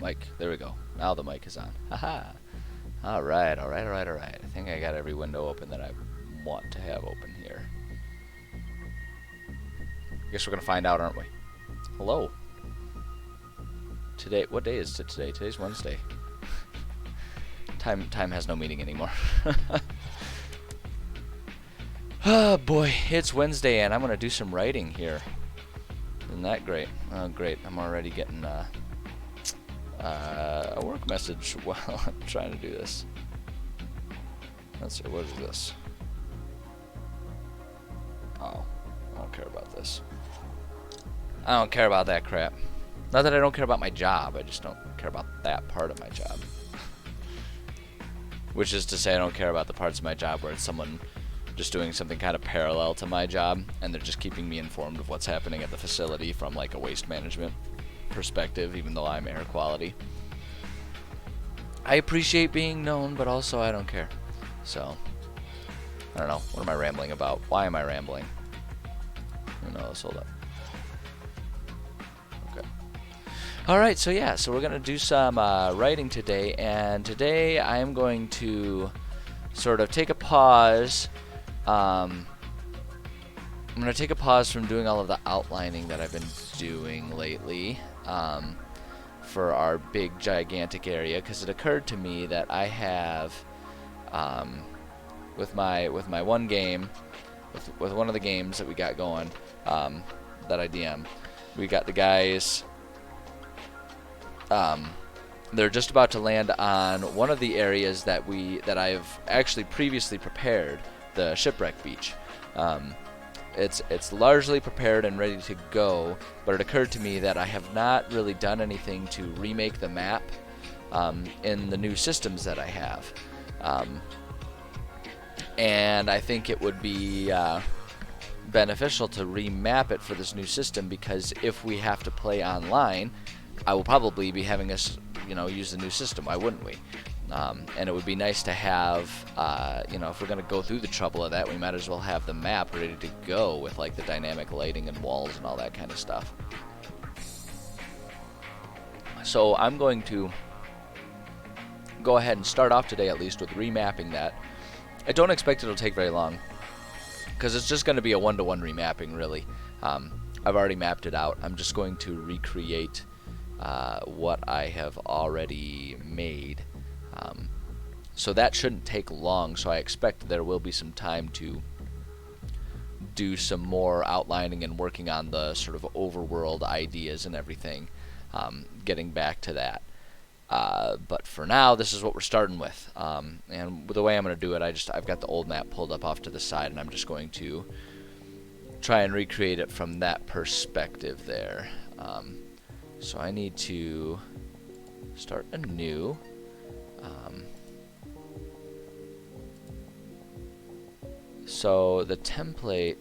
mic. There we go. Now the mic is on. Haha. Alright, alright, alright, alright. I think I got every window open that I want to have open here. I guess we're gonna find out, aren't we? Hello. Today, what day is it today? Today's Wednesday. Time has no meaning anymore. Oh boy, it's Wednesday and I'm gonna do some writing here. Isn't that great? Oh great, I'm already getting a work message while I'm trying to do this. Let's see, what is this? Oh, I don't care about this. I don't care about that crap. Not that I don't care about my job, I just don't care about that part of my job. Which is to say, I don't care about the parts of my job where it's someone just doing something kind of parallel to my job, and they're just keeping me informed of what's happening at the facility from like a waste management perspective, even though I'm air quality. I appreciate being known, but also I don't care. So, I don't know. What am I rambling about? Why am I rambling? Who knows? Hold up. Okay. Alright, so yeah, so we're going to do some writing today, and today I am going to sort of take a pause. I'm going to take a pause from doing all of the outlining that I've been doing lately for our big, gigantic area, because it occurred to me that I have, with my one game, with one of the games that we got going, that I DM, we got the guys, they're just about to land on one of the areas that I've actually previously prepared, the shipwreck beach. It's largely prepared and ready to go, but it occurred to me that I have not really done anything to remake the map in the new systems that I have. And I think it would be beneficial to remap it for this new system, because if we have to play online, I will probably be having us, use the new system. Why wouldn't we? And it would be nice to have, if we're going to go through the trouble of that, we might as well have the map ready to go with like the dynamic lighting and walls and all that kind of stuff. So I'm going to go ahead and start off today at least with remapping that. I don't expect it'll take very long, because it's just going to be a one-to-one remapping, really. I've already mapped it out. I'm just going to recreate what I have already made. So that shouldn't take long, so I expect there will be some time to do some more outlining and working on the sort of overworld ideas and everything, getting back to that. But for now, this is what we're starting with. And the way I'm going to do it, I've got the old map pulled up off to the side, and I'm just going to try and recreate it from that perspective there. So I need to start anew. So the template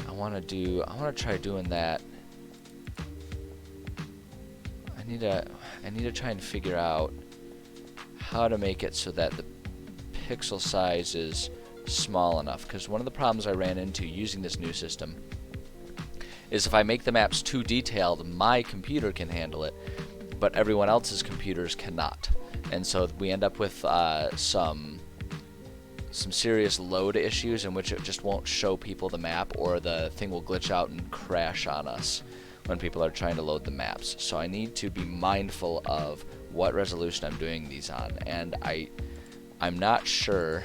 I want to try doing that. I need to try and figure out how to make it so that the pixel size is small enough, because one of the problems I ran into using this new system is if I make the maps too detailed, my computer can handle it, but everyone else's computers cannot. And so we end up with some serious load issues in which it just won't show people the map, or the thing will glitch out and crash on us when people are trying to load the maps. So I need to be mindful of what resolution I'm doing these on, and I'm not sure.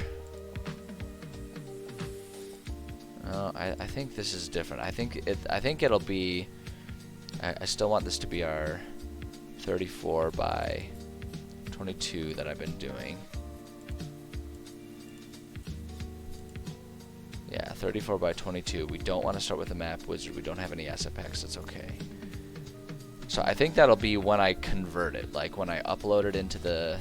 I think this is different. I think it'll be. I still want this to be our 34 by 22 that I've been doing. Yeah, 34 by 22. We don't want to start with the map wizard. We don't have any SFX. It's okay. So I think that'll be when I convert it, like when I upload it into the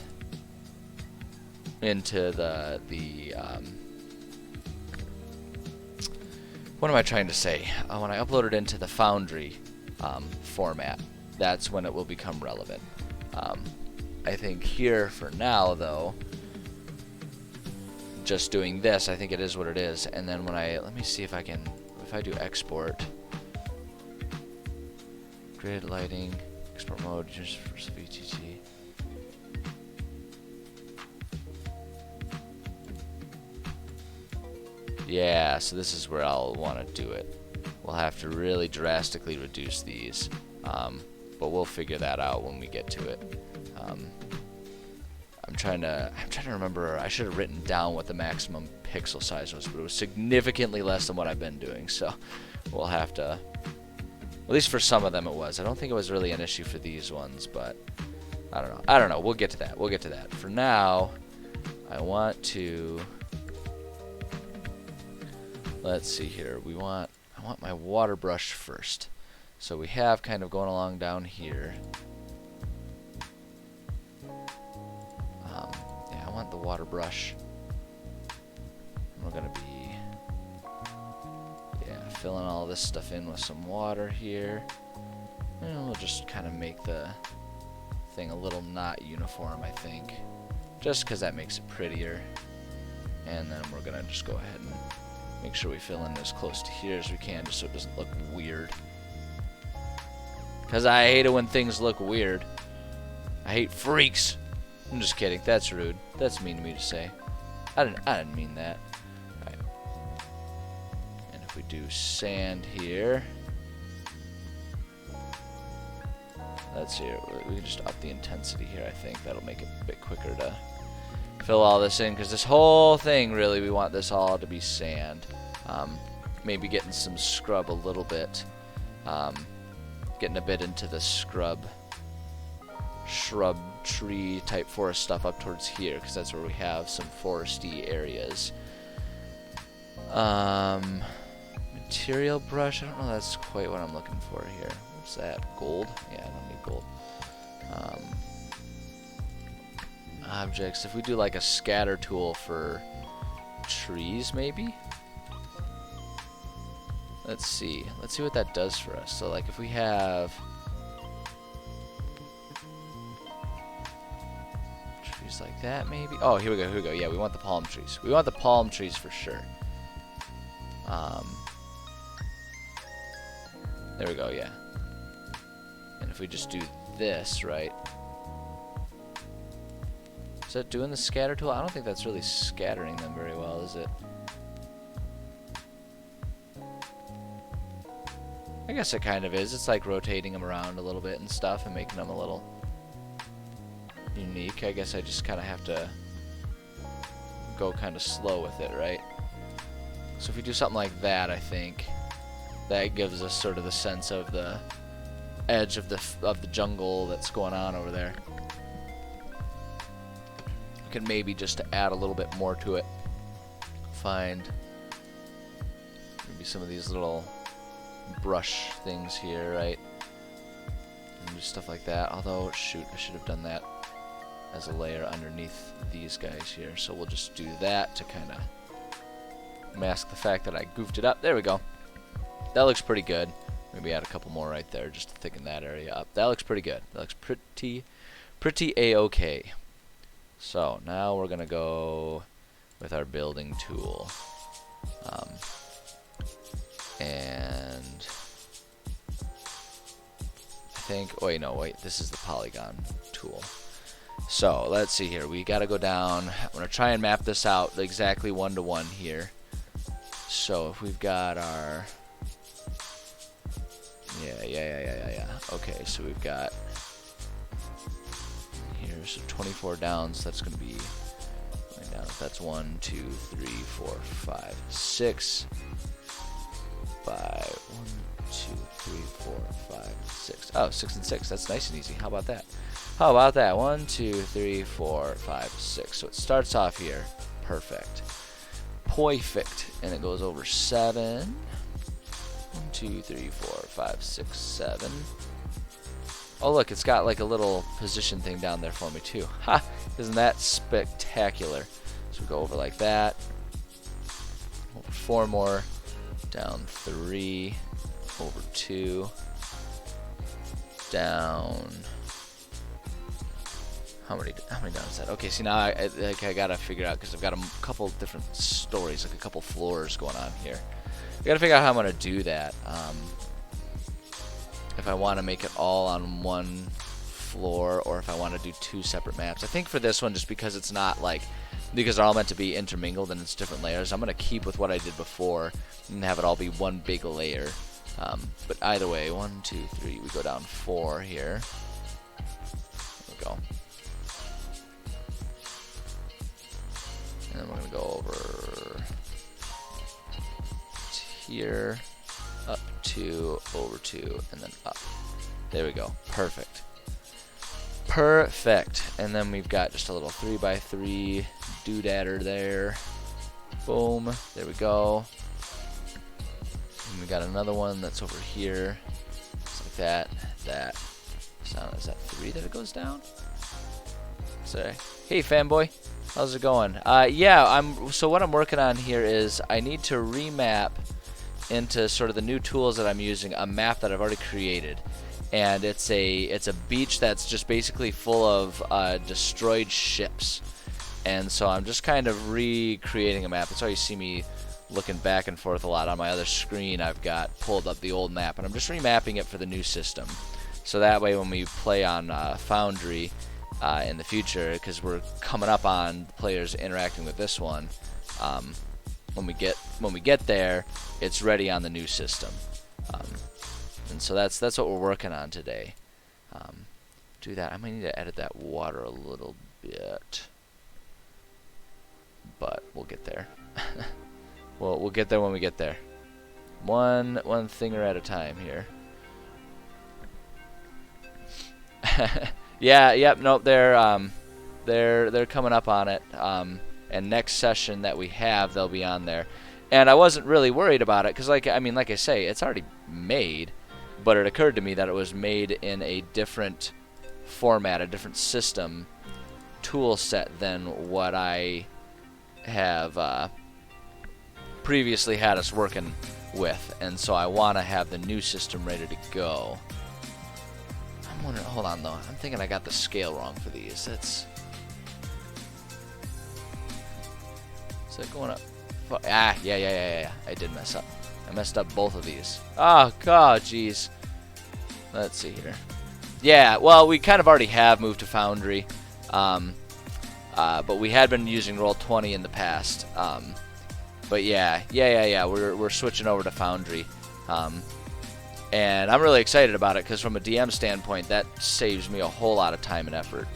what am I trying to say? When I upload it into the Foundry format, that's when it will become relevant. I think here for now, though, just doing this, I think it is what it is. And then when let me see if I do export, grid lighting, Export mode, just for VTT. Yeah, so this is where I'll want to do it. We'll have to really drastically reduce these, but we'll figure that out when we get to it. I'm trying to remember. I should have written down what the maximum pixel size was, but it was significantly less than what I've been doing. So we'll have to. At least for some of them, it was. I don't think it was really an issue for these ones, but I don't know. I don't know. We'll get to that. We'll get to that. For now, I want to. Let's see here. I want my water brush first. So we have kind of going along down here. Yeah, I want the water brush. We're gonna be, yeah, filling all this stuff in with some water here. And we'll just kind of make the thing a little not uniform, I think. Just because that makes it prettier. And then we're gonna just go ahead and make sure we fill in as close to here as we can, just so it doesn't look weird. Because I hate it when things look weird. I hate freaks. I'm just kidding. That's rude. That's mean of me to say. I didn't mean that. Right. And if we do sand here, let's see. We can just up the intensity here. I think that'll make it a bit quicker to fill all this in, because this whole thing, really, we want this all to be sand. Maybe getting some scrub a little bit. Getting a bit into the shrub, tree type forest stuff up towards here, because that's where we have some foresty areas. Material brush, I don't know, that's quite what I'm looking for here. What's that? Gold? Yeah, I don't need gold. Objects, if we do like a scatter tool for trees, maybe? Let's see what that does for us. So like if we have trees like that, maybe. Oh, here we go. Yeah, we want the palm trees. We want the palm trees for sure. There we go, yeah. And if we just do this, right? Is that doing the scatter tool? I don't think that's really scattering them very well, is it? I guess it kind of is. It's like rotating them around a little bit and stuff and making them a little unique. I guess I just kind of have to go kind of slow with it, right? So if we do something like that, I think that gives us sort of the sense of the edge of the jungle that's going on over there. We can maybe just add a little bit more to it. Find maybe some of these little brush things here, right? And do stuff like that. Although, shoot, I should have done that as a layer underneath these guys here. So we'll just do that to kind of mask the fact that I goofed it up. There we go. That looks pretty good. Maybe add a couple more right there just to thicken that area up. That looks pretty good. That looks pretty a-okay. So now we're gonna go with our building tool. And I think, oh wait, this is the polygon tool. So let's see here, we gotta go down. I'm gonna try and map this out exactly 1-to-1 here. So if we've got our, yeah. Okay, so we've got here, so 24 down, so that's gonna be going down. That's 1, 2, 3, 4, 5, 6. 1, 2, 3, 4, 5, 6. Oh, 6 and 6. That's nice and easy. How about that? 1, 2, 3, 4, 5, 6. So it starts off here. Perfect. Perfect. And it goes over 7. 1, 2, 3, 4, 5, 6, 7. Oh, look, it's got like a little position thing down there for me too. Ha! Isn't that spectacular? So we go over like that. Over 4 more. Down 3, over 2, down. How many down is that? Okay, see now I gotta figure out, because I've got a couple different stories, like a couple floors going on here. I gotta figure out how I'm gonna do that. if I want to make it all on one floor or if I want to do 2 separate maps. I think for this one, just because it's not like, because they're all meant to be intermingled and it's different layers, I'm going to keep with what I did before and have it all be one big layer. But either way, 1, 2, 3, we go down 4 here. There we go. And then we're going to go over here, up 2, over 2, and then up. There we go. Perfect. Perfect. And then we've got just a little 3x3 doodadder there. Boom. There we go. And we got another one that's over here. Just like that. That. So is that 3 that it goes down? Say, hey fanboy, how's it going? Yeah, so what I'm working on here is I need to remap into sort of the new tools that I'm using a map that I've already created. And it's a beach that's just basically full of destroyed ships. And so I'm just kind of recreating a map. That's why you see me looking back and forth a lot. On my other screen, I've got pulled up the old map, and I'm just remapping it for the new system. So that way when we play on Foundry in the future, because we're coming up on players interacting with this one, when we get there, it's ready on the new system. And so that's what we're working on today. Do that. I might need to edit that water a little bit, but we'll get there. We'll get there when we get there. One thinger at a time here. Yeah. Yep. Nope. They're coming up on it. And next session that we have, they'll be on there. And I wasn't really worried about it because, like I say, it's already made. But it occurred to me that it was made in a different format, a different system tool set than what I have previously had us working with. And so I want to have the new system ready to go. I'm wondering, hold on though, I'm thinking I got the scale wrong for these. Is that going up? Yeah. I did mess up. I messed up both of these. Oh, God, jeez. Let's see here. Yeah, well, we kind of already have moved to Foundry. But we had been using Roll20 in the past. But yeah. We're switching over to Foundry. And I'm really excited about it because from a DM standpoint, that saves me a whole lot of time and effort.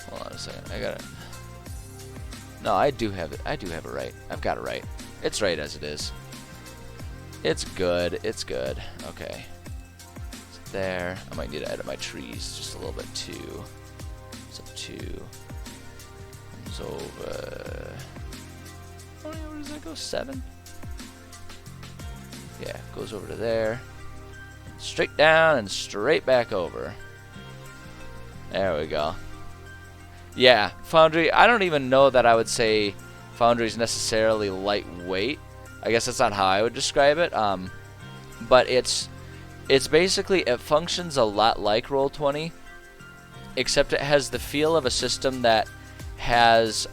Hold on a second. I got it. No, I do have it. I do have it right. I've got it right. It's right as it is. It's good. It's good. Okay. It's there. I might need to edit my trees just a little bit too. So 2 comes over. Oh, yeah, where does that go? 7? Yeah, goes over to there. Straight down and straight back over. There we go. Yeah, Foundry, I don't even know that I would say Foundry is necessarily lightweight. I guess that's not how I would describe it. But it's basically, it functions a lot like Roll20, except it has the feel of a system that has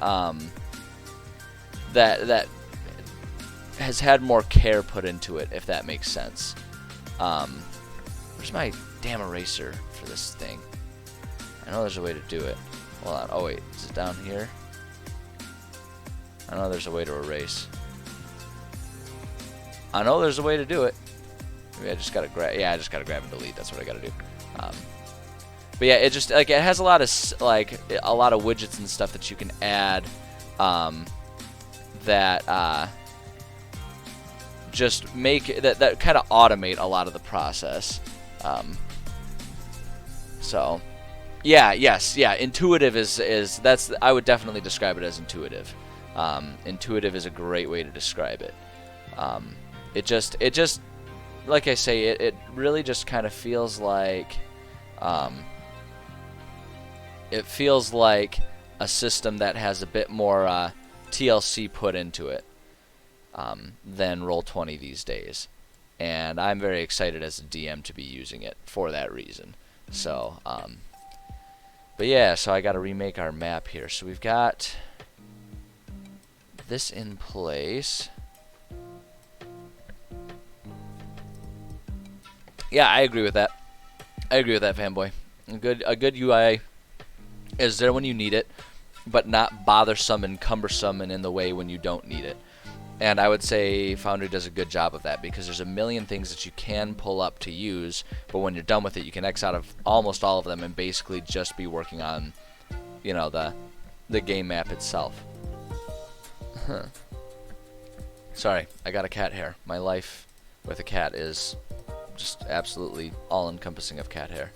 that has had more care put into it, if that makes sense. Where's my damn eraser for this thing? I know there's a way to do it. Hold on. Oh wait, is it down here? I know there's a way to erase. I know there's a way to do it. Maybe I just gotta grab. Yeah, I just gotta grab and delete. That's what I gotta do. But yeah, it just like it has a lot of widgets and stuff that you can add. That just make that kind of automate a lot of the process. So. Yeah, intuitive is that's, I would definitely describe it as intuitive. Intuitive is a great way to describe it. It just like I say, it really just kind of feels like a system that has a bit more TLC put into it than Roll20 these days. And I'm very excited as a DM to be using it for that reason. So, but yeah, so I got to remake our map here. So we've got this in place. Yeah, I agree with that. I agree with that, fanboy. A good UI is there when you need it, but not bothersome and cumbersome and in the way when you don't need it. And I would say Foundry does a good job of that because there's a million things that you can pull up to use, but when you're done with it, you can X out of almost all of them and basically just be working on, you know, the game map itself. Huh. Sorry, I got a cat hair. My life with a cat is just absolutely all-encompassing of cat hair.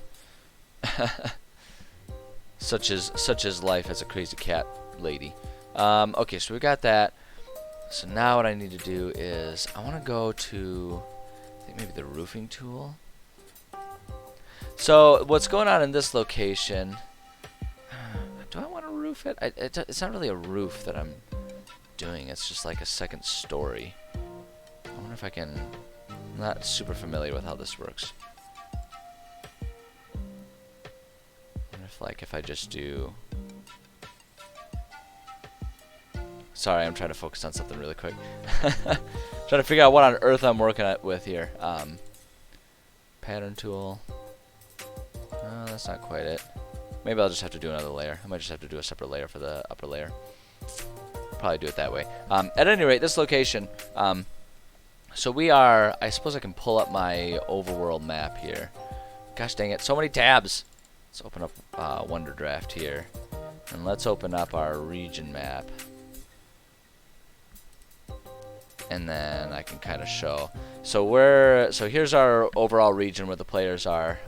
Such is life as a crazy cat lady. Okay, so we got that. So now what I need to do is I want to go to, I think maybe the roofing tool. So what's going on in this location? Do I want to roof it? It's not really a roof that I'm doing. It's just like a second story. I wonder if I can. I'm not super familiar with how this works. I wonder if I just do. Sorry, I'm trying to focus on something really quick. Trying to figure out what on earth I'm working with here. Pattern tool. Oh, that's not quite it. Maybe I'll just have to do another layer. I might just have to do a separate layer for the upper layer. Probably do it that way. At any rate, this location. So we are. I suppose I can pull up my overworld map here. Gosh dang it, so many tabs. Let's open up Wonderdraft here, and let's open up our region map. And then I can kind of show. So here's our overall region where the players are,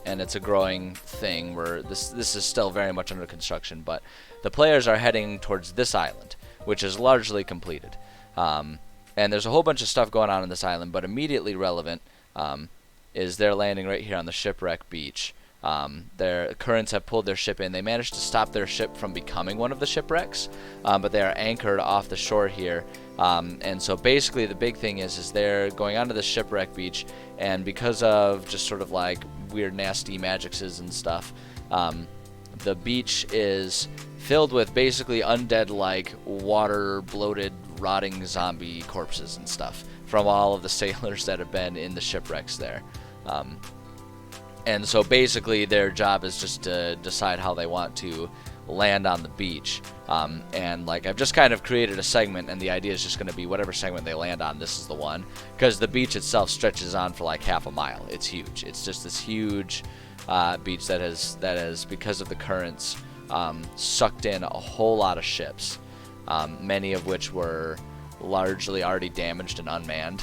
and it's a growing thing. Where this is still very much under construction, but the players are heading towards this island, which is largely completed. And there's a whole bunch of stuff going on this island, but immediately relevant is they're landing right here on the shipwreck beach. Their currents have pulled their ship in. They managed to stop their ship from becoming one of the shipwrecks, but they are anchored off the shore here. And so basically the big thing is they're going onto the shipwreck beach, and because of just sort of like weird nasty magicses and stuff, the beach is filled with basically undead like water bloated rotting zombie corpses and stuff from all of the sailors that have been in the shipwrecks there. And so basically their job is just to decide how they want to land on the beach. And like I've just kind of created a segment, and the idea is just going to be whatever segment they land on, this is the one. Because the beach itself stretches on for like half a mile. It's huge. It's just this huge beach that has, because of the currents, sucked in a whole lot of ships. Many of which were largely already damaged and unmanned.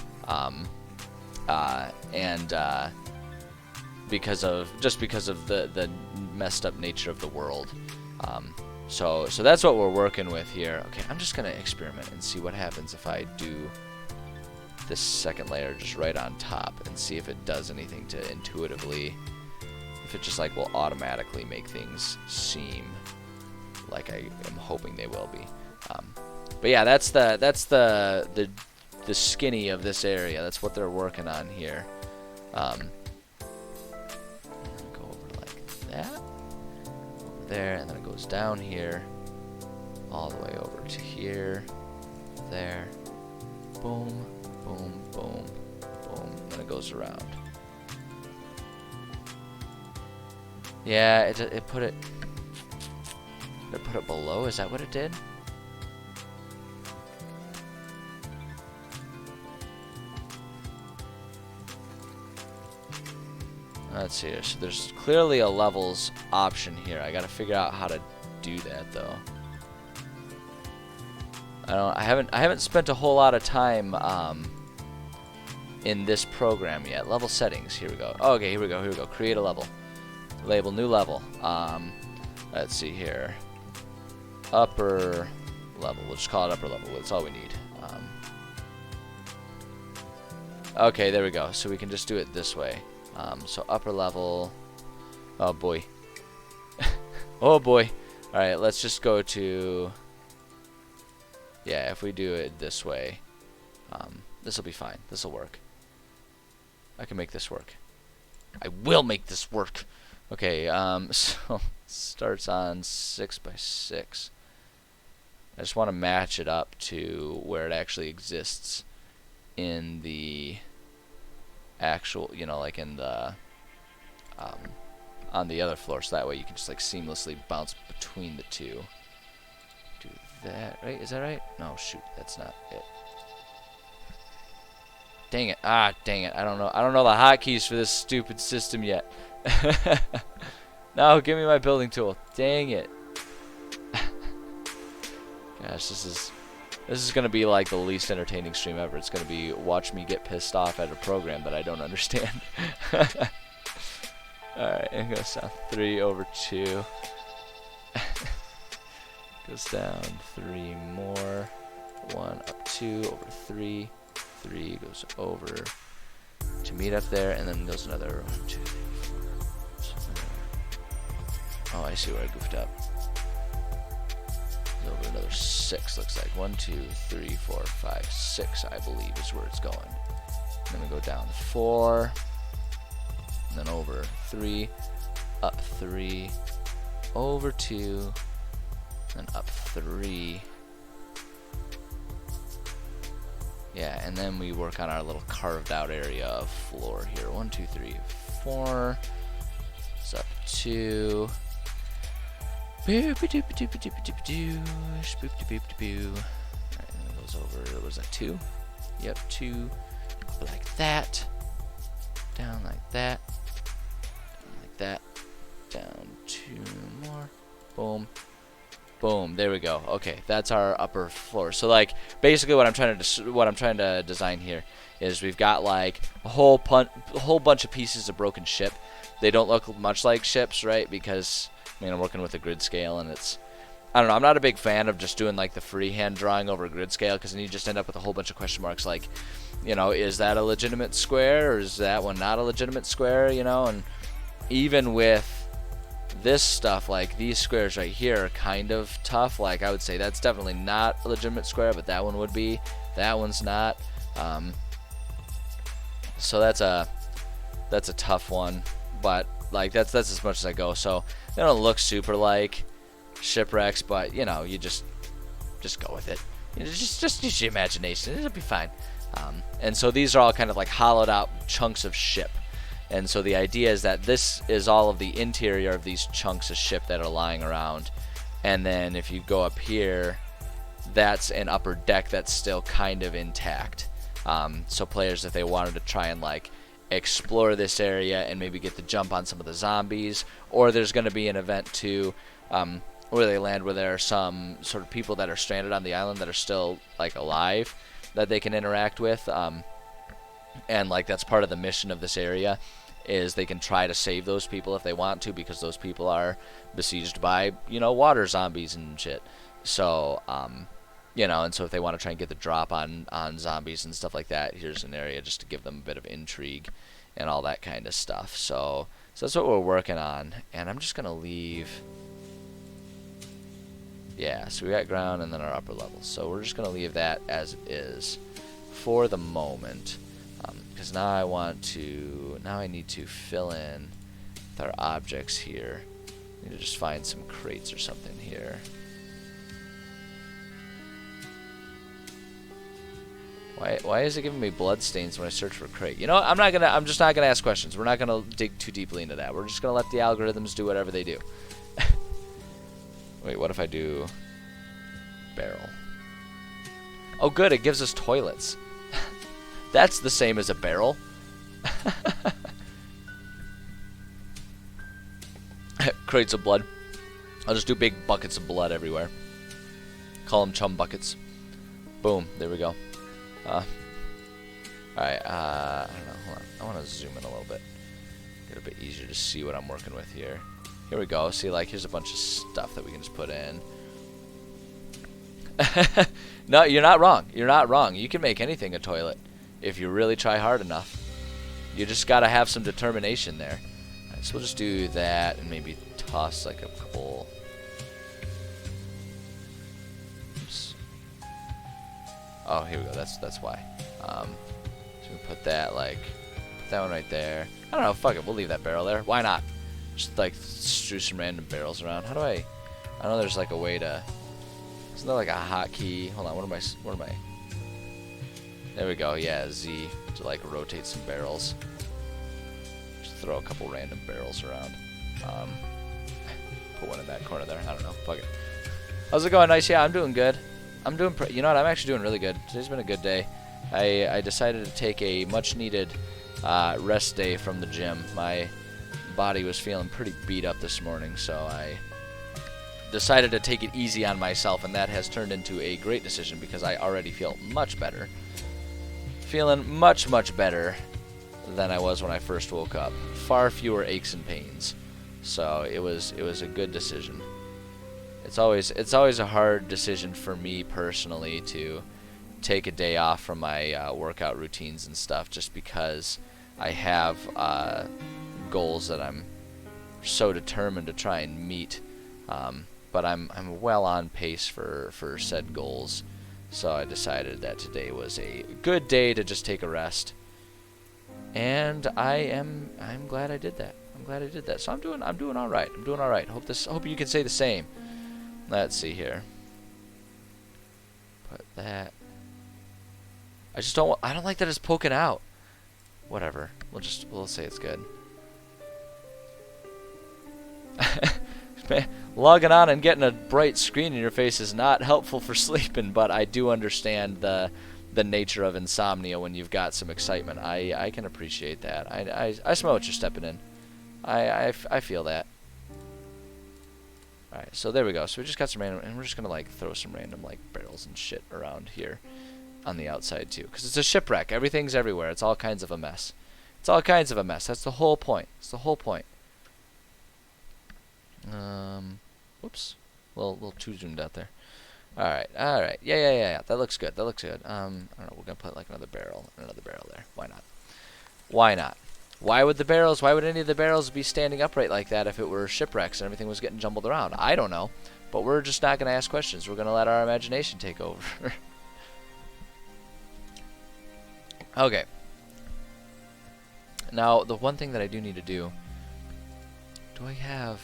Because of the messed up nature of the world. So that's what we're working with here. Okay, I'm just gonna experiment and see what happens if I do this second layer just right on top and see if it does anything to intuitively, if it just like will automatically make things seem like I am hoping they will be. But yeah, that's the skinny of this area. That's what they're working on here. That over there, and then it goes down here all the way over to here, there, boom, boom, boom, boom, and then it goes around. Yeah, it put it below. Is that what it did? Let's see here. So there's clearly a levels option here. I gotta figure out how to do that though. I haven't spent a whole lot of time in this program yet. Level settings. Here we go. Okay, here we go. Create a level. Label new level. Let's see here. Upper level. We'll just call it upper level. That's all we need. Okay, there we go. So we can just do it this way. So upper level. Oh boy. Oh boy. Alright, let's just go to. Yeah, if we do it this way, this will be fine. This will work. I can make this work. I will make this work. Okay, so starts on 6x6. I just want to match it up to where it actually exists in the actual, you know, like in the on the other floor, so that way you can just like seamlessly bounce between the two. Do that, right? Is that right? No, shoot, that's not it. Dang it. Ah, dang it. I don't know the hotkeys for this stupid system yet. No, give me my building tool. Dang it. Gosh, this is gonna be like the least entertaining stream ever. It's gonna be watch me get pissed off at a program that I don't understand. Alright, it goes down 3 over 2. Goes down 3 more. 1 up 2 over 3. 3 goes over to meet up there, and then goes another 1, 2, 3, 4. Oh, I see where I goofed up. Over another 6, looks like. 1, 2, 3, 4, 5, 6, I believe is where it's going. And then we go down 4, and then over 3, up 3, over 2, and up 3. Yeah, and then we work on our little carved out area of floor here. 1, 2, 3, 4. It's up 2. Alright, and then it goes over, was that 2? Yep, 2. Up like that. Down like that. Down like that. Down 2 more. Boom. Boom. There we go. Okay, that's our upper floor. So like basically what I'm trying to design here is we've got like a whole bunch of pieces of broken ship. They don't look much like ships, right? Because I mean, I'm working with a grid scale, and it's, I don't know, I'm not a big fan of just doing like the freehand drawing over a grid scale, because then you just end up with a whole bunch of question marks like, you know, is that a legitimate square, or is that one not a legitimate square, you know? And even with this stuff, like these squares right here are kind of tough. Like I would say that's definitely not a legitimate square, but that one would be. That one's not. So that's a tough one, but like that's as much as I go. So they don't look super like shipwrecks, but you know, you just go with it. You know, just use your imagination. It'll be fine. And so these are all kind of like hollowed out chunks of ship. And so the idea is that this is all of the interior of these chunks of ship that are lying around. And then if you go up here, that's an upper deck that's still kind of intact. So players, if they wanted to try and like explore this area and maybe get the jump on some of the zombies, or there's going to be an event too where they land where there are some sort of people that are stranded on the island that are still like alive that they can interact with. And like that's part of the mission of this area, is they can try to save those people if they want to, because those people are besieged by, you know, water zombies and shit. So you know, and so if they want to try and get the drop on zombies and stuff like that, here's an area just to give them a bit of intrigue and all that kind of stuff. So that's what we're working on, and I'm just gonna leave. Yeah, so we got ground and then our upper levels. So we're just gonna leave that as it is for the moment. Because now I need to fill in with our objects here. I need to just find some crates or something here. Why is it giving me blood stains when I search for a crate? You know what? I'm just not gonna ask questions. We're not gonna dig too deeply into that. We're just gonna let the algorithms do whatever they do. Wait, what if I do barrel? Oh good, it gives us toilets. That's the same as a barrel. Crates of blood. I'll just do big buckets of blood everywhere. Call them chum buckets. Boom, there we go. Alright, I don't know, hold on. I want to zoom in a little bit. Get a bit easier to see what I'm working with here. Here we go. See, like, here's a bunch of stuff that we can just put in. No, you're not wrong. You're not wrong. You can make anything a toilet if you really try hard enough. You just got to have some determination there. Alright, so we'll just do that and maybe toss, like, a couple... Oops. Oh, here we go. That's why. So we put that, like, that one right there. I don't know. Fuck it. We'll leave that barrel there. Why not? Just, like, strew some random barrels around. How do I know there's, like, a way to... Isn't there, like, a hotkey? Hold on. What am I... There we go. Yeah, Z to like rotate some barrels. Just throw a couple random barrels around. Put one in that corner there. I don't know. Fuck it. How's it going? Nice. Yeah, I'm doing good. I'm doing. You know what? I'm actually doing really good. Today's been a good day. I decided to take a much-needed rest day from the gym. My body was feeling pretty beat up this morning, so I decided to take it easy on myself, and that has turned into a great decision because I already feel much better. Feeling much, much better than I was when I first woke up. Far fewer aches and pains. So it was a good decision. It's always a hard decision for me personally to take a day off from my workout routines and stuff, just because I have goals that I'm so determined to try and meet. But I'm well on pace for said goals. So I decided that today was a good day to just take a rest. And I'm glad I did that. I'm glad I did that. So I'm doing all right. I'm doing all right. Hope you can say the same. Let's see here. Put that. I don't like that it's poking out. Whatever. We'll say it's good. Logging on and getting a bright screen in your face is not helpful for sleeping, but I do understand the nature of insomnia when you've got some excitement. I can appreciate that. I smell what you're stepping in. I feel that. Alright, so there we go. So we just got some random, and we're just gonna like throw some random like barrels and shit around here on the outside too, because it's a shipwreck. Everything's everywhere. It's all kinds of a mess. It's all kinds of a mess. That's the whole point. It's the whole point. Whoops. A little too zoomed out there. Alright. Yeah. That looks good. I don't know. We're gonna put like another barrel there. Why not? Why not? Why would any of the barrels be standing upright like that if it were shipwrecks and everything was getting jumbled around? I don't know. But we're just not gonna ask questions. We're gonna let our imagination take over. Okay. Now, the one thing that I do need to do I have...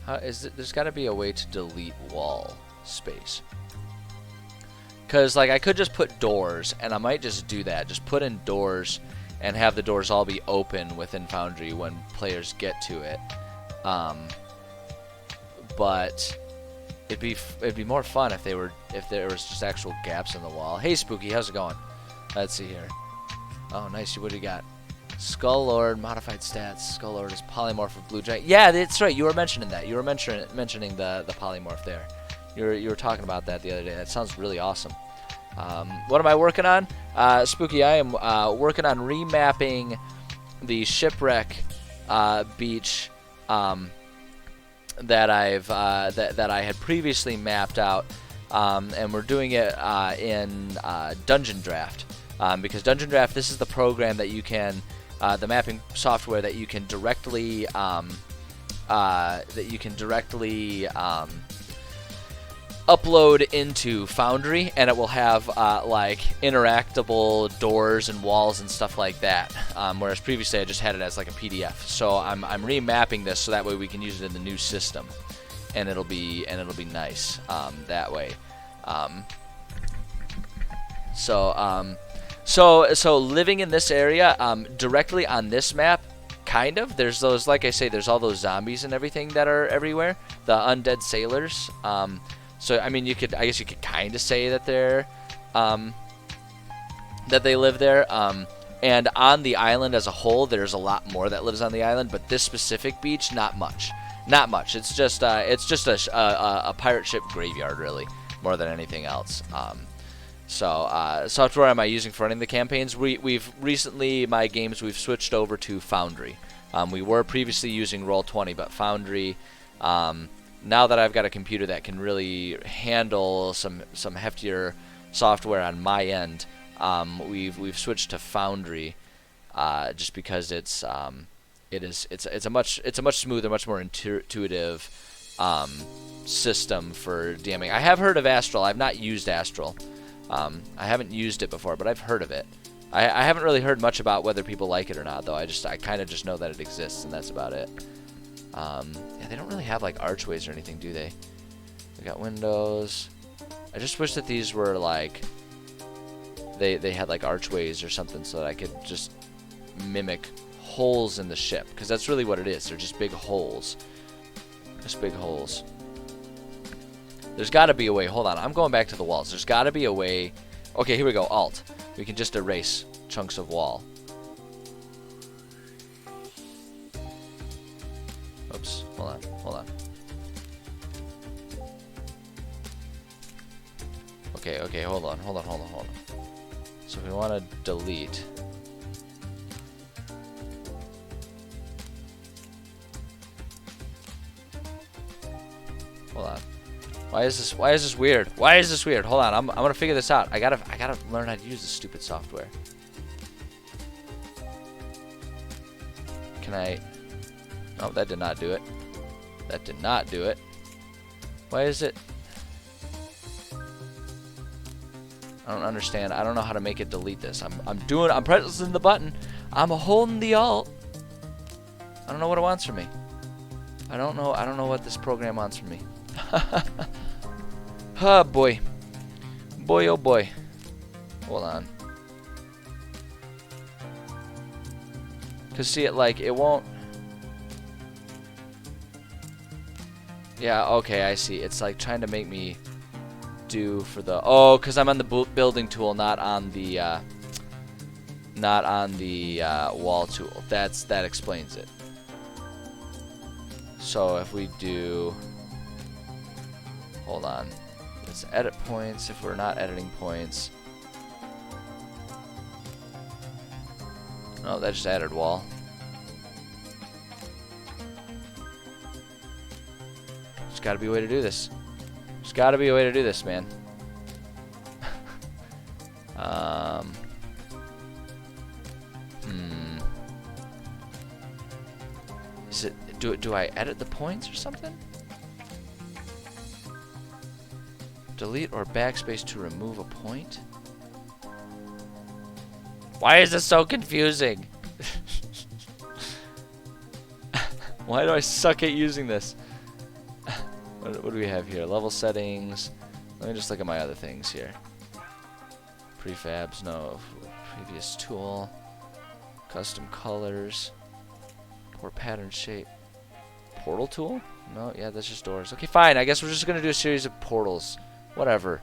there's got to be a way to delete wall space. Because, like, I could just put doors, and I might just do that. Just put in doors and have the doors all be open within Foundry when players get to it. But it'd be more fun if there was just actual gaps in the wall. Hey, Spooky, how's it going? Let's see here. Oh, nice. What do you got? Skull Lord, modified stats. Skull Lord is polymorph of Blue Giant. Yeah, that's right. You were mentioning that. You were mentioning the polymorph there. You were talking about that the other day. That sounds really awesome. What am I working on? Spooky, I am working on remapping the shipwreck beach that I had previously mapped out, and we're doing it in Dungeon Draft. Because Dungeon Draft, this is the program that you can, the mapping software that you can directly, upload into Foundry, and it will have like interactable doors and walls and stuff like that. Whereas previously I just had it as like a PDF. So I'm remapping this so that way we can use it in the new system, and it'll be nice that way. So living in this area, directly on this map, kind of. There's those, like I say, there's all those zombies and everything that are everywhere. The undead sailors. So I mean, I guess you could kind of say that that they live there. And on the island as a whole, there's a lot more that lives on the island. But this specific beach, not much. Not much. It's just a pirate ship graveyard, really, more than anything else. Software am I using for running the campaigns? We've recently, my games, we've switched over to Foundry. We were previously using Roll20, but Foundry, now that I've got a computer that can really handle some heftier software on my end, we've switched to Foundry, just because it's a much smoother, much more intuitive system for DMing. I have heard of Astral. I've not used Astral. I haven't used it before, but I've heard of it. I haven't really heard much about whether people like it or not, though. I kind of just know that it exists, and that's about it. Yeah, they don't really have like archways or anything, do they? We got windows. I just wish that these were like they had like archways or something so that I could just mimic holes in the ship, because that's really what it is. They're just big holes. Just big holes. There's got to be a way. Hold on. I'm going back to the walls. There's got to be a way. Okay, here we go. Alt. We can just erase chunks of wall. Oops. Hold on. Hold on. Okay, okay. Hold on. Hold on. Hold on. Hold on. So if we want to delete. Hold on. Why is this weird? Why is this weird? Hold on, I'm gonna figure this out. I gotta learn how to use this stupid software. Can I? Oh, that did not do it. That did not do it. Why is it? I don't understand. I don't know how to make it delete this. I'm pressing the button. I'm holding the alt. I don't know what it wants from me. I don't know what this program wants from me. Oh boy. Boy, oh boy. Hold on. Cause see, it won't. Yeah, okay, I see. It's like trying to make me do for the. Oh, cause I'm on the building tool, not on the wall tool. That explains it. So if we do. Hold on. Let's edit points if we're not editing points. No, that just added wall. There's got to be a way to do this. There's got to be a way to do this, man. Is it? Do I edit the points or something? Delete or backspace to remove a point? Why is this so confusing? Why do I suck at using this? What do we have here? Level settings. Let me just look at my other things here. Prefabs, no. Previous tool. Custom colors. Or pattern shape. Portal tool? No, yeah, that's just doors. Okay, fine. I guess we're just going to do a series of portals. Whatever.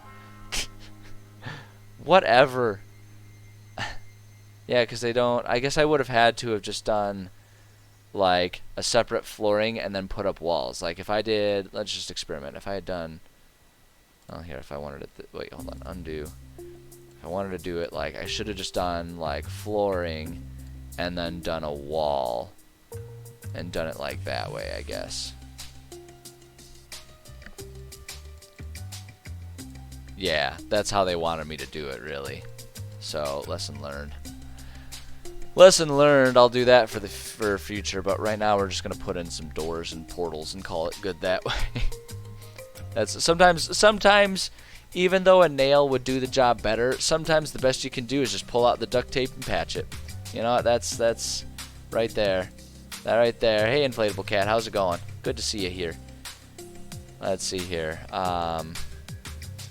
Whatever. Yeah, because they don't. I guess I would have had to have just done like a separate flooring and then put up walls. Like if I did, let's just experiment. If I had done, oh here, if I wanted it, wait, hold on, undo. If I wanted to do it like, I should have just done like flooring and then done a wall and done it like that way, I guess. Yeah, that's how they wanted me to do it, really. So, lesson learned. Lesson learned. I'll do that for future, but right now we're just gonna put in some doors and portals and call it good that way. That's sometimes, even though a nail would do the job better, sometimes the best you can do is just pull out the duct tape and patch it. You know, that's right there. That right there. Hey, Inflatable Cat, how's it going? Good to see you here. Let's see here.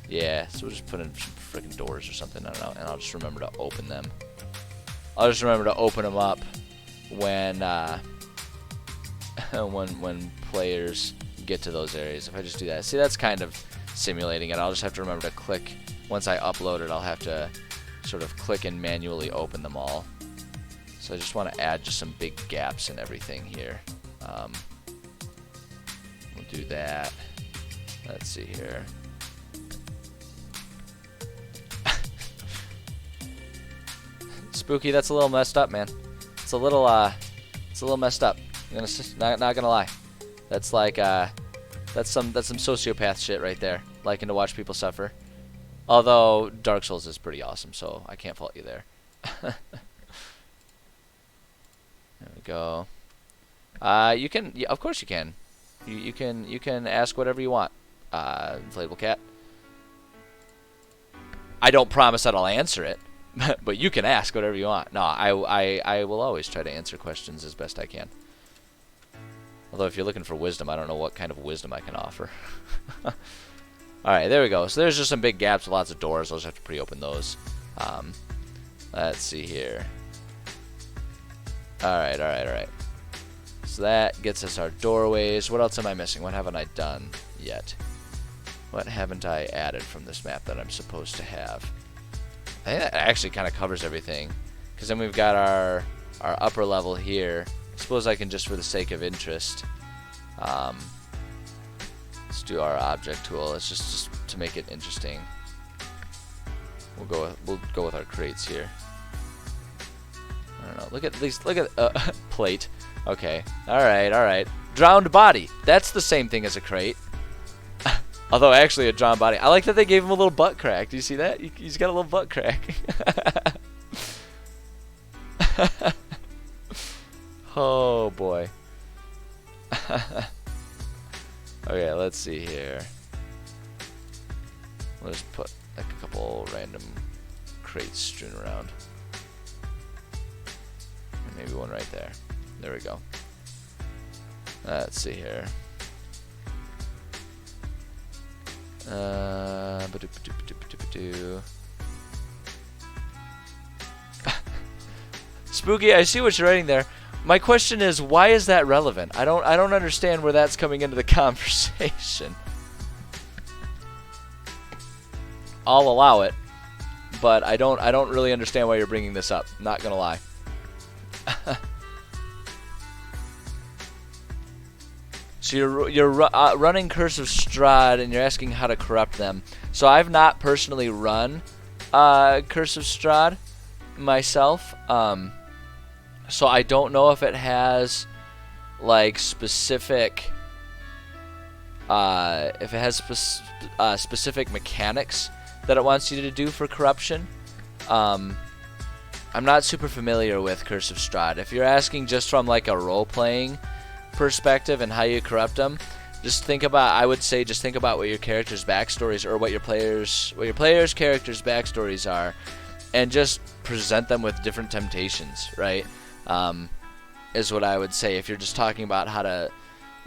Yeah, so we'll just put in some freaking doors or something, I don't know, and I'll just remember to open them. I'll just remember to open them up when when players get to those areas. If I just do that, see, that's kind of simulating it. I'll just have to remember to click. Once I upload it, I'll have to sort of click and manually open them all. So I just want to add just some big gaps in everything here. We'll do that. Let's see here. Spooky, that's a little messed up, man. It's a little messed up. I'm not gonna lie. That's like that's some sociopath shit right there. Liking to watch people suffer. Although Dark Souls is pretty awesome, so I can't fault you there. There we go. You can, yeah, of course you can. You can ask whatever you want, Inflatable Cat. I don't promise that I'll answer it. But you can ask whatever you want. No, I will always try to answer questions as best I can. Although if you're looking for wisdom, I don't know what kind of wisdom I can offer. Alright, there we go. So there's just some big gaps with lots of doors. I'll just have to pre-open those. Let's see here. Alright. So that gets us our doorways. What else am I missing? What haven't I done yet? What haven't I added from this map that I'm supposed to have? I think that actually kind of covers everything. Because then we've got our upper level here. I suppose I can just, for the sake of interest, let's do our object tool. It's just to make it interesting. We'll go with our crates here. I don't know. Look at plate. Okay. All right. Drowned body. That's the same thing as a crate. Although actually a drowned body. I like that they gave him a little butt crack. Do you see that? He's got a little butt crack. Oh boy. Okay, let's see here. Let's put like a couple random crates strewn around. And maybe one right there. There we go. Let's see here. Spooky, I see what you're writing there. My question is, why is that relevant? I don't understand where that's coming into the conversation. I'll allow it, but I don't really understand why you're bringing this up. Not gonna lie. So you're running Curse of Strahd, and you're asking how to corrupt them. So I've not personally run Curse of Strahd myself. So I don't know if it has like specific specific mechanics that it wants you to do for corruption. I'm not super familiar with Curse of Strahd. If you're asking just from like a role-playing perspective and how you corrupt them, I would say just think about what your characters' backstories, or what your players' characters' backstories are, and just present them with different temptations, right? Is what I would say if you're just talking about how to,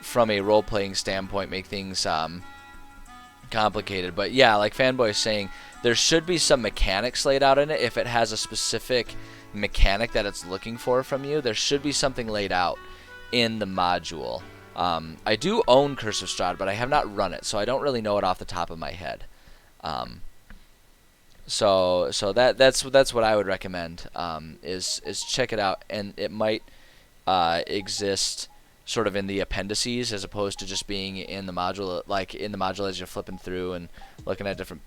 from a role-playing standpoint, make things complicated. But yeah, like Fanboy is saying, there should be some mechanics laid out in it. If it has a specific mechanic that it's looking for from you, there should be something laid out in the module. I do own Curse of Strahd, but I have not run it, so I don't really know it off the top of my head. So that's what I would recommend, is check it out, and it might exist sort of in the appendices as opposed to just being in the module, like in the module as you're flipping through and looking at different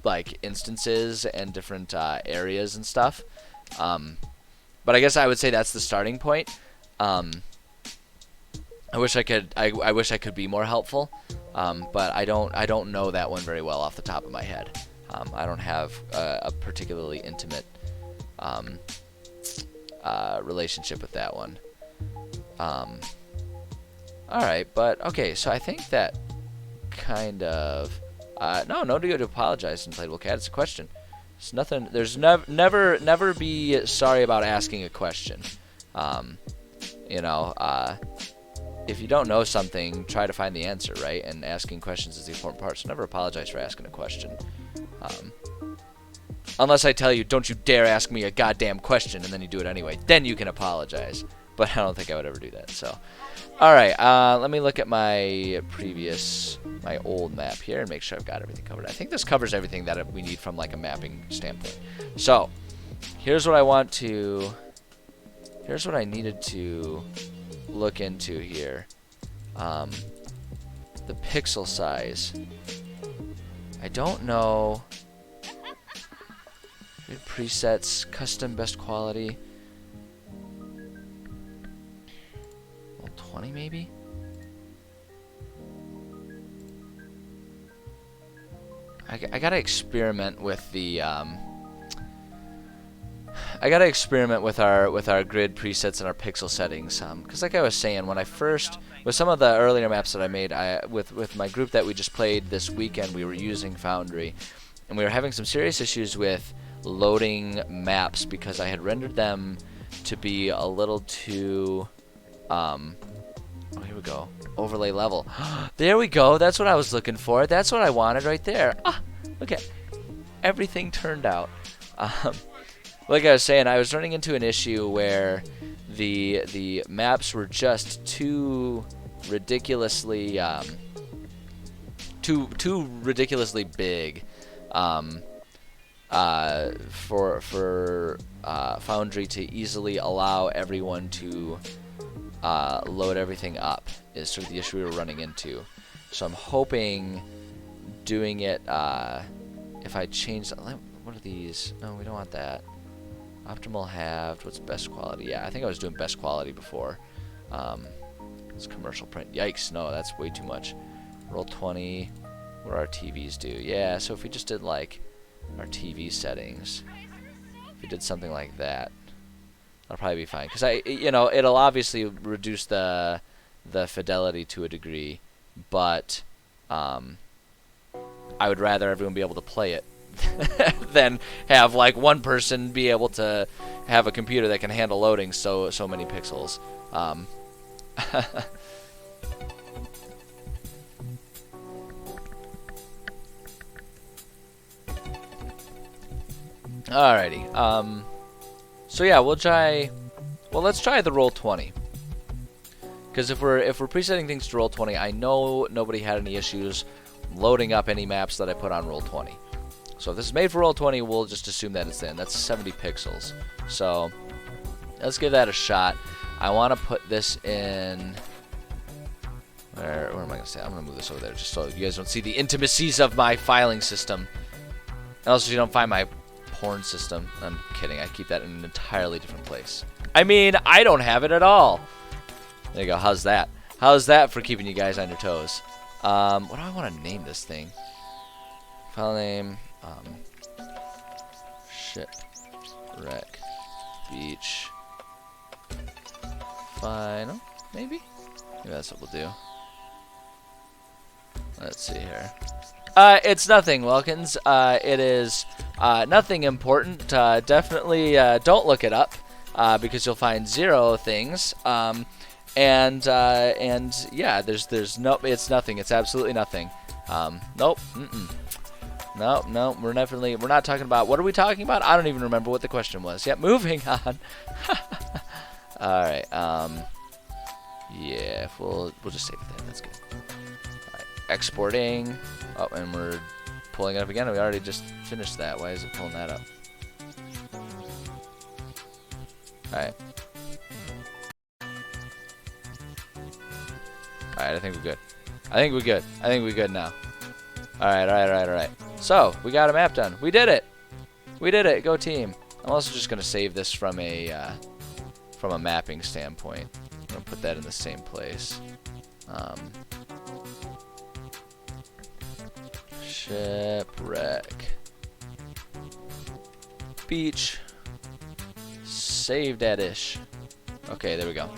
like instances and different areas and stuff. But I guess I would say that's the starting point. I wish I could be more helpful, but I don't know that one very well off the top of my head. I don't have a particularly intimate relationship with that one. Alright, but okay, so I think that kind of no need to apologize, Inflatable Cat. It's a question. It's nothing. There's never be sorry about asking a question. You know, if you don't know something, try to find the answer, right? And asking questions is the important part. So never apologize for asking a question. Unless I tell you, don't you dare ask me a goddamn question, and then you do it anyway. Then you can apologize. But I don't think I would ever do that. So, alright, let me look at my old map here and make sure I've got everything covered. I think this covers everything that we need from like a mapping standpoint. So, here's what I needed to look into here. The pixel size. I don't know. Presets, custom best quality. 20 maybe? I gotta experiment with the I gotta experiment with our grid presets and our pixel settings, because like I was saying, when I first, with some of the earlier maps that I made, with my group that we just played this weekend, we were using Foundry, and we were having some serious issues with loading maps because I had rendered them to be a little too oh, here we go. overlay level. There we go. That's what I was looking for. That's what I wanted right there. Ah, look at everything turned out. Like I was saying, I was running into an issue where the maps were just too ridiculously too ridiculously big for Foundry to easily allow everyone to load everything up. Is sort of the issue we were running into. So I'm hoping doing it if I change. What are these? No, we don't want that. Optimal halved. What's best quality? Yeah, I think I was doing best quality before. It's commercial print. Yikes! No, that's way too much. Roll 20. What do our TVs do? Yeah, so if we just did like our TV settings, if we did something like that, that'll probably be fine. Because it'll obviously reduce the fidelity to a degree, but I would rather everyone be able to play it than have like one person be able to have a computer that can handle loading so many pixels. Alrighty. So yeah, we'll try. Well, let's try the roll 20. Because if we're presetting things to roll 20, I know nobody had any issues loading up any maps that I put on roll 20. So if this is made for roll 20, we'll just assume that it's in. That's 70 pixels. So let's give that a shot. I want to put this in. Where am I going to say? I'm going to move this over there just so you guys don't see the intimacies of my filing system. And also, you don't find my porn system. I'm kidding. I keep that in an entirely different place. I mean, I don't have it at all. There you go. How's that? How's that for keeping you guys on your toes? What do I want to name this thing? File name. Shipwreck Beach. Final. Maybe that's what we'll do. Let's see here. It's nothing, Welkins. It is nothing important. Definitely don't look it up because you'll find 0 things. And yeah, there's no. It's nothing. It's absolutely nothing. Nope. No. We're not talking about. What are we talking about? I don't even remember what the question was. Yep. Moving on. All right. Yeah. We'll just save it there. That's good. Exporting. Oh, and we're pulling it up again. We already just finished that. Why is it pulling that up? Alright. Alright, I think we're good. I think we're good now. Alright. So, we got a map done. We did it! Go team. I'm also just going to save this from a mapping standpoint. I'm going to put that in the same place. Shipwreck Beach. Save that ish. Okay, there we go.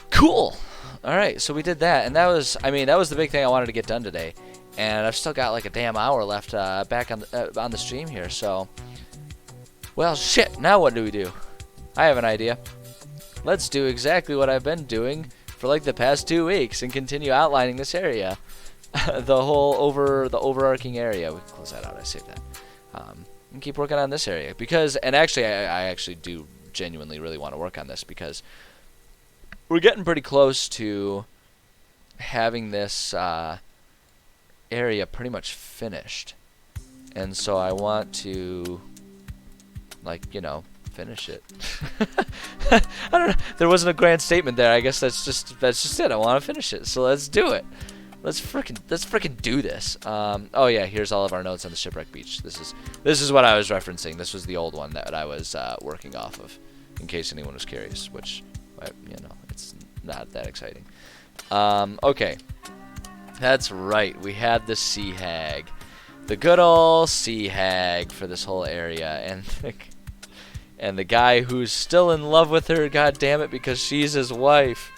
Cool. Alright, so we did that, and that was the big thing I wanted to get done today. And I've still got like a damn hour left back on the stream here, so. Well, shit, now what do? I have an idea. Let's do exactly what I've been doing for like the past 2 weeks and continue outlining this area. The overarching area. We can close that out. I saved that. And keep working on this area and actually I actually do genuinely really want to work on this because we're getting pretty close to having this area pretty much finished, and so I want to finish it. I don't know. There wasn't a grand statement there. I guess that's just it. I want to finish it. So let's do it. Let's frickin' do this. Oh yeah, here's all of our notes on the Shipwreck Beach. This is what I was referencing. This was the old one that I was working off of, in case anyone was curious. Which, it's not that exciting. Okay, that's right. We had the Sea Hag, the good old Sea Hag for this whole area, and the guy who's still in love with her. God damn it, because she's his wife.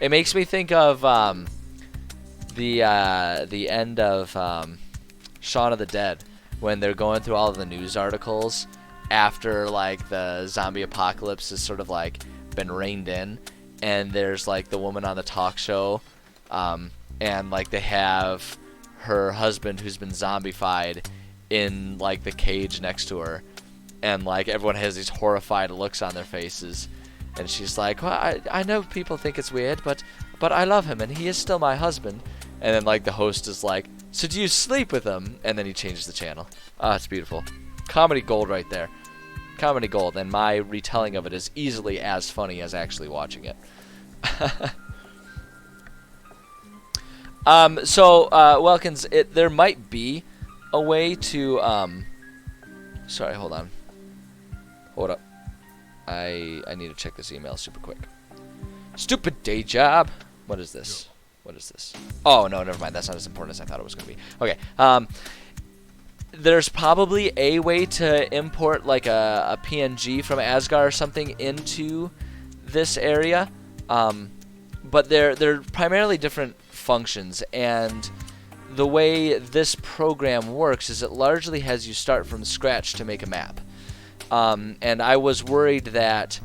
It makes me think of the end of Shaun of the Dead, when they're going through all of the news articles after like the zombie apocalypse has sort of like been reined in, and there's like the woman on the talk show, and like they have her husband who's been zombified in like the cage next to her, and like everyone has these horrified looks on their faces, and she's like, well, I know people think it's weird, but I love him and he is still my husband. And then like the host is like, so do you sleep with him? And then he changes the channel. It's beautiful. Comedy gold right there. Comedy gold, and my retelling of it is easily as funny as actually watching it. Welkins, there might be a way to, sorry, hold on. Hold up. I need to check this email super quick. Stupid day job. What is this? What is this? Oh, no, never mind. That's not as important as I thought it was going to be. Okay. There's probably a way to import like a PNG from Asgard or something into this area. But they're primarily different functions, and the way this program works is it largely has you start from scratch to make a map. And I was worried that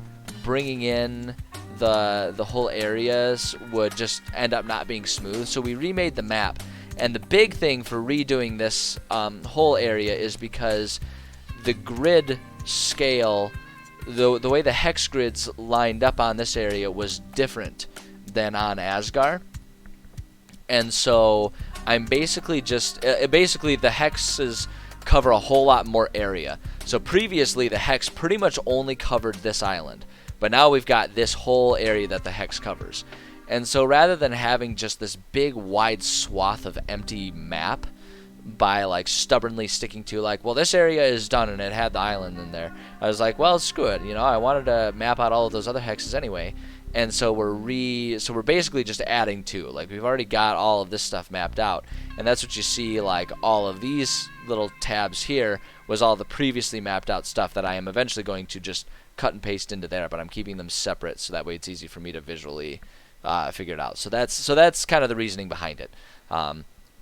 bringing in the whole areas would just end up not being smooth, so we remade the map. And the big thing for redoing this whole area is because the grid scale, the way the hex grids lined up on this area was different than on Asgard. And so I'm basically just basically the hexes cover a whole lot more area. So previously the hex pretty much only covered this island, but now we've got this whole area that the hex covers. And so rather than having just this big wide swath of empty map by like stubbornly sticking to like, well, this area is done and it had the island in there, I was like, well, screw it, you know, I wanted to map out all of those other hexes anyway. And so we're basically just adding to, like, we've already got all of this stuff mapped out, and that's what you see, like all of these little tabs here was all the previously mapped out stuff that I am eventually going to just cut and paste into there, but I'm keeping them separate so that way it's easy for me to visually figure it out. So that's kind of the reasoning behind it.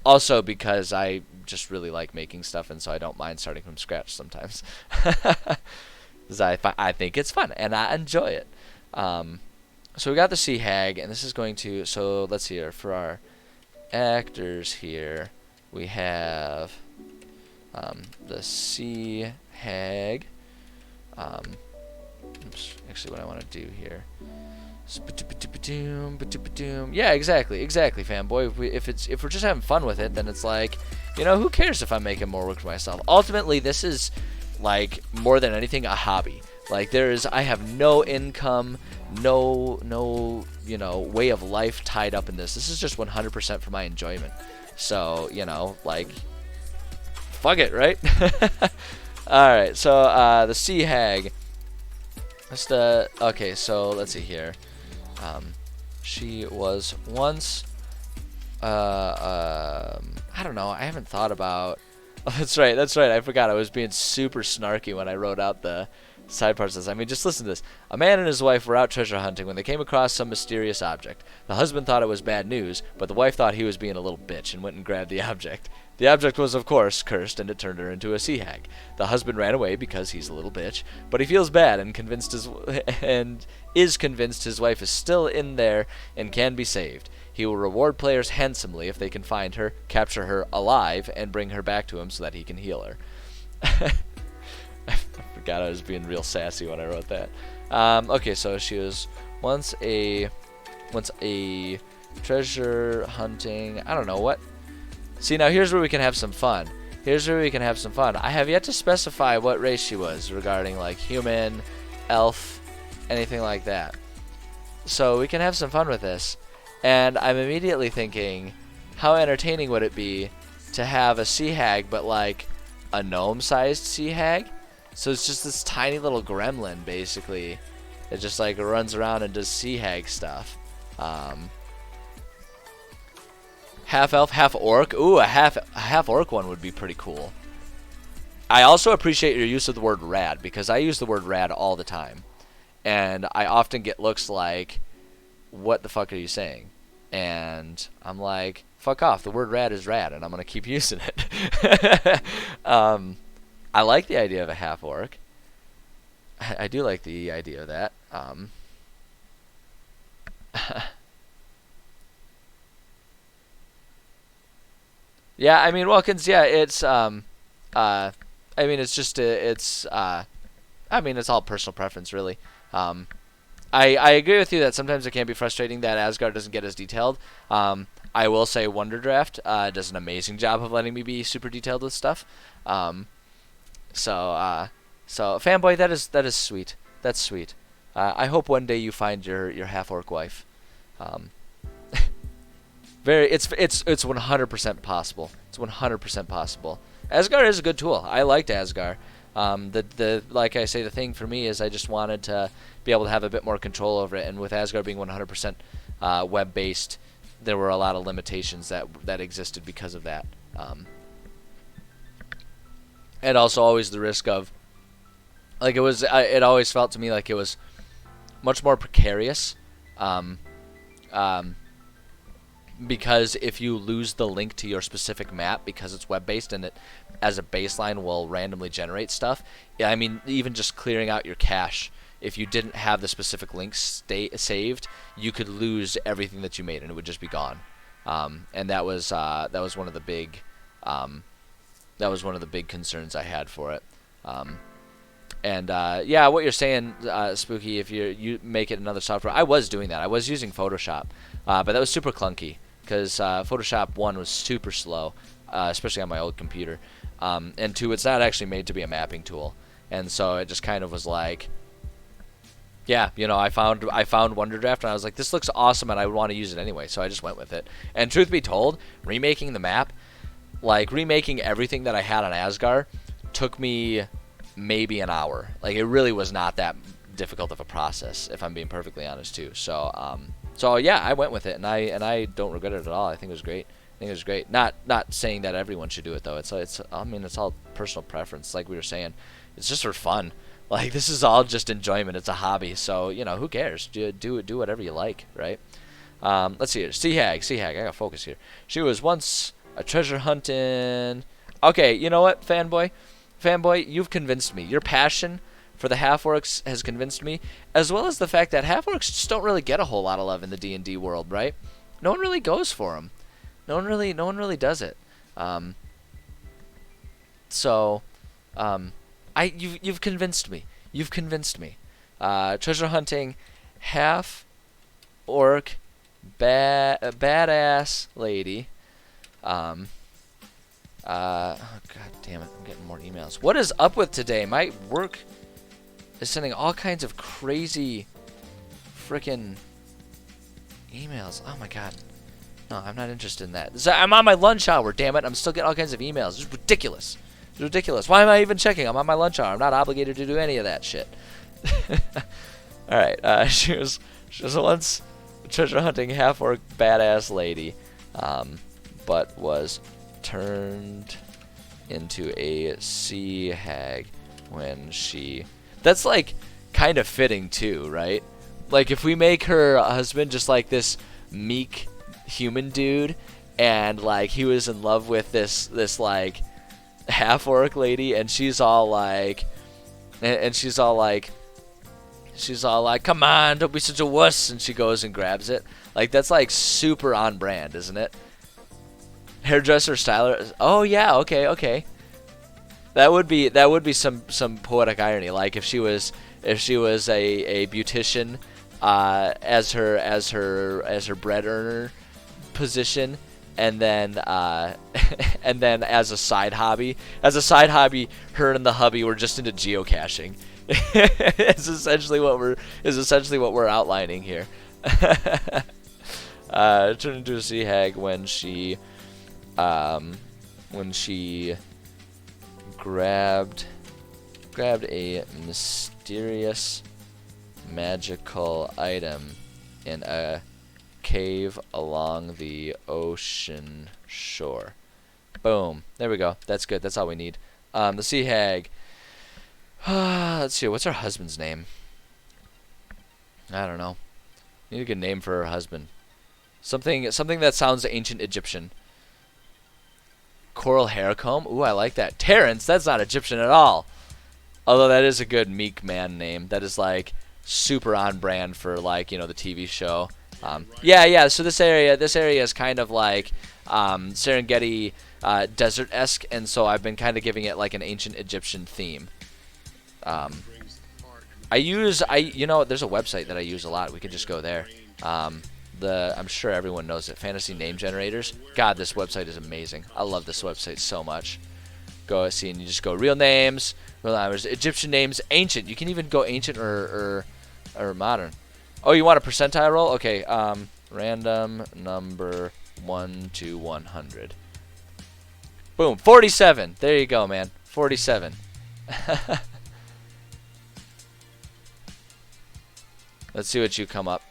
Also because I just really like making stuff, and so I don't mind starting from scratch sometimes. Because I think it's fun and I enjoy it. So we got the Sea Hag, and this is going to, so let's see here, for our actors here, we have the Sea Hag. Oops, actually what I want to do here. Yeah, exactly, fanboy. If we're just having fun with it, then it's like, you know, who cares if I'm making more work for myself? Ultimately, this is like more than anything a hobby. Like I have no income, no, you know, way of life tied up in this. This is just 100% for my enjoyment. So, you know, like, fuck it, right? Alright, so, the Sea Hag. Okay, so, let's see here. She was once, I don't know, I haven't thought about, oh, that's right, I forgot, I was being super snarky when I wrote out the side parts of this. I mean, just listen to this. A man and his wife were out treasure hunting when they came across some mysterious object. The husband thought it was bad news, but the wife thought he was being a little bitch and went and grabbed the object. The object was, of course, cursed, and it turned her into a sea hag. The husband ran away because he's a little bitch, but he feels bad and is convinced his wife is still in there and can be saved. He will reward players handsomely if they can find her, capture her alive, and bring her back to him so that he can heal her. I forgot I was being real sassy when I wrote that. Okay, so she was once a treasure hunting. I don't know what. See, now here's where we can have some fun. I have yet to specify what race she was regarding like human, elf, anything like that. So we can have some fun with this. And I'm immediately thinking, how entertaining would it be to have a sea hag, but like a gnome-sized sea hag? So it's just this tiny little gremlin, basically, that just like runs around and does sea hag stuff. Half elf, half orc. Ooh, a half orc one would be pretty cool. I also appreciate your use of the word rad, because I use the word rad all the time, and I often get looks like, "What the fuck are you saying?" And I'm like, "Fuck off. The word rad is rad, and I'm gonna keep using it." I like the idea of a half orc. I do like the idea of that. Yeah, I mean, Wilkins. Yeah, it's I mean, it's just I mean, it's all personal preference, really. Um, I agree with you that sometimes it can be frustrating that Asgard doesn't get as detailed. I will say Wonder Draft does an amazing job of letting me be super detailed with stuff. Um, so fanboy, that is sweet. That's sweet. I hope one day you find your half orc wife. Um, it's 100% possible. It's 100% possible. Asgard is a good tool. I liked Asgard. The like I say, the thing for me is I just wanted to be able to have a bit more control over it, and with Asgard being 100% web based, there were a lot of limitations that existed because of that. And also always the risk of, like, it always felt to me like it was much more precarious. Um, um, because if you lose the link to your specific map because it's web based and it as a baseline will randomly generate stuff. Yeah, I mean, even just clearing out your cache, if you didn't have the specific links saved, you could lose everything that you made and it would just be gone. And that was one of the big concerns I had for it. And yeah, what you're saying, Spooky, if you make it another software, I was doing that. I was using Photoshop, but that was super clunky because Photoshop 1 was super slow, especially on my old computer, and 2, it's not actually made to be a mapping tool, and so it just kind of was like, yeah, you know, I found Wonder Draft and I was like, this looks awesome and I would want to use it anyway, so I just went with it. And truth be told, remaking the map, like remaking everything that I had on Asgard, took me maybe an hour. Like, it really was not that difficult of a process, if I'm being perfectly honest too. So yeah, I went with it, and I don't regret it at all. I think it was great. I think it was great. Not saying that everyone should do it though. It's I mean, it's all personal preference. Like we were saying, it's just for fun. Like, this is all just enjoyment. It's a hobby. So, you know, who cares? Do whatever you like, right? Let's see here. Sea Hag. I gotta focus here. She was once a treasure hunting. Okay, you know what, fanboy, you've convinced me. Your passion for the half-orcs has convinced me, as well as the fact that half-orcs just don't really get a whole lot of love in the D&D world, right? No one really goes for them. No one really does it. You've convinced me. You've convinced me. Treasure hunting, half-orc, badass lady. Oh, God damn it. I'm getting more emails. What is up with today? My work is sending all kinds of crazy frickin' emails. Oh, my God. No, I'm not interested in that. I'm on my lunch hour, damn it. I'm still getting all kinds of emails. It's ridiculous. It's ridiculous. Why am I even checking? I'm on my lunch hour. I'm not obligated to do any of that shit. Alright, she was once a treasure hunting half-orc badass lady, but was turned into a sea hag when she... That's, like, kind of fitting, too, right? Like, if we make her husband just, like, this meek human dude, and, like, he was in love with this like, half-orc lady, and she's all, like... And she's all, like... come on, don't be such a wuss, and she goes and grabs it. Like, that's, like, super on brand, isn't it? Hairdresser, styler. Oh yeah, okay. That would be some poetic irony. Like if she was a beautician, as her bread earner position, and then and then as a side hobby, her and the hubby were just into geocaching. It's essentially what we're outlining here. Turned into a sea hag when she grabbed a mysterious magical item in a cave along the ocean shore. Boom. There we go. That's good. That's all we need. The sea hag. Let's see. What's her husband's name? I don't know. Need a good name for her husband. Something that sounds ancient Egyptian. Coral Haircomb? Ooh, I like that. Terrence, that's not Egyptian at all. Although that is a good meek man name. That is, like, super on brand for, like, you know, the TV show Yeah. So this area is kind of like Serengeti desert-esque, and so I've been kind of giving it like an ancient Egyptian theme. You know, there's a website that I use a lot. We could just go there. I'm sure everyone knows it. Fantasy Name Generators. God, this website is amazing. I love this website so much. Go see, and you just go real names, Egyptian names, ancient. You can even go ancient or modern. Oh, you want a percentile roll? Okay. Random number 1 to 100. Boom. 47. There you go, man. 47. Let's see what you come up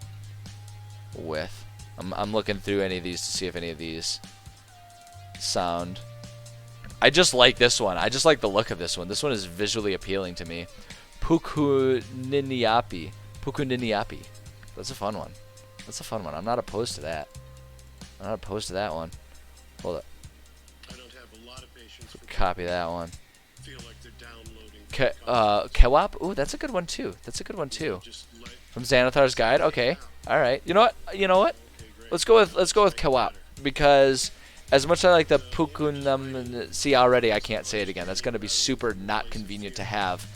with. I'm looking through any of these to see if any of these sound. I just like this one. I just like the look of this one. This one is visually appealing to me. Pukuniniapi. Pukuniniapi. That's a fun one. That's a fun one. I'm not opposed to that. I'm not opposed to that one. Hold up. Copy that one. Kewap? Ooh, that's a good one too. That's a good one too. From Xanathar's Guide. Okay. All right. You know what? You know what? Let's go with Kewap, because as much as I like the Pukunam, see already I can't say it again. That's going to be super not convenient to have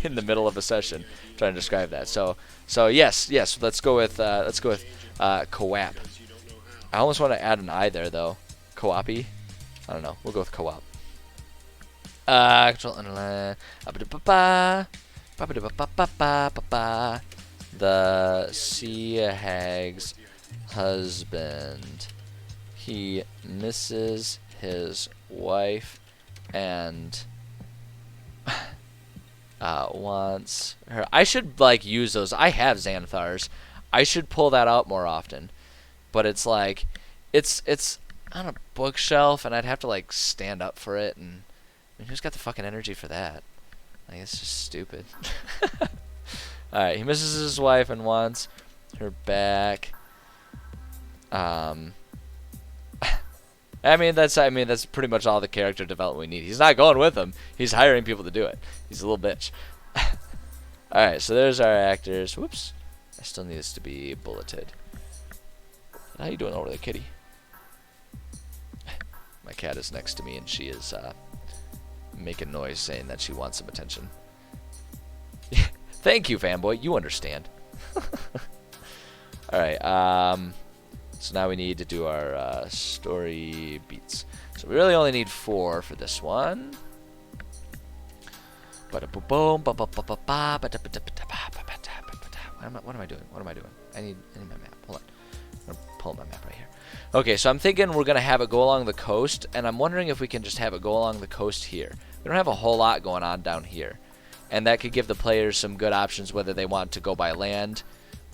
in the middle of a session trying to describe that. So yes. Let's go with Kewap. I almost want to add an I there though. Koapi. I don't know. We'll go with co-op. The sea hag's husband. He misses his wife and wants her. I should like use those. I have Xanthars. I should pull that out more often. But it's like, it's on a bookshelf, and I'd have to like stand up for it, and I mean, who's got the fucking energy for that? Like, it's just stupid. All right, he misses his wife and wants her back. I mean that's pretty much all the character development we need. He's not going with them. He's hiring people to do it. He's a little bitch. All right, so there's our actors. Whoops, I still need this to be bulleted. How you doing over there, kitty? My cat is next to me, and she is making noise saying that she wants some attention. Thank you, fanboy. You understand. Alright, so now we need to do our story beats. So we really only need 4 for this one. What am I doing? I need my map. Hold on. I'm going to pull my map right here. Okay, so I'm thinking we're going to have it go along the coast, and I'm wondering if we can just have it go along the coast here. We don't have a whole lot going on down here, and that could give the players some good options whether they want to go by land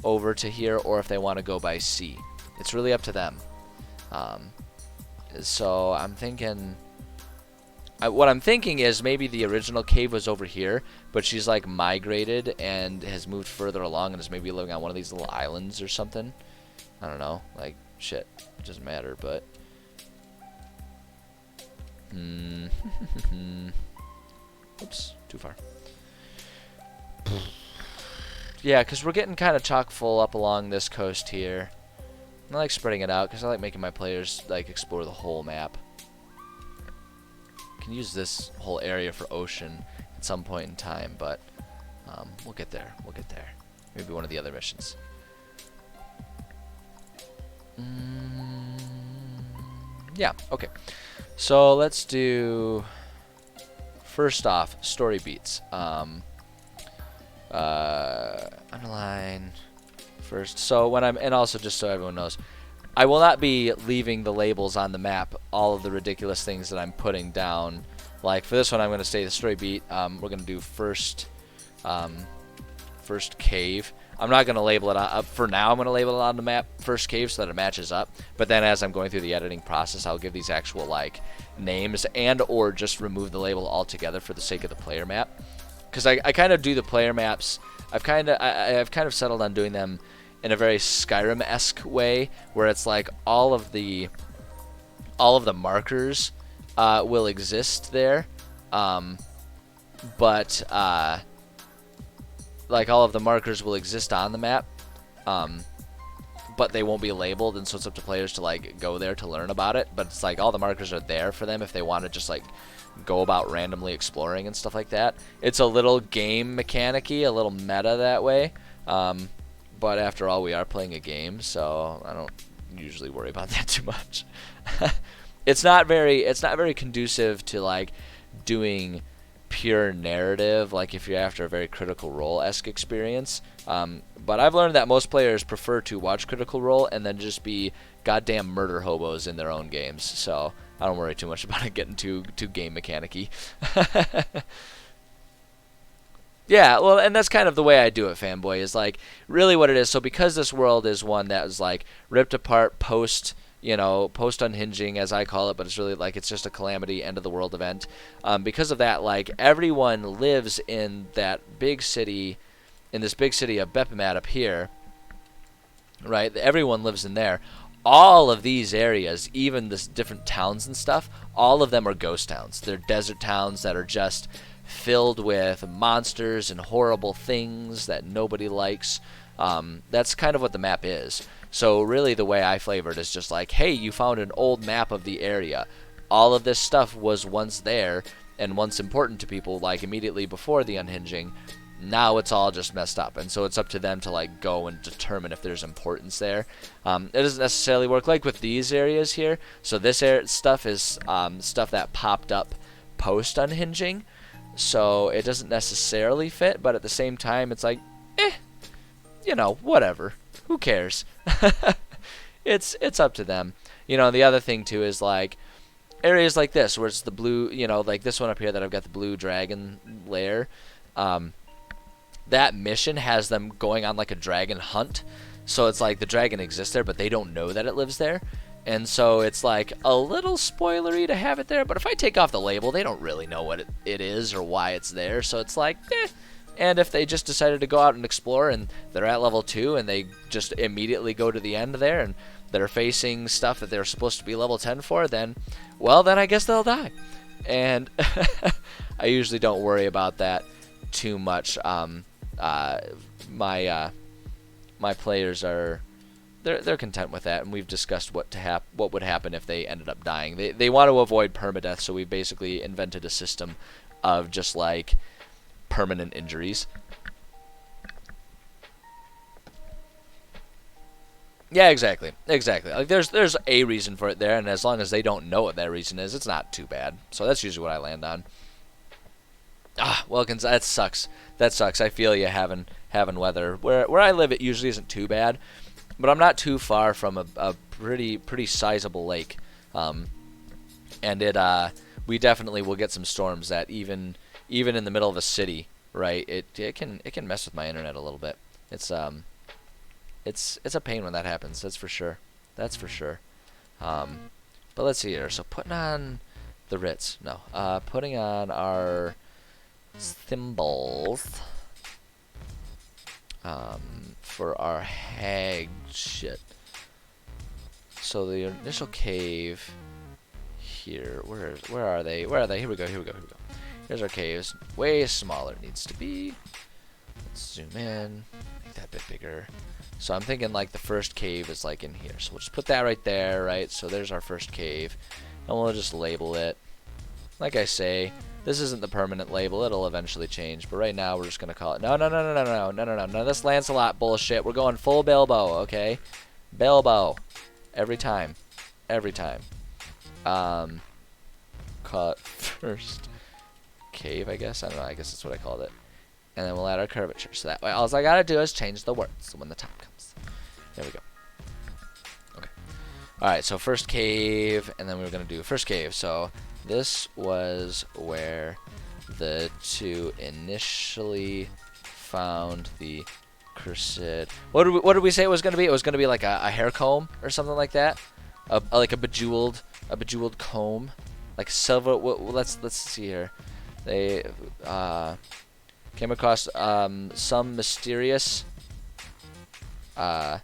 over to here or if they want to go by sea. It's really up to them. So I'm thinking... what I'm thinking is maybe the original cave was over here, but she's like migrated and has moved further along and is maybe living on one of these little islands or something. I don't know. Like, shit. It doesn't matter, but... Oops. Too far. Yeah, because we're getting kind of chock full up along this coast here. I like spreading it out because I like making my players like explore the whole map. Can use this whole area for ocean at some point in time, but we'll get there. We'll get there. Maybe one of the other missions. Yeah, okay. So let's do, first off, story beats. Underline first. So when I'm, and also just so everyone knows, I will not be leaving the labels on the map, all of the ridiculous things that I'm putting down. Like for this one, I'm going to say the story beat. We're going to do first cave. I'm not going to label it up for now. I'm going to label it on the map first cave so that it matches up. But then as I'm going through the editing process, I'll give these actual like names and or just remove the label altogether for the sake of the player map. Because I kind of do the player maps. I've kind of settled on doing them in a very Skyrim-esque way, where it's like all of the markers will exist there, but like all of the markers will exist on the map, but they won't be labeled, and so it's up to players to like go there to learn about it. But it's like all the markers are there for them if they want to just like go about randomly exploring and stuff like that. It's a little game mechanic-y, a little meta that way. But after all, we are playing a game, so I don't usually worry about that too much. It's not very conducive to like doing pure narrative, like if you're after a very Critical Role-esque experience. But I've learned that most players prefer to watch Critical Role and then just be goddamn murder hobos in their own games. So I don't worry too much about it getting too game mechanic-y. Yeah, well, and that's kind of the way I do it, fanboy, is like really what it is. So because this world is one that was like ripped apart post unhinging, as I call it, but it's really like it's just a calamity end of the world event. Because of that, like everyone lives in that big city, in this big city of Bepimat up here, right? Everyone lives in there. All of these areas, even the different towns and stuff, all of them are ghost towns. They're desert towns that are just filled with monsters and horrible things that nobody likes. That's kind of what the map is. So really the way I flavor it is just like, hey, you found an old map of the area. All of this stuff was once there and once important to people, like immediately before the unhinging. Now it's all just messed up, and so it's up to them to like go and determine if there's importance there. It doesn't necessarily work like with these areas here. So this stuff is stuff that popped up post unhinging, so it doesn't necessarily fit. But at the same time, it's like, whatever. Who cares? It's up to them. The other thing too is like areas like this where it's the blue, like this one up here that I've got the blue dragon lair. That mission has them going on like a dragon hunt. So it's like the dragon exists there, but they don't know that it lives there. And so it's like a little spoilery to have it there. But if I take off the label, they don't really know what it is or why it's there. So it's like, And if they just decided to go out and explore and they're at level 2 and they just immediately go to the end there and they're facing stuff that they're supposed to be level 10 for, then I guess they'll die. And I usually don't worry about that too much. My players are they're content with that, and we've discussed what would happen if they ended up dying. They want to avoid permadeath, so we basically invented a system of just like permanent injuries. Yeah, exactly. Like there's a reason for it there, and as long as they don't know what that reason is, it's not too bad. So that's usually what I land on. Wilkins, that sucks. I feel you having weather. Where I live, it usually isn't too bad, but I'm not too far from a pretty sizable lake, and we definitely will get some storms that even in the middle of a city, right? It can mess with my internet a little bit. It's a pain when that happens. That's for sure. But let's see here. So putting on the Ritz. No. Putting on our thimbles for our hag shit. So the initial cave here. Where are they? Here we go. Here's our caves. Way smaller it needs to be. Let's zoom in. Make that a bit bigger. So I'm thinking like the first cave is like in here. So we'll just put that right there, right? So there's our first cave. And we'll just label it. Like I say, this isn't the permanent label. It'll eventually change. But right now we're just going to call it... No. None of this Lancelot bullshit. We're going full Bilbo, okay? Bilbo. Every time. Call it first cave, I guess. I don't know. I guess that's what I called it. And then we'll add our curvature. So that way, all I gotta do is change the words when the time comes. There we go. Okay. Alright, so first cave, and then we were gonna do first cave. So this was where the two initially found the cursed... What did we say it was gonna be? It was gonna be like a hair comb or something like that? Like a bejeweled comb. Like silver... Let's see here. They... came across some mysterious I'm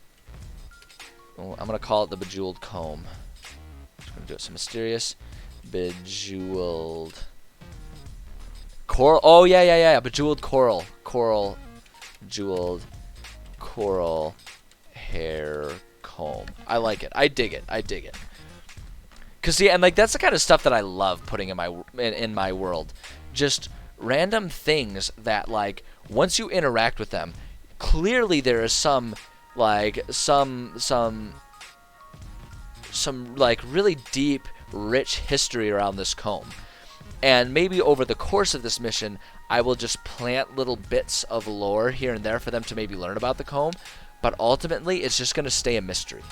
gonna call it the bejeweled comb. Just gonna do it. Some mysterious bejeweled coral. Oh yeah, bejeweled coral. Jeweled coral hair comb. I like it. I dig it. I dig it. Cause see, and like that's the kind of stuff that I love putting in my world. Just random things that like once you interact with them, clearly there is some like some like really deep, rich history around this comb. And maybe over the course of this mission, I will just plant little bits of lore here and there for them to maybe learn about the comb. But ultimately, it's just going to stay a mystery.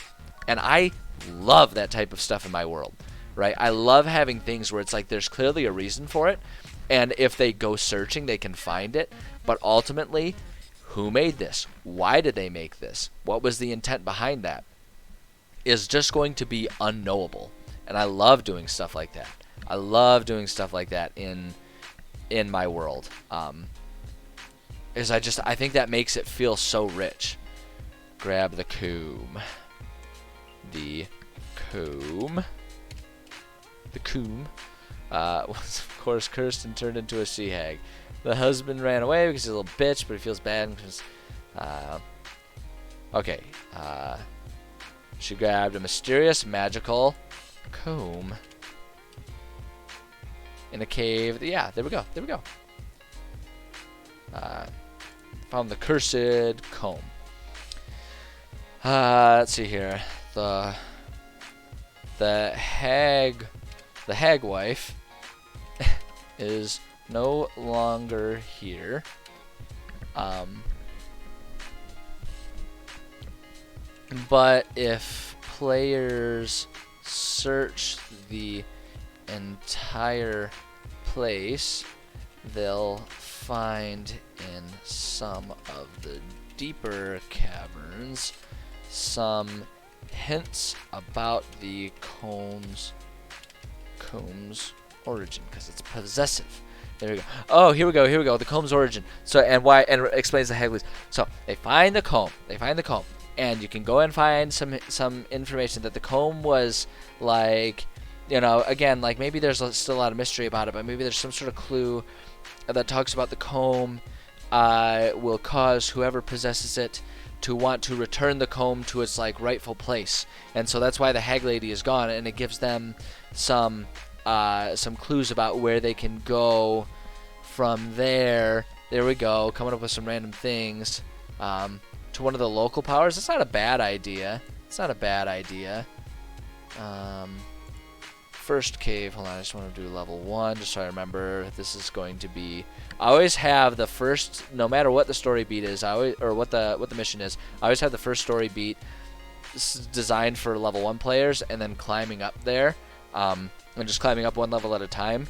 And I love that type of stuff in my world, right? I love having things where it's like there's clearly a reason for it. And if they go searching, they can find it. But ultimately, who made this? Why did they make this? What was the intent behind that? Is just going to be unknowable. And I love doing stuff like that. I love doing stuff like that in my world. I think that makes it feel so rich. Grab the comb. The comb. Of course, Kirsten turned into a sea hag. The husband ran away because he's a little bitch, but he feels bad because. Okay. She grabbed a mysterious magical comb in a cave. Yeah, there we go. There we go. Found the cursed comb. Let's see here. The hag wife is no longer here. But if players search the entire place, they'll find in some of the deeper caverns some hints about the comb's origin, because it's possessive. There we go. Oh, here we go. The comb's origin. So and why, and it explains the Hagley's. So they find the comb. And you can go and find some information that the comb was like, you know, again, like maybe there's still a lot of mystery about it, but maybe there's some sort of clue that talks about the comb will cause whoever possesses it to want to return the comb to its like rightful place. And so that's why the hag lady is gone, and it gives them some clues about where they can go from there. There we go, coming up with some random things. To one of the local powers. That's not a bad idea. First cave. Hold on, I just want to do level 1 just so I remember. This is going to be. I always have the first, no matter what the story beat is, or what the mission is. I always have the first story beat designed for level 1 players, and then climbing up there, and just climbing up one level at a time.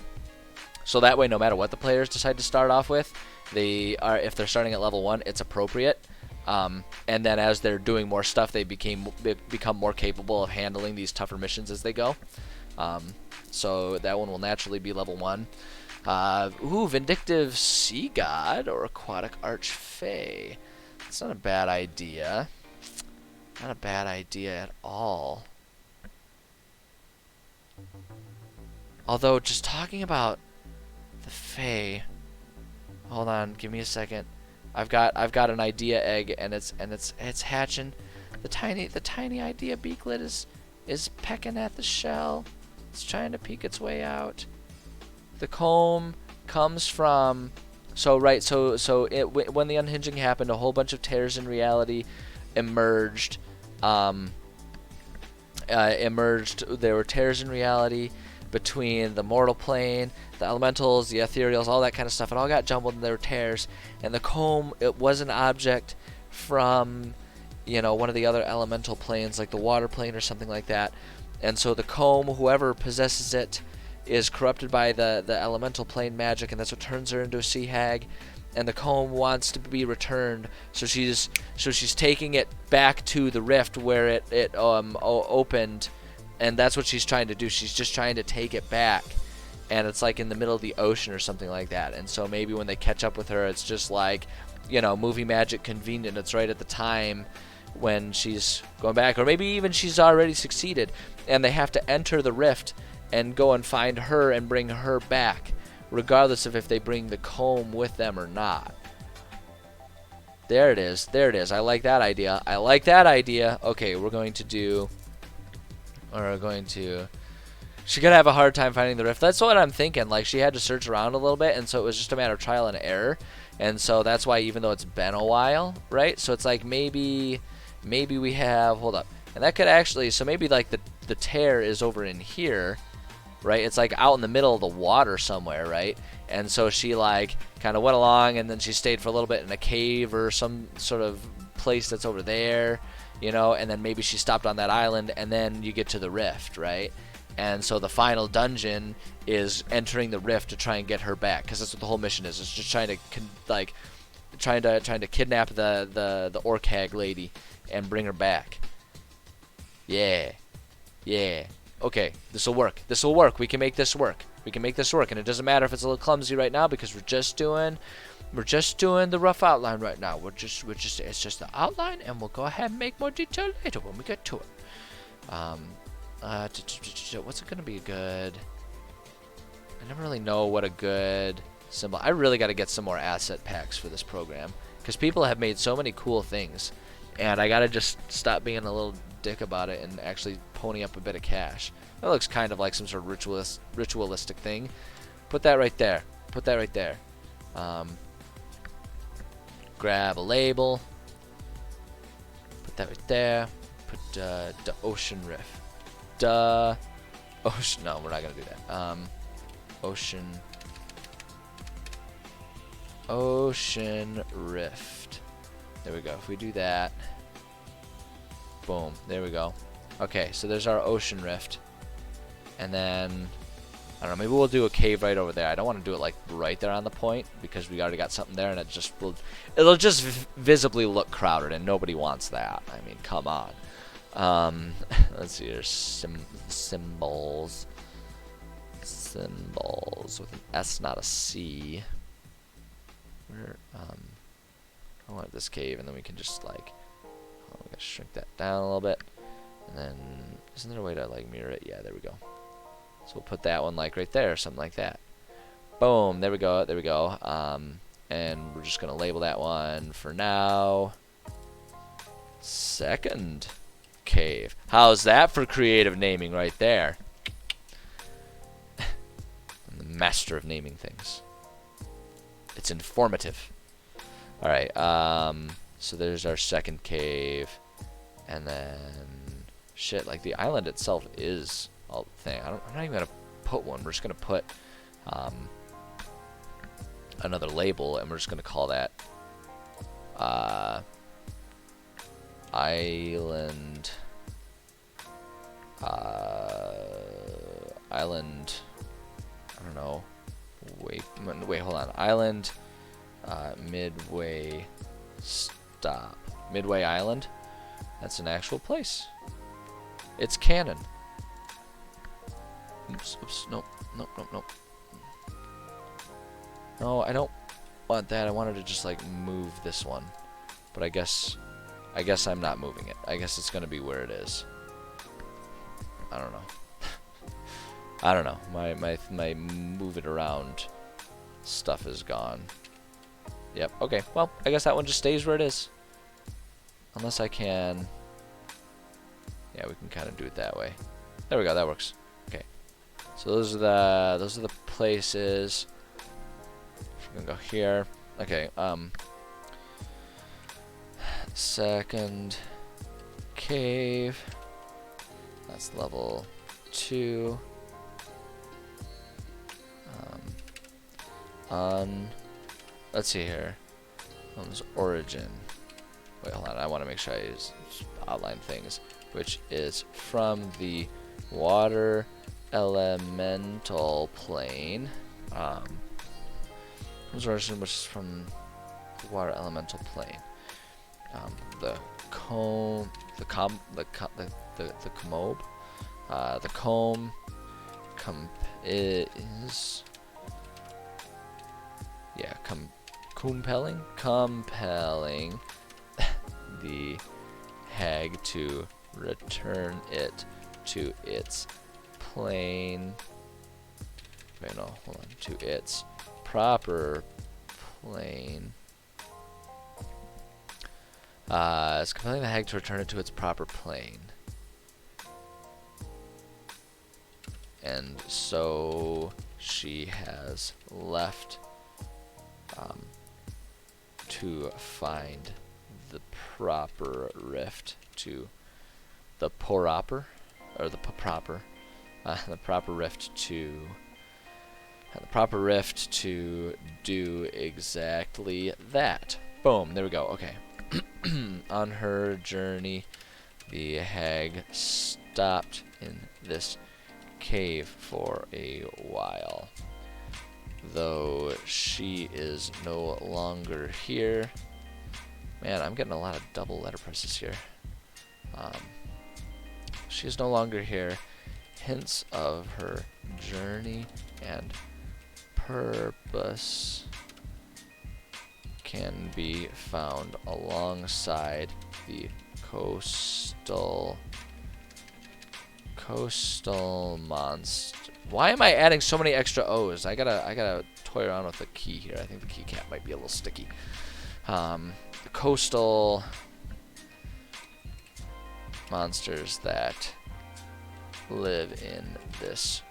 So that way, no matter what the players decide to start off with, if they're starting at level 1, it's appropriate. And then as they're doing more stuff, they become more capable of handling these tougher missions as they go. So that one will naturally be level 1. Vindictive Sea God or Aquatic Archfey. It's not a bad idea. Not a bad idea at all. Although, just talking about the Fae. Hold on, give me a second. I've got an idea egg, and it's hatching. The tiny idea beaklet is pecking at the shell. It's trying to peek its way out. The comb comes from when the unhinging happened, a whole bunch of tears in reality emerged. There were tears in reality between the mortal plane, the elementals, the ethereals, all that kind of stuff. It all got jumbled, and there were tears. And the comb, it was an object from, one of the other elemental planes, like the water plane or something like that. And so the comb, whoever possesses it, is corrupted by the elemental plane magic, and that's what turns her into a sea hag. And the comb wants to be returned, so she's taking it back to the rift where it opened. And that's what she's trying to do. She's just trying to take it back. And it's like in the middle of the ocean or something like that. And so maybe when they catch up with her, it's just like, movie magic convenient. It's right at the time when she's going back. Or maybe even she's already succeeded. And they have to enter the rift and go and find her and bring her back, regardless of if they bring the comb with them or not. There it is. There it is. I like that idea. I like that idea. Okay, we're going to do... Or we're going to... She could have a hard time finding the rift. That's what I'm thinking. Like, she had to search around a little bit, and so it was just a matter of trial and error. And so that's why, even though it's been a while, right? So it's like maybe we have... Hold up. And that could actually... So maybe, like, the tear is over in here, right? It's, like, out in the middle of the water somewhere, right? And so she, like, kind of went along, and then she stayed for a little bit in a cave or some sort of place that's over there, you know? And then maybe she stopped on that island, and then you get to the rift, right? And so the final dungeon is entering the rift to try and get her back, because that's what the whole mission is. It's just trying to kidnap the orc hag lady and bring her back. Yeah, yeah. Okay, this will work. This will work. We can make this work. We can make this work, and it doesn't matter if it's a little clumsy right now, because we're just doing the rough outline right now. It's just the outline, and we'll go ahead and make more detail later when we get to it. What's it gonna be good? I never really know what a good symbol. I really got to get some more asset packs for this program, because people have made so many cool things, and I gotta just stop being a little dick about it and actually pony up a bit of cash. That looks kind of like some sort of ritualistic thing. Put that right there. Put that right there. Grab a label. Put that right there. Put the ocean rift. Ocean. No, we're not gonna do that. Ocean rift. There we go. If we do that, boom. There we go. Okay, so there's our ocean rift, and then I don't know. Maybe we'll do a cave right over there. I don't want to do it like right there on the point, because we already got something there, and it'll just visibly look crowded, and nobody wants that. I mean, come on. Let's see, there's symbols with an S, not a C. Where, I want this cave, and then we can just like, oh, we gotta shrink that down a little bit, and then, isn't there a way to like mirror it? Yeah, there we go. So we'll put that one like right there, something like that. Boom, there we go, there we go. And we're just gonna label that one for now. Second cave. How's that for creative naming right there? I'm the master of naming things. It's informative. Alright, so there's our second cave. And then shit, like the island itself is a thing. I'm not even gonna put one. We're just gonna put another label, and we're just gonna call that island I don't know, wait, hold on, island midway stop, Midway Island. That's an actual place. It's canon. Oops, nope. No, I don't want that. I wanted to just like move this one, but I guess I'm not moving it. I guess it's gonna be where it is. I don't know. I don't know. My move it around stuff is gone. Yep. Okay. Well, I guess that one just stays where it is. Unless I can. Yeah, we can kind of do it that way. There we go. That works. Okay. So those are the places. We're gonna go here. Okay. Second cave. That's level 2. Let's see here. One's origin. Wait, hold on. I want to make sure I outline things. Which is from the water elemental plane. Origin, which is from the water elemental plane. The comb, the comb, is, yeah, compelling the hag to return it to its plane. Wait, no, hold on. To its proper plane. It's compelling the hag to return it to its proper plane. And so she has left to find the proper rift to the proper, or the proper, the proper rift to do exactly that. Boom, there we go. Okay. On her journey, the hag stopped in this cave for a while. Though she is no longer here. Man, I'm getting a lot of double letterpresses here. She is no longer here. Hints of her journey and purpose can be found alongside the coastal monster. Why am I adding so many extra O's? I gotta toy around with the key here. I think the keycap might be a little sticky. The coastal monsters that live in this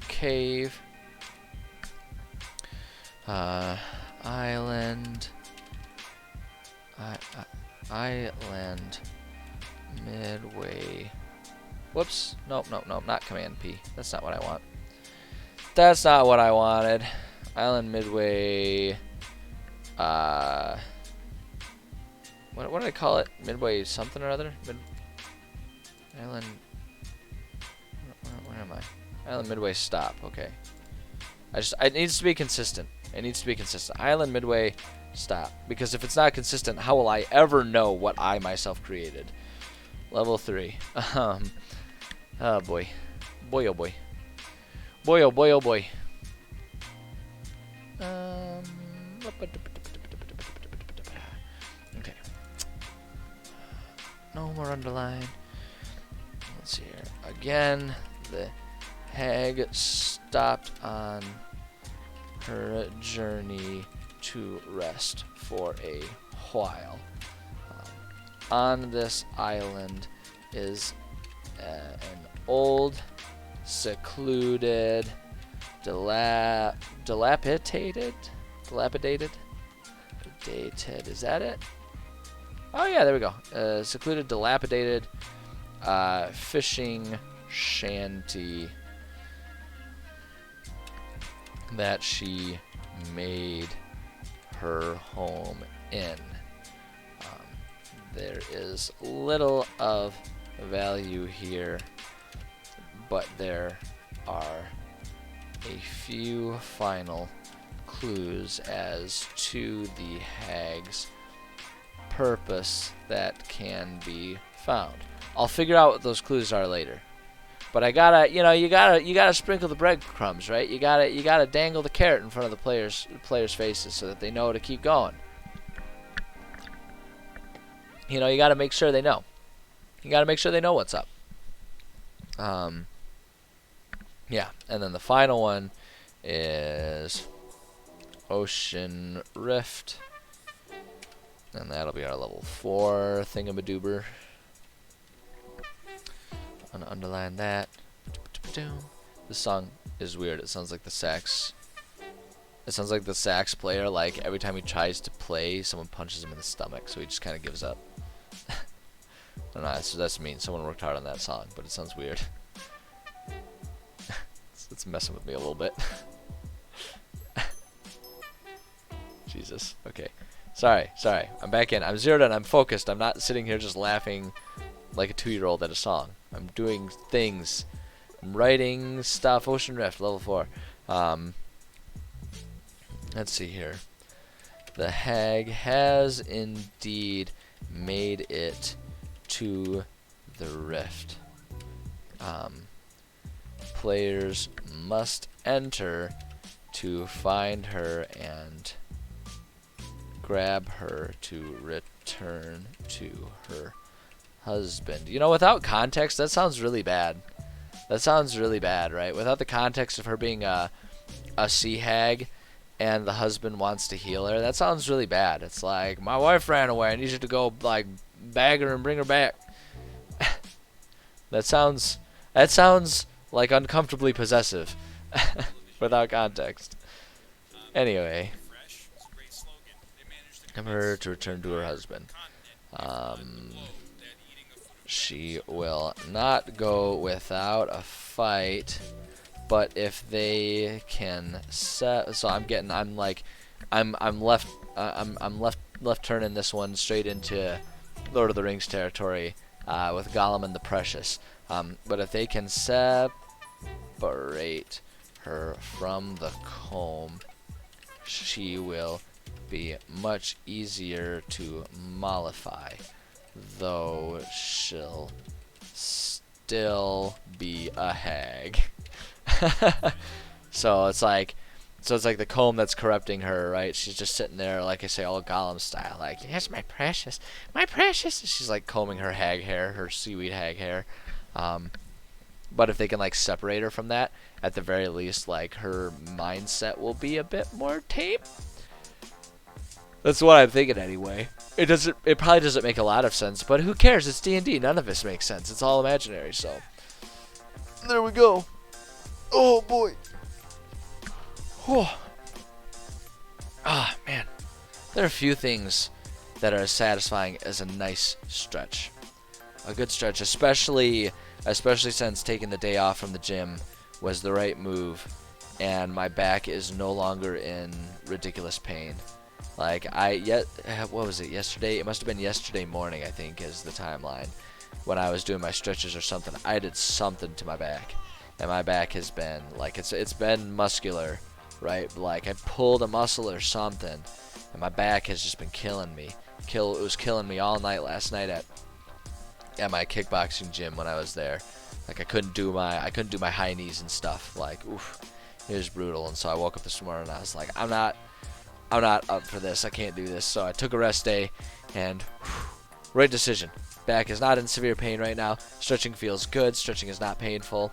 cave. Island Midway. Whoops. Nope, not Command P. That's not what I want. That's not what I wanted. Island Midway. What did I call it? Midway something or other? Island. Where am I? Island Midway stop. Okay. It needs to be consistent. It needs to be consistent. Island Midway stop. Because if it's not consistent, how will I ever know what I myself created? Level 3. Oh boy. Boy oh boy. Boy oh boy oh boy. Okay. No more underline. Let's see here. Again, the hag stopped on her journey to rest for a while. On this island is an old, secluded, dilapidated, is that it? Oh yeah, there we go. Secluded, dilapidated fishing shanty that she made her home in. There is little of value here, but there are a few final clues as to the hag's purpose that can be found. I'll figure out what those clues are later. But I gotta, you gotta sprinkle the breadcrumbs, right? You gotta dangle the carrot in front of the players' faces so that they know to keep going. You gotta make sure they know. You gotta make sure they know what's up. Yeah, and then the final one is Ocean Rift, and that'll be our level 4 thingamadoober. I'm gonna underline that. This song is weird. It sounds like the sax. It sounds like the sax player, like every time he tries to play, someone punches him in the stomach, so he just kind of gives up. I don't know, that's mean. Someone worked hard on that song, but it sounds weird. It's messing with me a little bit. Jesus. Okay. Sorry. I'm back in. I'm zeroed in. I'm focused. I'm not sitting here just laughing like a 2-year-old at a song. I'm doing things. I'm writing stuff. Ocean Rift, level 4. Let's see here. The hag has indeed made it to the rift. Players must enter to find her and grab her to return to her husband. Without context, that sounds really bad. That sounds really bad, right? Without the context of her being a sea hag and the husband wants to heal her. That sounds really bad. It's like, my wife ran away. I need you to go like bag her and bring her back. That sounds like uncomfortably possessive without context. Anyway, her to return to her husband. She will not go without a fight, but if they can set, so I'm left turning this one straight into Lord of the Rings territory with Gollum and the Precious. But if they can separate her from the comb, she will be much easier to mollify, though she'll still be a hag. So it's like the comb that's corrupting her, right? She's just sitting there, like I say, all Gollum style, like, yes, my precious, my precious. She's like combing her hag hair, her seaweed hag hair. But if they can like separate her from that, at the very least, like her mindset will be a bit more tame. That's what I'm thinking anyway. It probably doesn't make a lot of sense, but who cares? It's D&D. None of this makes sense. It's all imaginary. So there we go. Oh boy. Oh. Ah, man. There are a few things that are as satisfying as a nice stretch. A good stretch, especially since taking the day off from the gym was the right move, and my back is no longer in ridiculous pain. Like, what was it, yesterday? It must have been yesterday morning, I think, is the timeline. When I was doing my stretches or something, I did something to my back. And my back has been, like, it's been muscular, right? Like, I pulled a muscle or something, and my back has just been killing me. It was killing me all night last night at my kickboxing gym when I was there. Like, I couldn't do my high knees and stuff. Like, oof, it was brutal. And so I woke up this morning and I was like, I'm not up for this. I can't do this. So I took a rest day, and right decision. Back is not in severe pain right now. Stretching feels good. Stretching is not painful.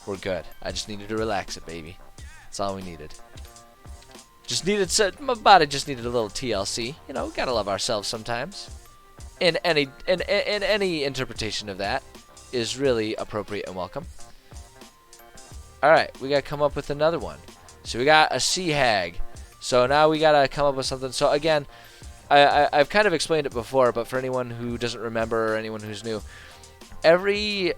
We're good. I just needed to relax it, baby. That's all we needed. My body just needed a little TLC. You know, we gotta love ourselves sometimes. In any interpretation of that is really appropriate and welcome. All right, we gotta come up with another one. So we got a sea hag. So now we gotta come up with something. So again, I've kind of explained it before, but for anyone who doesn't remember or anyone who's new, every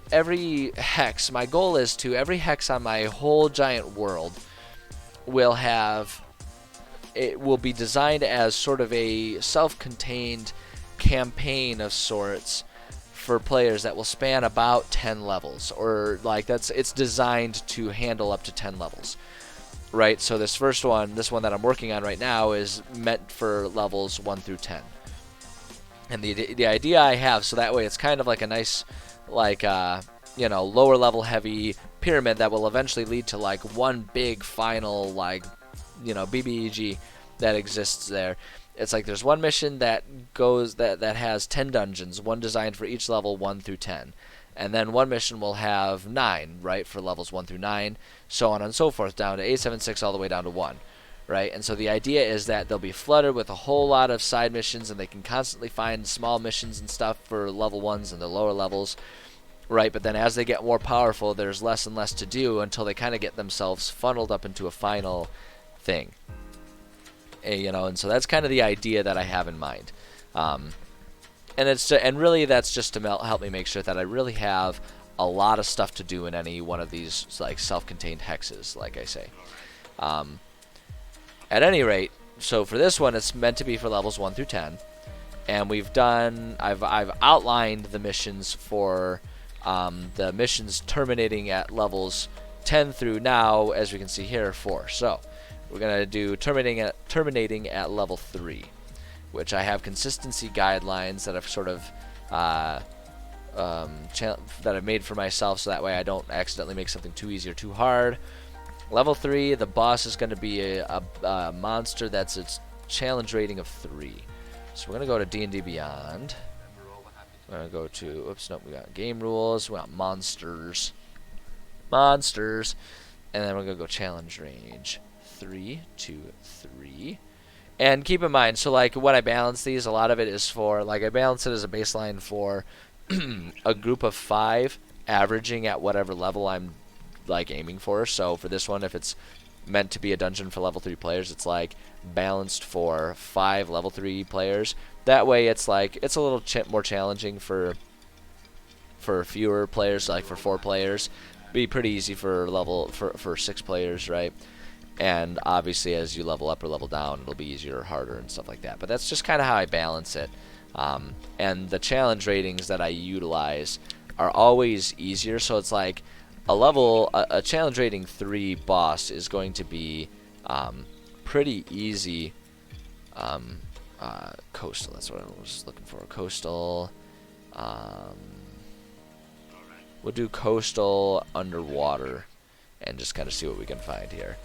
hex, my goal is to every hex on my whole giant world will be designed as sort of a self-contained campaign of sorts for players that will span about 10 levels, or like it's designed to handle up to 10 levels. Right, so this one that I'm working on right now is meant for levels 1 through 10. And the idea I have, so that way it's kind of like a nice, like, lower level heavy pyramid that will eventually lead to like one big final, like, BBEG that exists there. It's like there's one mission that has 10 dungeons, one designed for each level 1 through 10. And then one mission will have 9, right, for levels 1 through 9, so on and so forth, down to 876 all the way down to 1, right? And so the idea is that they'll be flooded with a whole lot of side missions, and they can constantly find small missions and stuff for level 1s and the lower levels, right? But then as they get more powerful, there's less and less to do until they kind of get themselves funneled up into a final thing. And so that's kind of the idea that I have in mind. And really that's just to help me make sure that I really have a lot of stuff to do in any one of these like self-contained hexes, like I say. At any rate, so for this one, it's meant to be for levels 1 through 10, and I've outlined the missions for the missions terminating at levels 10 through now, as we can see here, 4. So we're gonna do terminating at level 3. Which I have consistency guidelines that I've sort of that I've made for myself, so that way I don't accidentally make something too easy or too hard. Level 3, the boss is going to be a monster that's its challenge rating of 3. So we're going to go to D&D Beyond. We're going to go to, we got game rules, we got monsters. And then we're going to go challenge range 3, 2, 3. And keep in mind, so like when I balance these, a lot of it is for, like I balance it as a baseline for a group of 5 averaging at whatever level I'm like aiming for. So for this one, if it's meant to be a dungeon for level 3 players, it's like balanced for 5 level 3 players. That way it's like, it's a little more challenging for fewer players, like for 4 players. Be pretty easy for for 6 players, right? And obviously as you level up or level down, it'll be easier or harder and stuff like that. But that's just kind of how I balance it. And the challenge ratings that I utilize are always easier. So it's like a challenge rating 3 boss is going to be pretty easy. Coastal, that's what I was looking for. Coastal. We'll do coastal underwater and just kind of see what we can find here.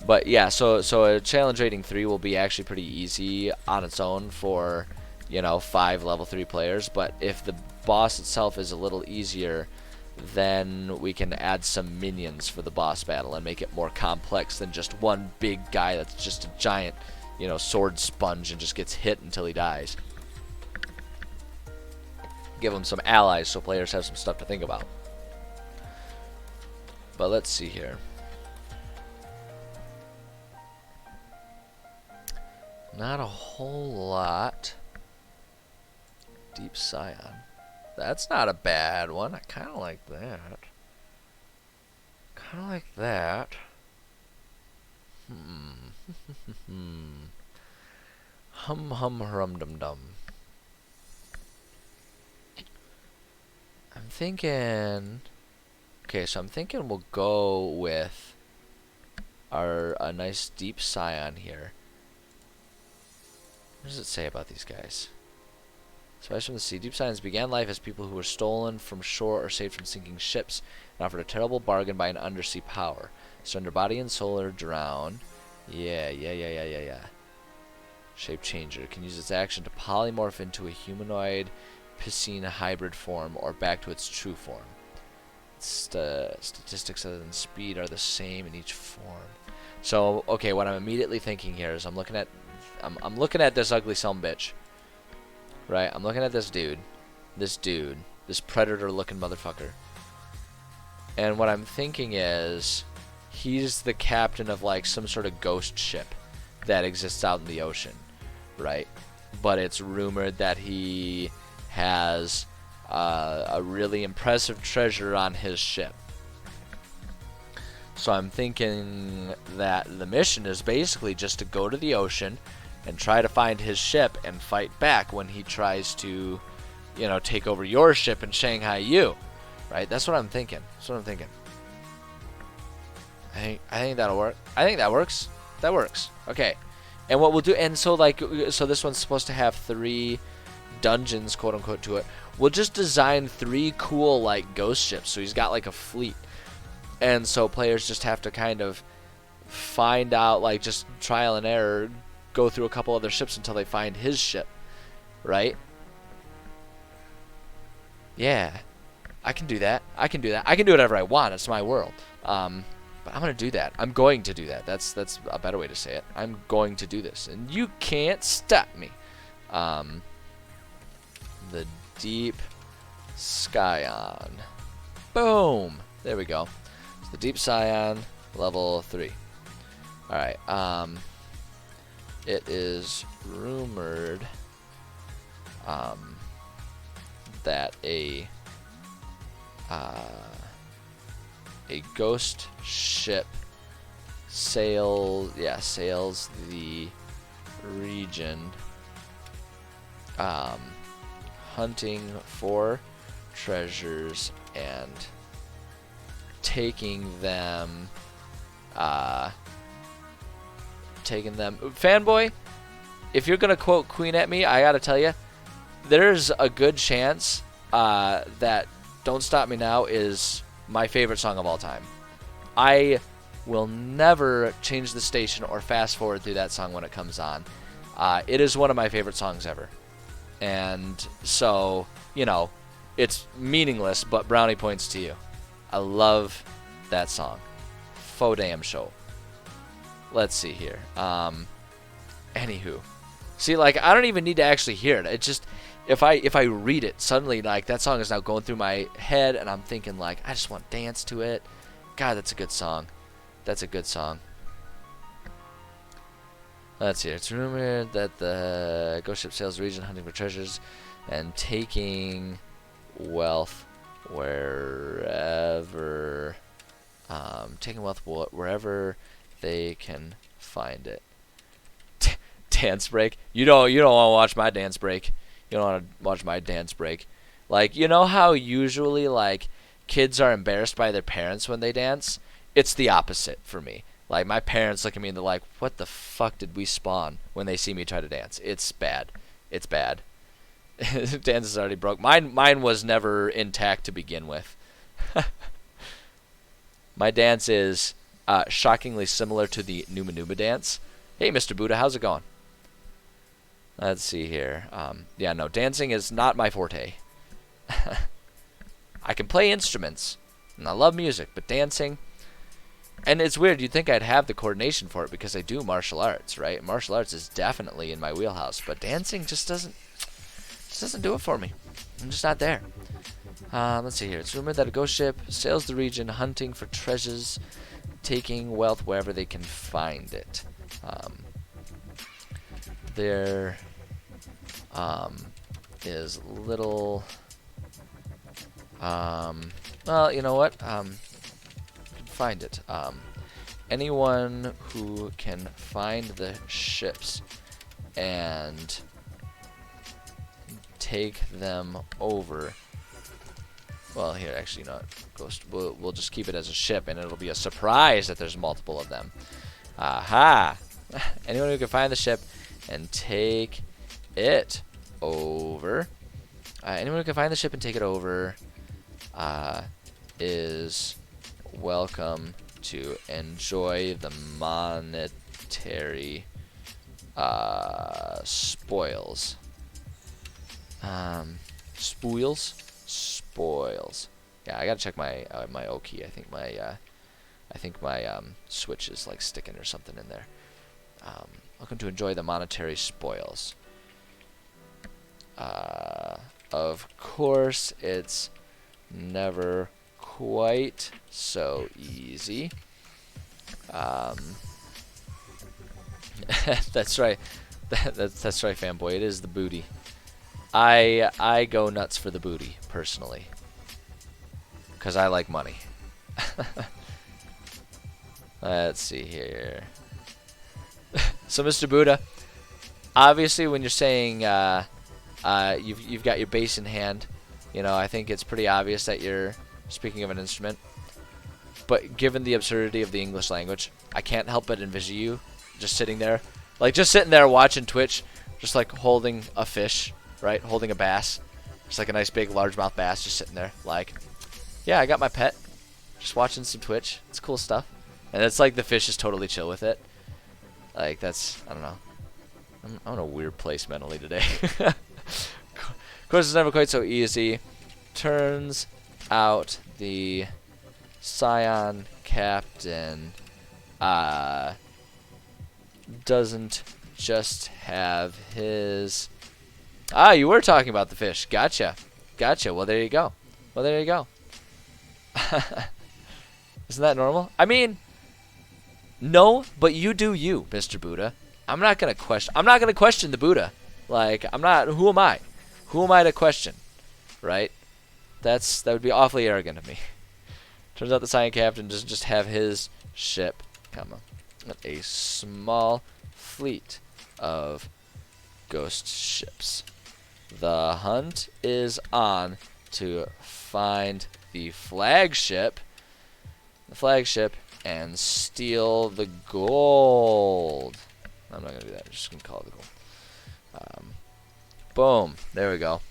But yeah, so a challenge rating 3 will be actually pretty easy on its own for, you know, 5 level 3 players. But if the boss itself is a little easier, then we can add some minions for the boss battle and make it more complex than just one big guy that's just a giant, you know, sword sponge and just gets hit until he dies. Give them some allies so players have some stuff to think about. But let's see here. Not a whole lot. Deep Scion. That's not a bad one. I kind of like that. Kind of like that. Hum hum hum dum dum. I'm thinking. Okay, so I'm thinking we'll go with a nice Deep Scion here. What does it say about these guys? Spies from the sea. Deep Scions began life as people who were stolen from shore or saved from sinking ships and offered a terrible bargain by an undersea power. Surrender body and soul or drown. Yeah. Shape changer. Can use its action to polymorph into a humanoid piscine hybrid form or back to its true form. Statistics other than speed are the same in each form. So, okay, what I'm immediately thinking here is I'm looking at this ugly sumbitch. Right? I'm looking at this dude, this predator-looking motherfucker. And what I'm thinking is he's the captain of like some sort of ghost ship that exists out in the ocean, right? But it's rumored that he has a really impressive treasure on his ship. So I'm thinking that the mission is basically just to go to the ocean and try to find his ship and fight back when he tries to, you know, take over your ship and Shanghai you. Right? That's what I'm thinking. I think that'll work. I think that works. That works. Okay. And what we'll do, and so this one's supposed to have 3 dungeons, quote unquote, to it. We'll just design 3 cool like ghost ships. So he's got like a fleet. And so players just have to kind of find out, like just trial and error, go through a couple other ships until they find his ship, right? Yeah, I can do that. I can do whatever I want. It's my world. But I'm gonna do that. I'm going to do that. That's a better way to say it. I'm going to do this, and you can't stop me. The Deep Scion. Boom. There we go. So the Deep Scion, level 3. All right. It is rumored that a ghost ship sails the region, hunting for treasures and taking them. Fanboy, if you're gonna quote Queen at me, I gotta tell you, there's a good chance that "Don't Stop Me Now" is my favorite song of all time. I will never change the station or fast forward through that song when it comes on. It is one of my favorite songs ever, and so, you know, it's meaningless, but brownie points to you. I love that song. Faux damn show. Let's see here. Anywho. See, like, I don't even need to actually hear it. It just, if I read it, suddenly, like, that song is now going through my head, and I'm thinking, like, I just want to dance to it. God, that's a good song. That's a good song. Let's see. It's rumored that the ghost ship sails the region hunting for treasures and taking wealth wherever they can find it. Dance break? You don't want to watch my dance break. You don't want to watch my dance break. Like, you know how usually, like, kids are embarrassed by their parents when they dance? It's the opposite for me. Like, my parents look at me and they're like, what the fuck did we spawn when they see me try to dance? It's bad. It's bad. Dance is already broke. Mine was never intact to begin with. My dance is shockingly similar to the Numa Numa dance. Hey, Mr. Buddha, how's it going? Let's see here. Yeah, no, dancing is not my forte. I can play instruments, and I love music, but dancing... And it's weird, you'd think I'd have the coordination for it because I do martial arts, right? Martial arts is definitely in my wheelhouse, but dancing just doesn't do it for me. I'm just not there. Let's see here. It's rumored that a ghost ship sails the region hunting for treasures, taking wealth wherever they can find it. There is little... well, you know what? Find it. Anyone who can find the ships and take them over. Well, here, actually, not Ghost. We'll just keep it as a ship, and it'll be a surprise that there's multiple of them. Aha! Anyone who can find the ship and take it over. Anyone who can find the ship and take it over is welcome to enjoy the monetary spoils. Spoils. Yeah, I gotta check my my O key. I think my switch is like sticking or something in there. Welcome to enjoy the monetary spoils. Of course, it's never quite so easy. That's right. That's right, fanboy. It is the booty. I go nuts for the booty personally, cause I like money. Let's see here. So, Mr. Buddha, obviously, when you're saying you've got your bass in hand, you know, I think it's pretty obvious that you're speaking of an instrument. But given the absurdity of the English language, I can't help but envision you just sitting there, like just sitting there watching Twitch, just like holding a fish, right? Holding a bass, just like a nice big largemouth bass, just sitting there, like, yeah, I got my pet, just watching some Twitch. It's cool stuff, and it's like the fish is totally chill with it. Like that's, I don't know. I'm in a weird place mentally today. Of course, it's never quite so easy. Turns out the Scion captain doesn't just have his... you were talking about the fish. Gotcha. Well, there you go. Isn't that normal? I mean, no, but you do you, Mr. Buddha. I'm not gonna question the Buddha. Like, I'm not. Who am I? Who am I to question? Right? That would be awfully arrogant of me. Turns out the Scion captain doesn't just have his ship, a small fleet of ghost ships. The hunt is on to find the flagship, and steal the gold. I'm not gonna do that. I'm just gonna call it the gold. Boom. There we go.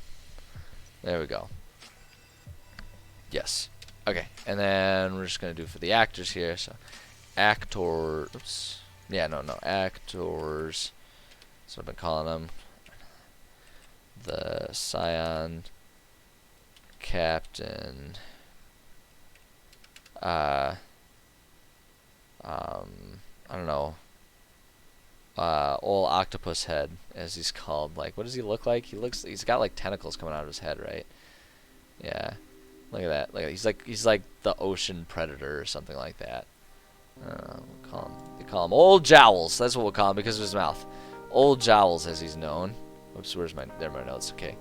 Yes. Okay. And then we're just gonna do for the actors here. So, actors. Oops. Yeah. No. Actors. That's what I've been calling them. The Scion captain I don't know, old octopus head, as he's called. Like, what does he look like? He's got like tentacles coming out of his head, right? Yeah. Look at that. Look at that. He's like the ocean predator or something like that. They call him Old Jowls. That's what we'll call him because of his mouth. Old Jowls, as he's known. Oops, there are my notes. Okay.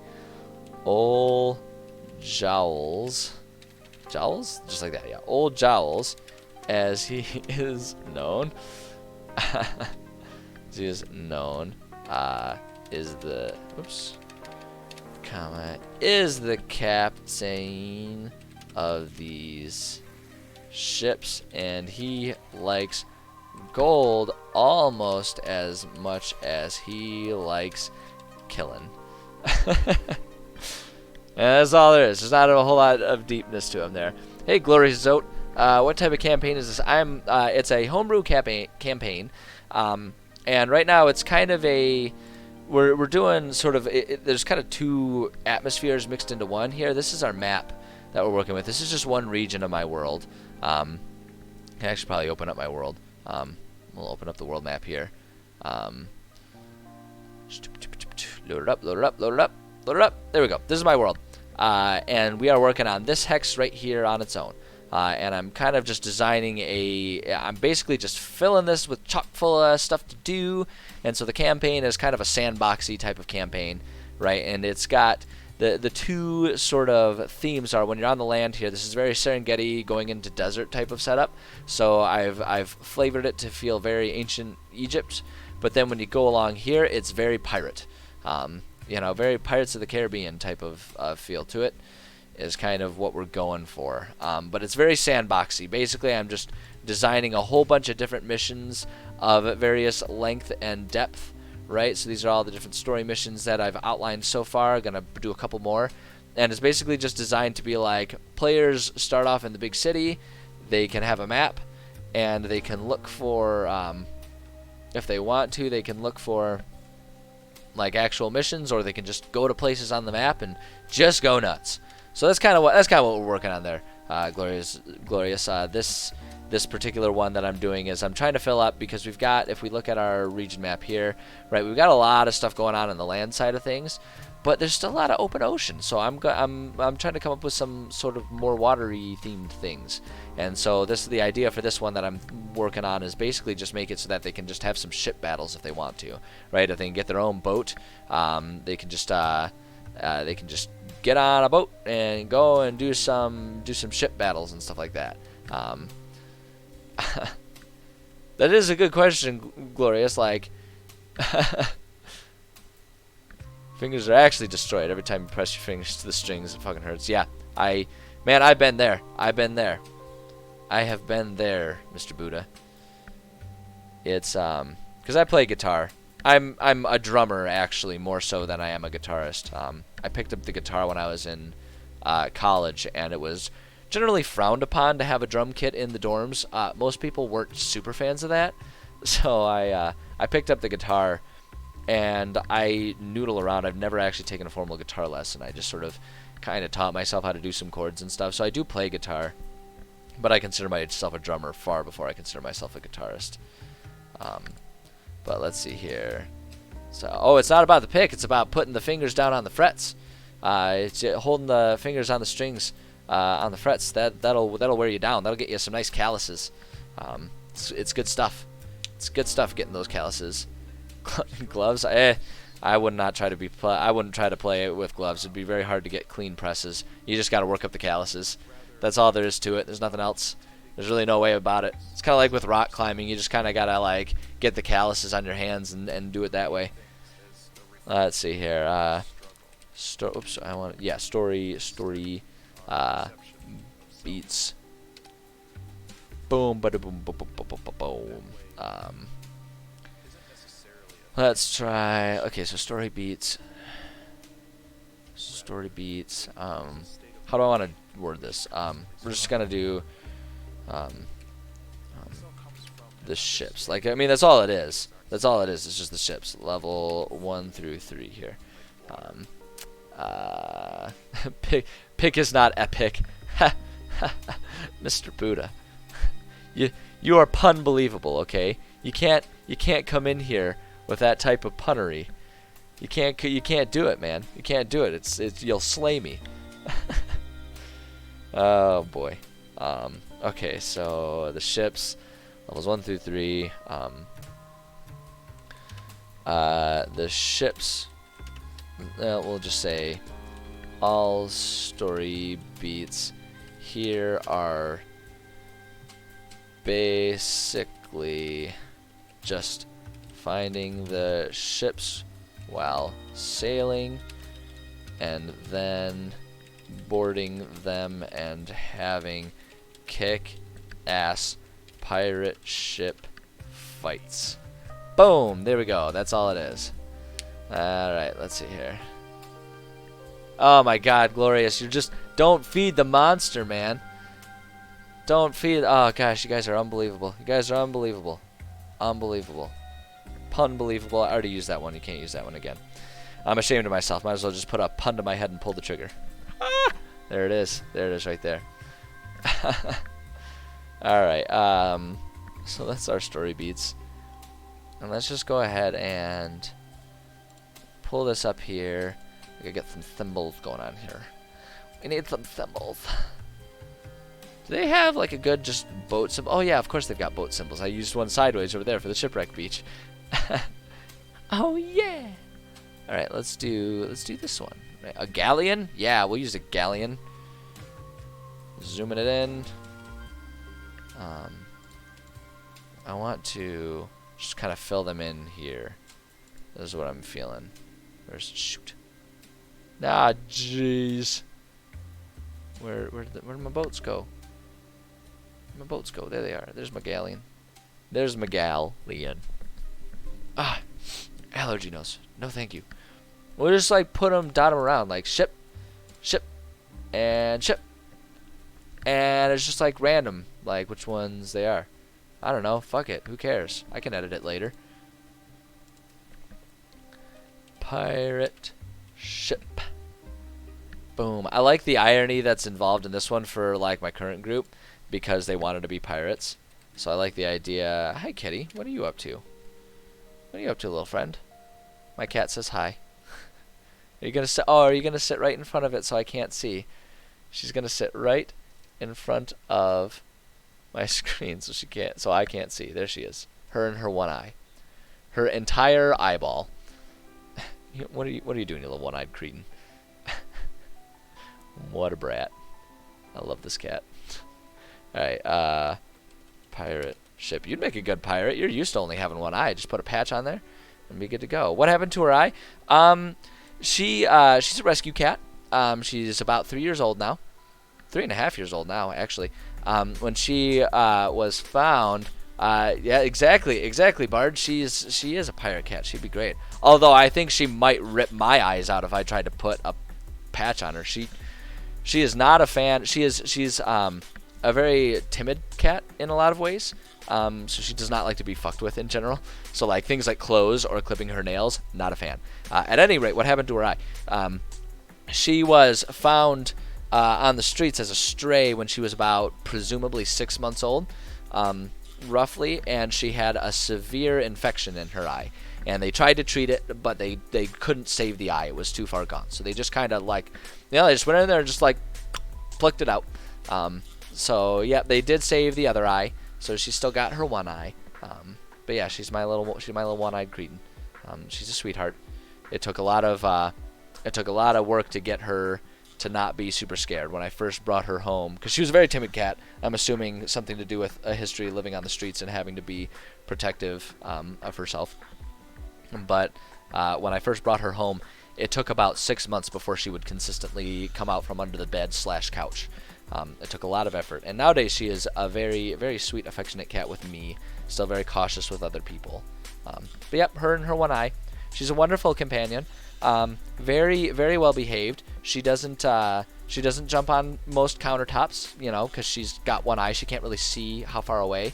Old Jowls. Jowls? Just like that, yeah. Old Jowls, as he is known. As he is known, is the captain of these ships, and he likes gold almost as much as he likes killing. And that's all there is. There's not a whole lot of deepness to him there. Hey, Glorious Zote, what type of campaign is this? It's a homebrew campaign, and right now it's kind of a we're doing sort of there's kind of two atmospheres mixed into one here. This is our map that we're working with. This is just one region of my world. I can actually probably open up my world. We'll open up the world map here. Load it up, load it up, load it up, load it up. There we go. This is my world. And we are working on this hex right here on its own. And I'm kind of just designing I'm basically just filling this with chock full of stuff to do. And so the campaign is kind of a sandboxy type of campaign, right? And it's got the two sort of themes are when you're on the land here, this is very Serengeti going into desert type of setup. So I've flavored it to feel very ancient Egypt. But then when you go along here, it's very pirate. You know, very Pirates of the Caribbean type of feel to it is kind of what we're going for. But it's very sandboxy. Basically, I'm just designing a whole bunch of different missions of various length and depth, right? So these are all the different story missions that I've outlined so far. I'm going to do a couple more. And it's basically just designed to be like players start off in the big city. They can have a map, and they can look for, if they want to, they can look for like actual missions, or they can just go to places on the map and just go nuts. So that's kind of what we're working on there, Glorious. This particular one that I'm doing is I'm trying to fill up because we've got, if we look at our region map here, right, we've got a lot of stuff going on the land side of things, but there's still a lot of open ocean. So I'm trying to come up with some sort of more watery themed things. And so this is the idea for this one that I'm working on, is basically just make it so that they can just have some ship battles if they want to, right? If they can get their own boat, they can just get on a boat and go and do some ship battles and stuff like that. That is a good question, Glorious. Like, fingers are actually destroyed every time you press your fingers to the strings. It fucking hurts. Yeah, I've been there. I have been there, Mr. Buddha. It's because I play guitar. I'm a drummer, actually, more so than I am a guitarist. I picked up the guitar when I was in college, and it was generally frowned upon to have a drum kit in the dorms. Most people weren't super fans of that, so I picked up the guitar, and I noodle around. I've never actually taken a formal guitar lesson. I just sort of kind of taught myself how to do some chords and stuff. So I do play guitar, but I consider myself a drummer far before I consider myself a guitarist. But let's see here. So, it's not about the pick. It's about putting the fingers down on the frets. It's holding the fingers on the strings on the frets. That'll wear you down. That'll get you some nice calluses. It's good stuff. It's good stuff getting those calluses. Gloves. I would not try to I wouldn't try to play it with gloves. It'd be very hard to get clean presses. You just got to work up the calluses. That's all there is to it. There's nothing else. There's really no way about it. It's kind of like with rock climbing. You just kind of got to like get the calluses on your hands and do it that way. Let's see here. Story beats. Boom, bada boom, boom, boom, boom, boom, boom. Let's try. Okay, so story beats. How do I want to word this? We're just gonna do the ships. Like, I mean, that's all it is. That's all it is. It's just the ships. Level 1 through 3 here. Pick is not epic. Mr. Buddha. You are pun believable, okay? You can't come in here with that type of punnery. You can't do it, man. You can't do it. It's you'll slay me. Oh boy. Okay, so the ships, levels 1 through 3. The ships, we'll just say all story beats here are basically just finding the ships while sailing and then boarding them and having kick-ass pirate ship fights. Boom! There we go. That's all it is. Alright, let's see here. Oh my god, Glorious. You just don't feed the monster, man. Don't feed. Oh gosh, you guys are unbelievable. You guys are unbelievable. Unbelievable. Punbelievable. I already used that one. You can't use that one again. I'm ashamed of myself. Might as well just put a pun to my head and pull the trigger. Ah! There it is. There it is right there. Alright, so that's our story beats. And let's just go ahead and pull this up here. We gotta get some thimbles going on here. We need some thimbles. Do they have like a good just boat symbol? Oh yeah, of course they've got boat symbols. I used one sideways over there for the shipwreck beach. Oh yeah. All right, let's do this one. A galleon? Yeah, we'll use a galleon. Zooming it in. I want to just kind of fill them in here. This is what I'm feeling. Shoot. Ah, jeez. Where'd my boats go? My boats go. There they are. There's my galleon. There's my galleon. Ah, allergy nose. No, thank you. We'll just like dot them around like ship, ship, and ship, and it's just like random, like which ones they are. I don't know. Fuck it. Who cares? I can edit it later. Pirate ship. Boom. I like the irony that's involved in this one for like my current group because they wanted to be pirates. So I like the idea. Hi, kitty. What are you up to? What are you up to, little friend? My cat says hi. Are you gonna sit? Oh, are you gonna sit right in front of it so I can't see? She's gonna sit right in front of my screen so I can't see. There she is. Her and her one eye. Her entire eyeball. What are you doing, you little one-eyed cretin? What a brat. I love this cat. Alright, pirate ship. You'd make a good pirate. You're used to only having one eye. Just put a patch on there and be good to go. What happened to her eye? She's a rescue cat. She's about 3 years old now. 3.5 years old now, actually. When she was found, yeah, exactly, Bard. She is a pirate cat. She'd be great. Although I think she might rip my eyes out if I tried to put a patch on her. She is not a fan. She's a very timid cat in a lot of ways. So she does not like to be fucked with in general. So like things like clothes or clipping her nails, not a fan. At any rate, what happened to her eye? She was found on the streets as a stray when she was about presumably 6 months old, roughly, and she had a severe infection in her eye. And they tried to treat it, but they couldn't save the eye. It was too far gone. So they just kind of like, they just went in there and just like plucked it out. So yeah, they did save the other eye. So she's still got her one eye. But yeah, she's my little one-eyed cretin. She's a sweetheart. It took a lot of work to get her to not be super scared when I first brought her home, because she was a very timid cat. I'm assuming something to do with a history of living on the streets and having to be protective of herself. But when I first brought her home, it took about 6 months before she would consistently come out from under the bed / couch. It took a lot of effort. And nowadays she is a very, very sweet, affectionate cat with me, still very cautious with other people. But yep, her and her one eye. She's a wonderful companion. Very, very well behaved. She doesn't jump on most countertops, because she's got one eye. She can't really see how far away.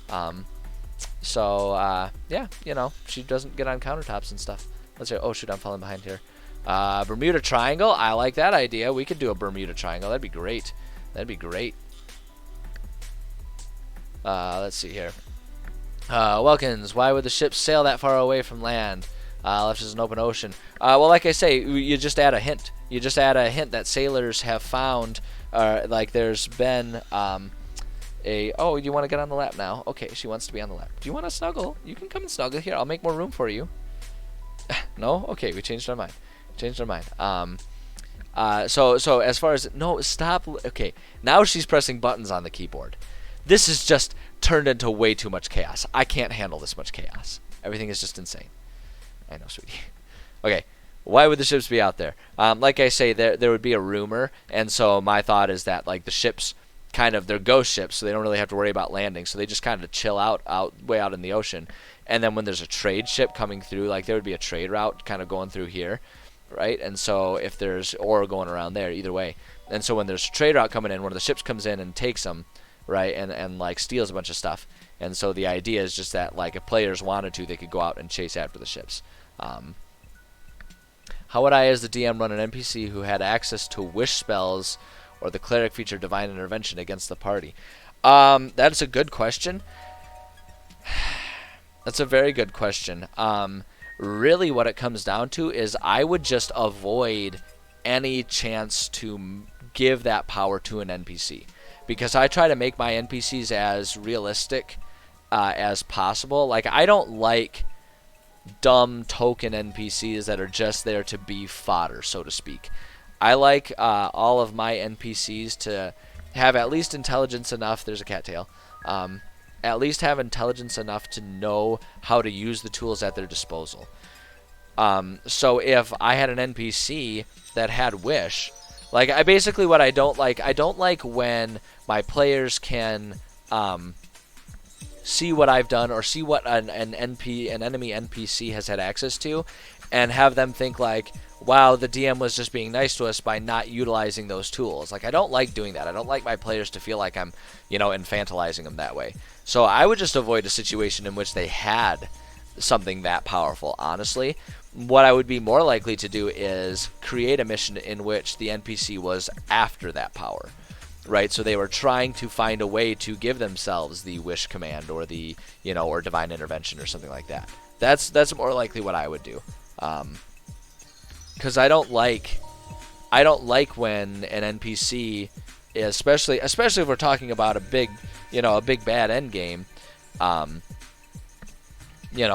Yeah, she doesn't get on countertops and stuff. Let's see. Oh shoot, I'm falling behind here. Bermuda Triangle. I like that idea. We could do a Bermuda Triangle. That'd be great. That'd be great. Let's see here. Welkins, why would the ships sail that far away from land? Left as an open ocean. Well, like I say, you just add a hint. You just add a hint that sailors have found, like there's been oh, you want to get on the lap now? Okay, she wants to be on the lap. Do you want to snuggle? You can come and snuggle here. I'll make more room for you. No? Okay, we changed our mind. So as far as no, stop. Okay, now she's pressing buttons on the keyboard. This is just turned into way too much chaos. I can't handle this much chaos. Everything is just insane. I know, sweetie. Okay, why would the ships be out there? Like I say, there would be a rumor, and so my thought is that like the ships, kind of, they're ghost ships, so they don't really have to worry about landing. So they just kind of chill out way out in the ocean. And then when there's a trade ship coming through, like there would be a trade route kind of going through here, right? And so if there's or going around there, either way. And so when there's a trade route coming in, one of the ships comes in and takes them, right? And like steals a bunch of stuff. And so the idea is just that like if players wanted to, they could go out and chase after the ships. How would I, as the DM, run an NPC who had access to wish spells or the cleric feature divine intervention against the party? That's a good question. That's a very good question. Really what it comes down to is I would just avoid any chance to give that power to an NPC. Because I try to make my NPCs as realistic as possible. Like, I don't like dumb token NPCs that are just there to be fodder, so to speak. I like all of my NPCs to have at least intelligence enough. There's a cattail. At least have intelligence enough to know how to use the tools at their disposal. So if I had an NPC that had wish, like I basically what I don't like when my players can see what I've done or see what an enemy NPC has had access to, and have them think like, wow, the DM was just being nice to us by not utilizing those tools. Like, I don't like doing that. I don't like my players to feel like I'm, infantilizing them that way. So I would just avoid a situation in which they had something that powerful, honestly. What I would be more likely to do is create a mission in which the NPC was after that power, right? So they were trying to find a way to give themselves the wish command or the, or divine intervention or something like that. That's more likely what I would do. Because I don't like when an NPC, especially if we're talking about a big bad end game,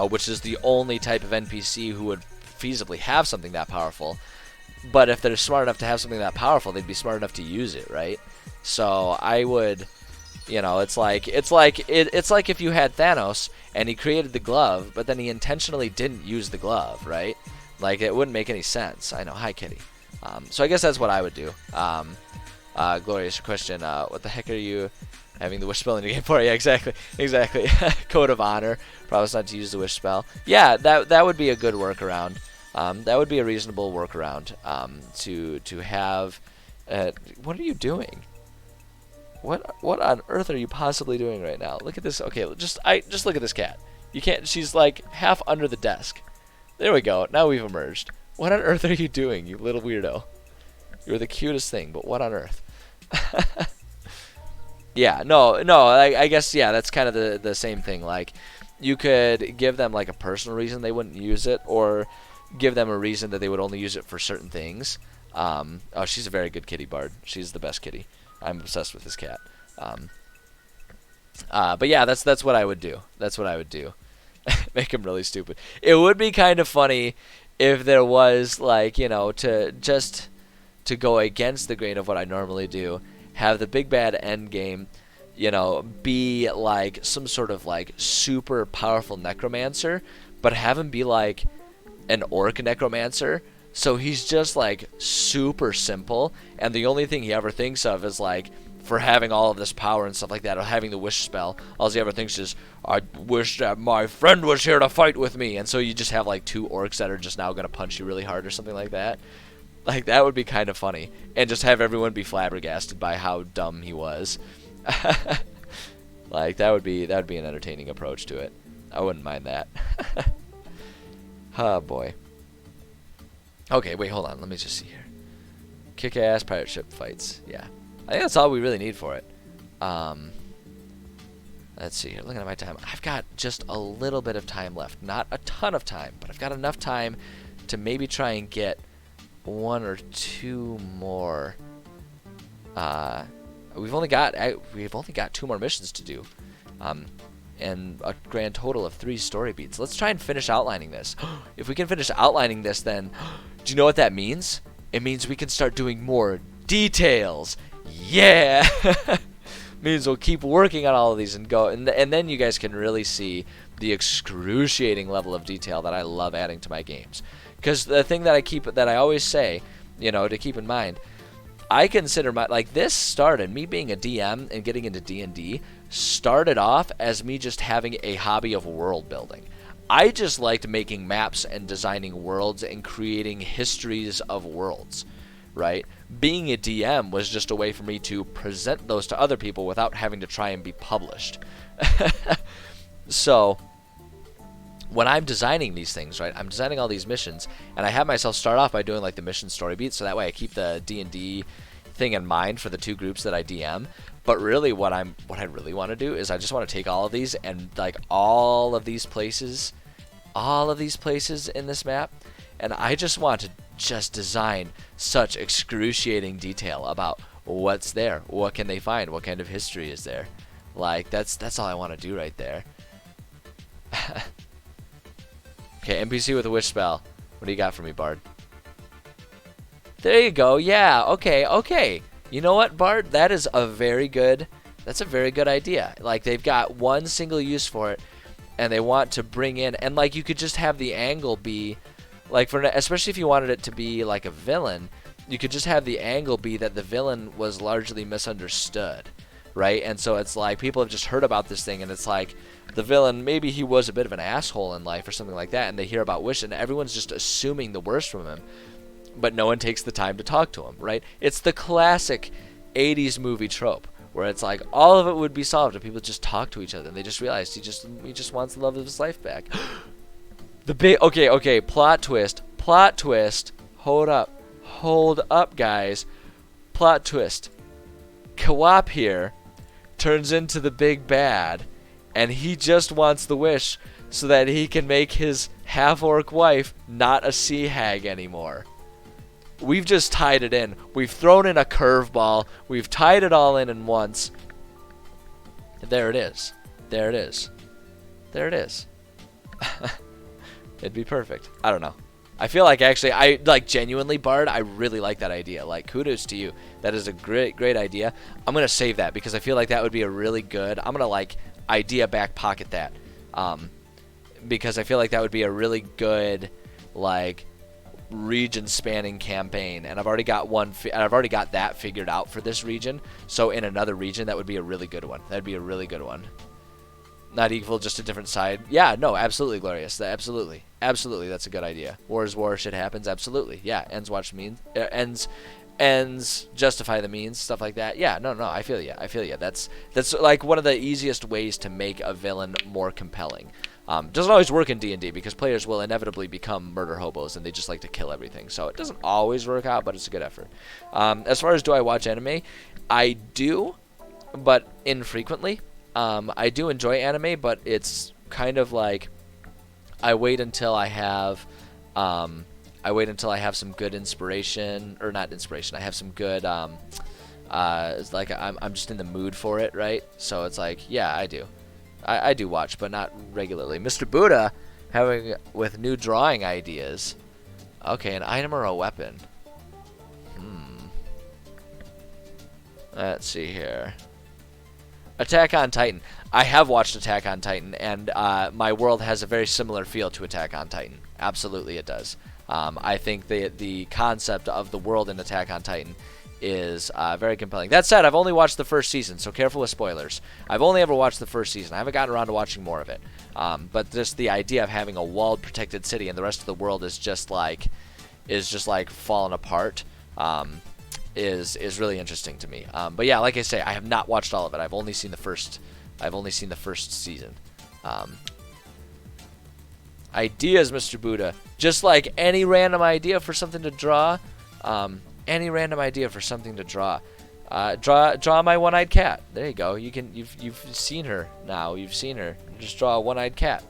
which is the only type of NPC who would feasibly have something that powerful. But if they're smart enough to have something that powerful, they'd be smart enough to use it, right? So I would, it's like if you had Thanos and he created the glove, but then he intentionally didn't use the glove, right? Like, it wouldn't make any sense. I know. Hi, kitty. So I guess that's what I would do. Glorious question. What the heck are you having the wish spell in your game for? Yeah, exactly. Code of honor. Promise not to use the wish spell. Yeah, that would be a good workaround. That would be a reasonable workaround to have. What are you doing? What on earth are you possibly doing right now? Look at this. Okay, just look at this cat. You can't. She's like half under the desk. There we go. Now we've emerged. What on earth are you doing, you little weirdo? You're the cutest thing, but what on earth? Yeah, no. I guess, yeah, that's kind of the same thing. Like, you could give them, like, a personal reason they wouldn't use it, or give them a reason that they would only use it for certain things. Oh, she's a very good kitty, Bard. She's the best kitty. I'm obsessed with this cat. But yeah, that's what I would do. That's what I would do. Make him really stupid. It would be kind of funny if there was, like, to go against the grain of what I normally do, have the big bad end game, be like some sort of like super powerful necromancer, but have him be like an orc necromancer. So he's just like super simple, and the only thing he ever thinks of is like, for having all of this power and stuff like that, or having the wish spell, all he ever thinks is, I wish that my friend was here to fight with me. And so you just have like two orcs that are just now going to punch you really hard or something like that. Like, that would be kind of funny. And just have everyone be flabbergasted by how dumb he was. Like, that would be an entertaining approach to it. I wouldn't mind that. Oh, boy. Okay, wait, hold on. Let me just see here. Kick-ass pirate ship fights. Yeah. I think that's all we really need for it. Let's see here. Looking at my time, I've got just a little bit of time left. Not a ton of time, but I've got enough time to maybe try and get 1 or 2 more. We've only got 2 more missions to do, and a grand total of 3 story beats. Let's try and finish outlining this. If we can finish outlining this, then do you know what that means? It means we can start doing more details. Yeah. Means we'll keep working on all of these and go, and then you guys can really see the excruciating level of detail that I love adding to my games. Because the thing that I always say, to keep in mind, I consider me being a DM and getting into D&D started off as me just having a hobby of world building. I just liked making maps and designing worlds and creating histories of worlds, right? Being a DM was just a way for me to present those to other people without having to try and be published. So when I'm designing these things, right, I'm designing all these missions, and I have myself start off by doing like the mission story beats, so that way I keep the D&D thing in mind for the 2 groups that I DM. But really what I really want to do is I just want to take all of these and like all of these places in this map, and I just want to just design such excruciating detail about what's there, what can they find, what kind of history is there. Like that's all I want to do right there. Okay, NPC with a wish spell. What do you got for me, Bard? There you go. Yeah. Okay. You know what, Bard? That's a very good idea. Like they've got one single use for it, and they want to bring in, and like you could just have the angle be like, especially if you wanted it to be like a villain, you could just have the angle be that the villain was largely misunderstood, right? And so it's like people have just heard about this thing, and it's like the villain, maybe he was a bit of an asshole in life or something like that, and they hear about Wish, and everyone's just assuming the worst from him, but no one takes the time to talk to him, right? It's the classic 80s movie trope where it's like all of it would be solved if people just talk to each other, and they just realized he just wants the love of his life back. Okay, plot twist. Hold up, guys. Plot twist. Kawap here turns into the big bad, and he just wants the wish so that he can make his half-orc wife not a sea hag anymore. We've just tied it in. We've thrown in a curveball. We've tied it all in once. There it is. It'd be perfect. I don't know. I feel like I genuinely, Bard, I really like that idea. Like, kudos to you. That is a great idea. I'm going to save that because I feel like that would be a really good, I'm going to idea back pocket that. Because I feel like that would be a really good, region spanning campaign, and I've already got that figured out for this region. So in another region, that would be a really good one. That'd be a really good one. Not equal, just a different side. Yeah, no, absolutely, Glorious. Absolutely, that's a good idea. War is war, shit happens. Absolutely, yeah. Ends justify the means, stuff like that. Yeah, no, I feel you. That's like one of the easiest ways to make a villain more compelling. Doesn't always work in D&D because players will inevitably become murder hobos and they just like to kill everything. So it doesn't always work out, but it's a good effort. As far as do I watch anime, I do, but infrequently. I do enjoy anime, but it's kind of like I wait until I have some good inspiration, or not inspiration. I have some good it's like I'm just in the mood for it, right? So it's like, yeah, I do. I do watch, but not regularly. Mr. Buddha with new drawing ideas. Okay, an item or a weapon. Let's see here. Attack on Titan. I have watched Attack on Titan, and my world has a very similar feel to Attack on Titan. Absolutely it does. I think the concept of the world in Attack on Titan is very compelling. That said, I've only watched the first season, so careful with spoilers. I've only ever watched the first season. I haven't gotten around to watching more of it. But just the idea of having a walled, protected city and the rest of the world is just like falling apart is really interesting to me. But yeah, like I say, I have not watched all of it. I've only seen the first season. Ideas, Mr. Buddha. Just like any random idea for something to draw. Draw my one-eyed cat. There you go. You've seen her now. You've seen her. Just draw a one-eyed cat.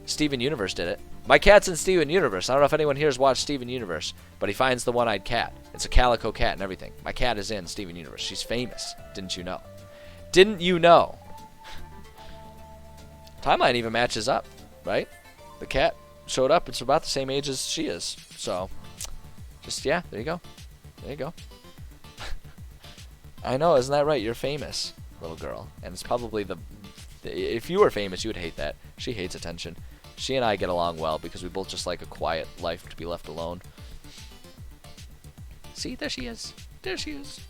Steven Universe did it. My cat's in Steven Universe. I don't know if anyone here has watched Steven Universe, but he finds the one-eyed cat. It's a calico cat and everything. My cat is in Steven Universe. She's famous. Didn't you know? Didn't you know? Timeline even matches up, right? The cat showed up. It's about the same age as she is. So, just, yeah, there you go. There you go. I know, isn't that right? You're famous, little girl. And it's probably if you were famous, you would hate that. She hates attention. She and I get along well because we both just like a quiet life to be left alone. See, there she is. There she is.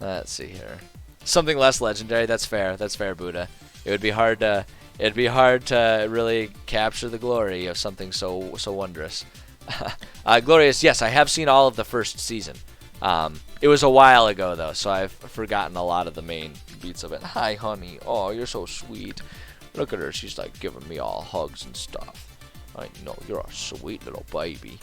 Let's see here. Something less legendary. That's fair. That's fair, Buddha. It'd be hard to really capture the glory of something so wondrous. Glorious. Yes, I have seen all of the first season. It was a while ago though, so I've forgotten a lot of the main beats of it. Hi, honey. Oh, you're so sweet. Look at her. She's like giving me all hugs and stuff. I know you're a sweet little baby.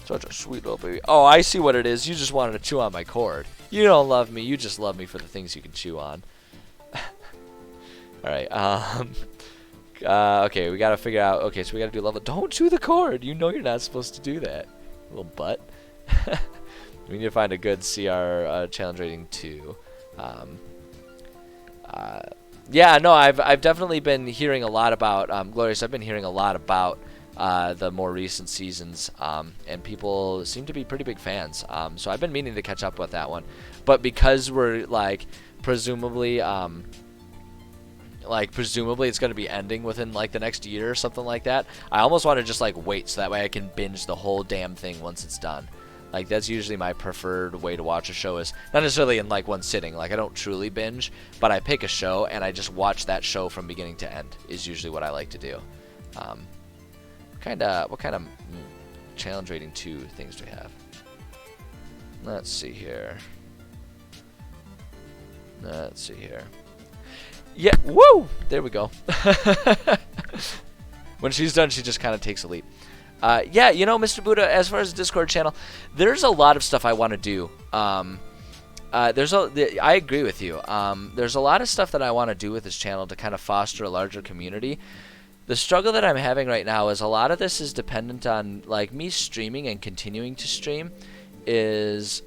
Such a sweet little baby. Oh, I see what it is. You just wanted to chew on my cord. You don't love me. You just love me for the things you can chew on. All right. Okay, we gotta figure out. Okay, so we gotta do level. Don't chew the cord. You know you're not supposed to do that, little butt. We need to find a good CR challenge rating 2. Yeah, no, I've definitely been hearing a lot about Glorious. I've been hearing a lot about the more recent seasons, and people seem to be pretty big fans. So I've been meaning to catch up with that one, but because we're like presumably it's going to be ending within like the next year or something like that, I almost want to just like wait so that way I can binge the whole damn thing once it's done. Like that's usually my preferred way to watch a show, is not necessarily in like one sitting. Like I don't truly binge, but I pick a show and I just watch that show from beginning to end is usually what I like to do. What kind of challenge rating 2 things do we have? Let's see here. Let's see here. Yeah, woo! There we go. When she's done, she just kind of takes a leap. Yeah, you know, Mr. Buddha, as far as the Discord channel, there's a lot of stuff I want to do. I agree with you. There's a lot of stuff that I want to do with this channel to kind of foster a larger community. The struggle that I'm having right now is a lot of this is dependent on, like, me streaming and continuing to stream is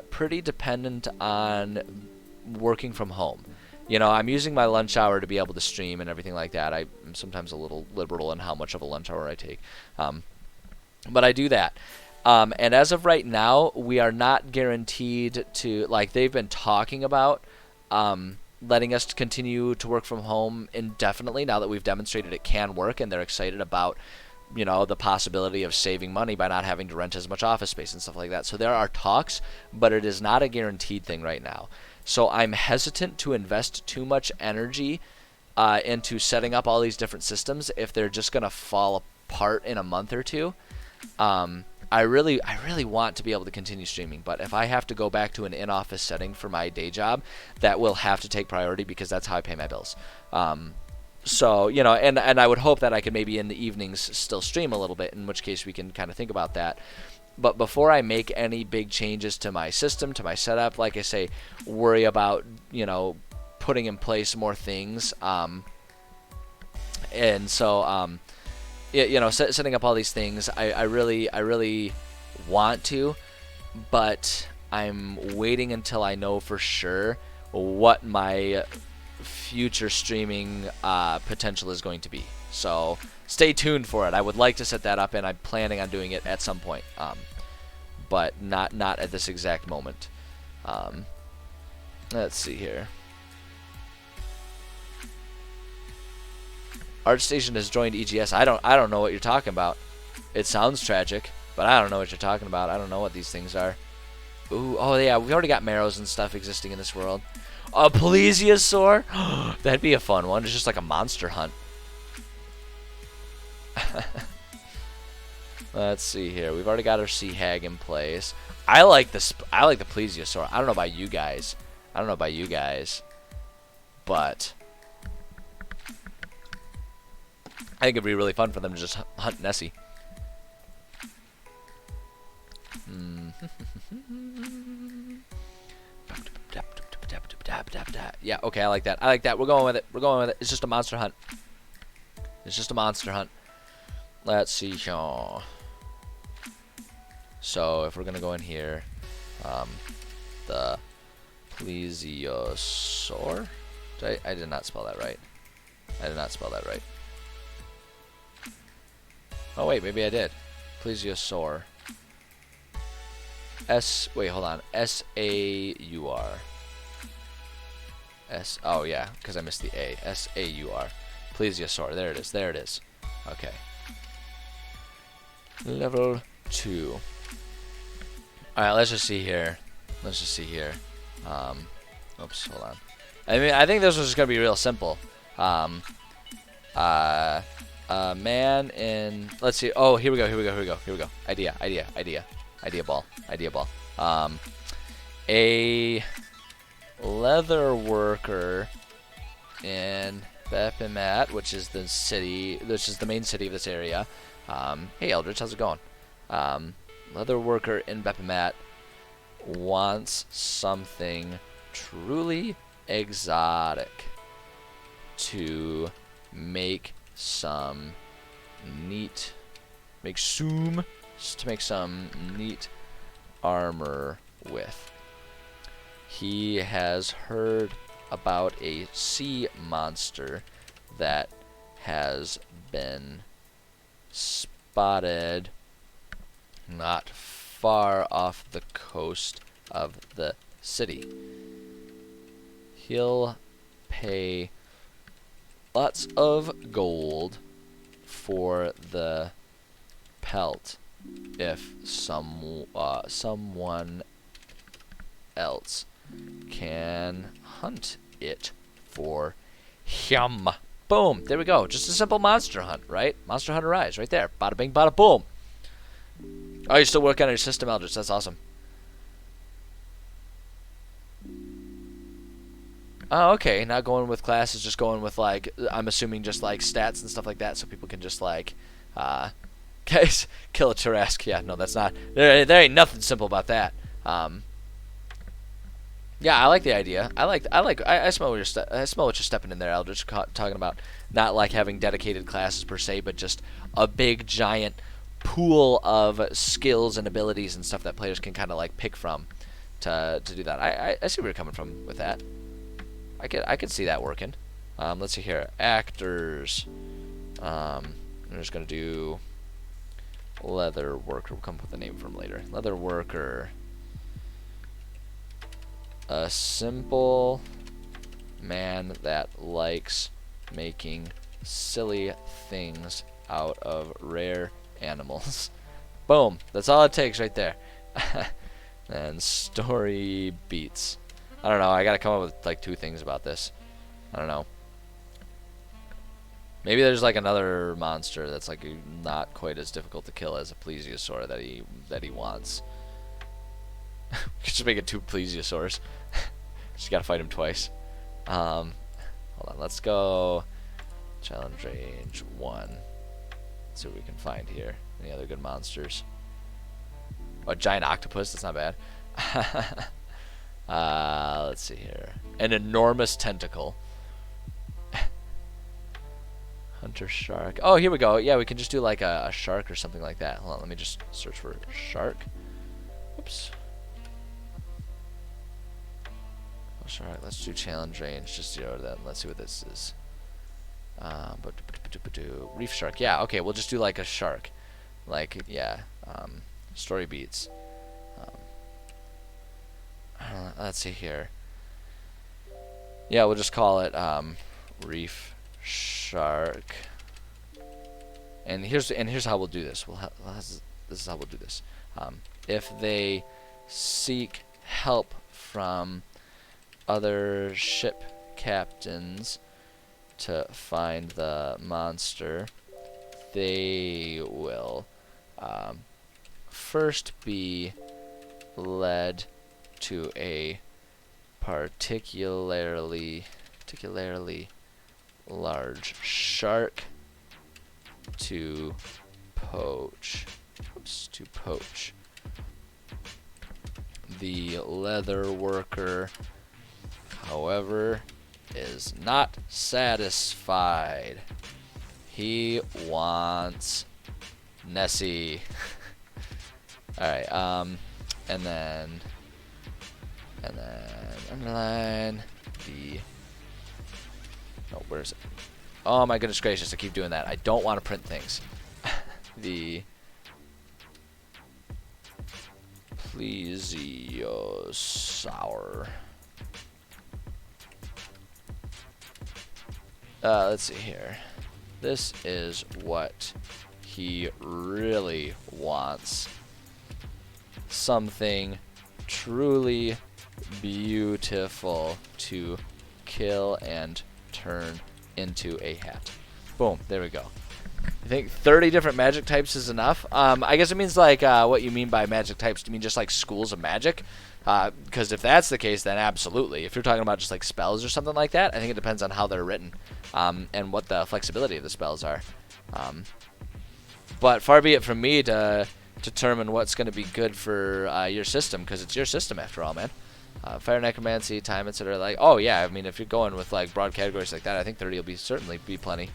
pretty dependent on working from home. You know, I'm using my lunch hour to be able to stream and everything like that. I'm sometimes a little liberal in how much of a lunch hour I take. But I do that. And as of right now, we are not guaranteed to, like, they've been talking about letting us continue to work from home indefinitely now that we've demonstrated it can work, and they're excited about, you know, the possibility of saving money by not having to rent as much office space and stuff like that. So there are talks, but it is not a guaranteed thing right now. So I'm hesitant to invest too much energy into setting up all these different systems if they're just going to fall apart in a month or two. I really want to be able to continue streaming, but if I have to go back to an in-office setting for my day job, that will have to take priority because that's how I pay my bills. So, you know, and I would hope that I could maybe in the evenings still stream a little bit, in which case we can kind of think about that. But before I make any big changes to my system, to my setup, like I say, worry about, you know, putting in place more things. And so, you know, setting up all these things, I really want to, but I'm waiting until I know for sure what my future streaming potential is going to be. So stay tuned for it. I would like to set that up, and I'm planning on doing it at some point, but not at this exact moment. Let's see here. ArtStation has joined EGS. I don't know what you're talking about. It sounds tragic, but I don't know what you're talking about. I don't know what these things are. Ooh, oh yeah, we already got marrows and stuff existing in this world. A plesiosaur? That'd be a fun one. It's just like a monster hunt. Let's see here. We've already got our sea hag in place. I like the plesiosaur. I don't know about you guys. But I think it'd be really fun for them to just hunt Nessie. Yeah, okay, I like that. I like that. We're going with it. We're going with it. It's just a monster hunt. It's just a monster hunt. Let's see here. So if we're gonna go in here, the plesiosaur. I did not spell that right. I did not spell that right. Oh wait, maybe I did. Plesiosaur. Wait, hold on. S-A-U-R. Oh yeah, because I missed the A. S-A-U-R. Plesiosaur. There it is. There it is. Okay. Level 2. Alright, let's just see here. Let's just see here. Oops, hold on. I mean, I think this was just going to be real simple. Man in... Let's see. Oh, here we go, here we go, here we go, here we go. Idea ball. A leather worker in Bepimat, which is the city, which is the main city of this area. Hey Eldritch, how's it going? Leather worker in Bepimat wants something truly exotic to make some neat, make some neat armor with. He has heard about a sea monster that has been spotted not far off the coast of the city. He'll pay lots of gold for the pelt if someone else can hunt it for him. Boom. There we go. Just a simple monster hunt, right? Monster Hunter Rise, right there. Bada bing, bada boom. Oh, you're still working on your system, Eldritch. That's awesome. Oh, okay. Not going with classes, just going with, like, I'm assuming just, like, stats and stuff like that so people can just, like, guys, kill a Tarrasque. Yeah, no, that's not. There ain't nothing simple about that. Yeah, I like the idea. I smell what you're stepping in there, Eldritch. Talking about not like having dedicated classes per se, but just a big giant pool of skills and abilities and stuff that players can kind of like pick from to do that. I see where you're coming from with that. I could see that working. Let's see here, actors. I'm just gonna do leather worker. We'll come up with a name for him later. Leather worker. A simple man that likes making silly things out of rare animals. Boom. That's all it takes right there. And story beats. I don't know. I gotta come up with like 2 things about this. I don't know. Maybe there's like another monster that's like not quite as difficult to kill as a plesiosaur that he wants. Just make it 2 plesiosaurs. Just gotta fight him twice. Hold on, let's go challenge range 1. Let's see what we can find here. Any other good monsters? Oh, a giant octopus, that's not bad. Let's see here. An enormous tentacle. Hunter shark. Oh, here we go. Yeah, we can just do like a shark or something like that. Hold on, let me just search for shark. Oops. Alright, let's do challenge range, just 0 then. Let's see what this is. Reef shark. Yeah, okay, we'll just do like a shark. Like, yeah, story beats. Let's see here. Yeah, we'll just call it reef shark. And here's how we'll do this. This is how we'll do this. If they seek help from other ship captains to find the monster, they will first be led to a particularly large shark to poach. Oops, to poach. The leather worker, however, is not satisfied. He wants Nessie. Alright, and then underline the, oh, where is it? Oh my goodness gracious, I keep doing that. I don't want to print things. The plesiosaur. Let's see here. This is what he really wants. Something truly beautiful to kill and turn into a hat. Boom, there we go. I think 30 different magic types is enough. I guess it means like what you mean by magic types. Do you mean just like schools of magic? Because if that's the case, then absolutely. If you're talking about just like spells or something like that, I think it depends on how they're written and what the flexibility of the spells are. But far be it from me to determine what's going to be good for your system, because it's your system after all, man. Fire necromancy, time, etc. Like, oh yeah, I mean, if you're going with like broad categories like that, I think 30 will certainly be plenty.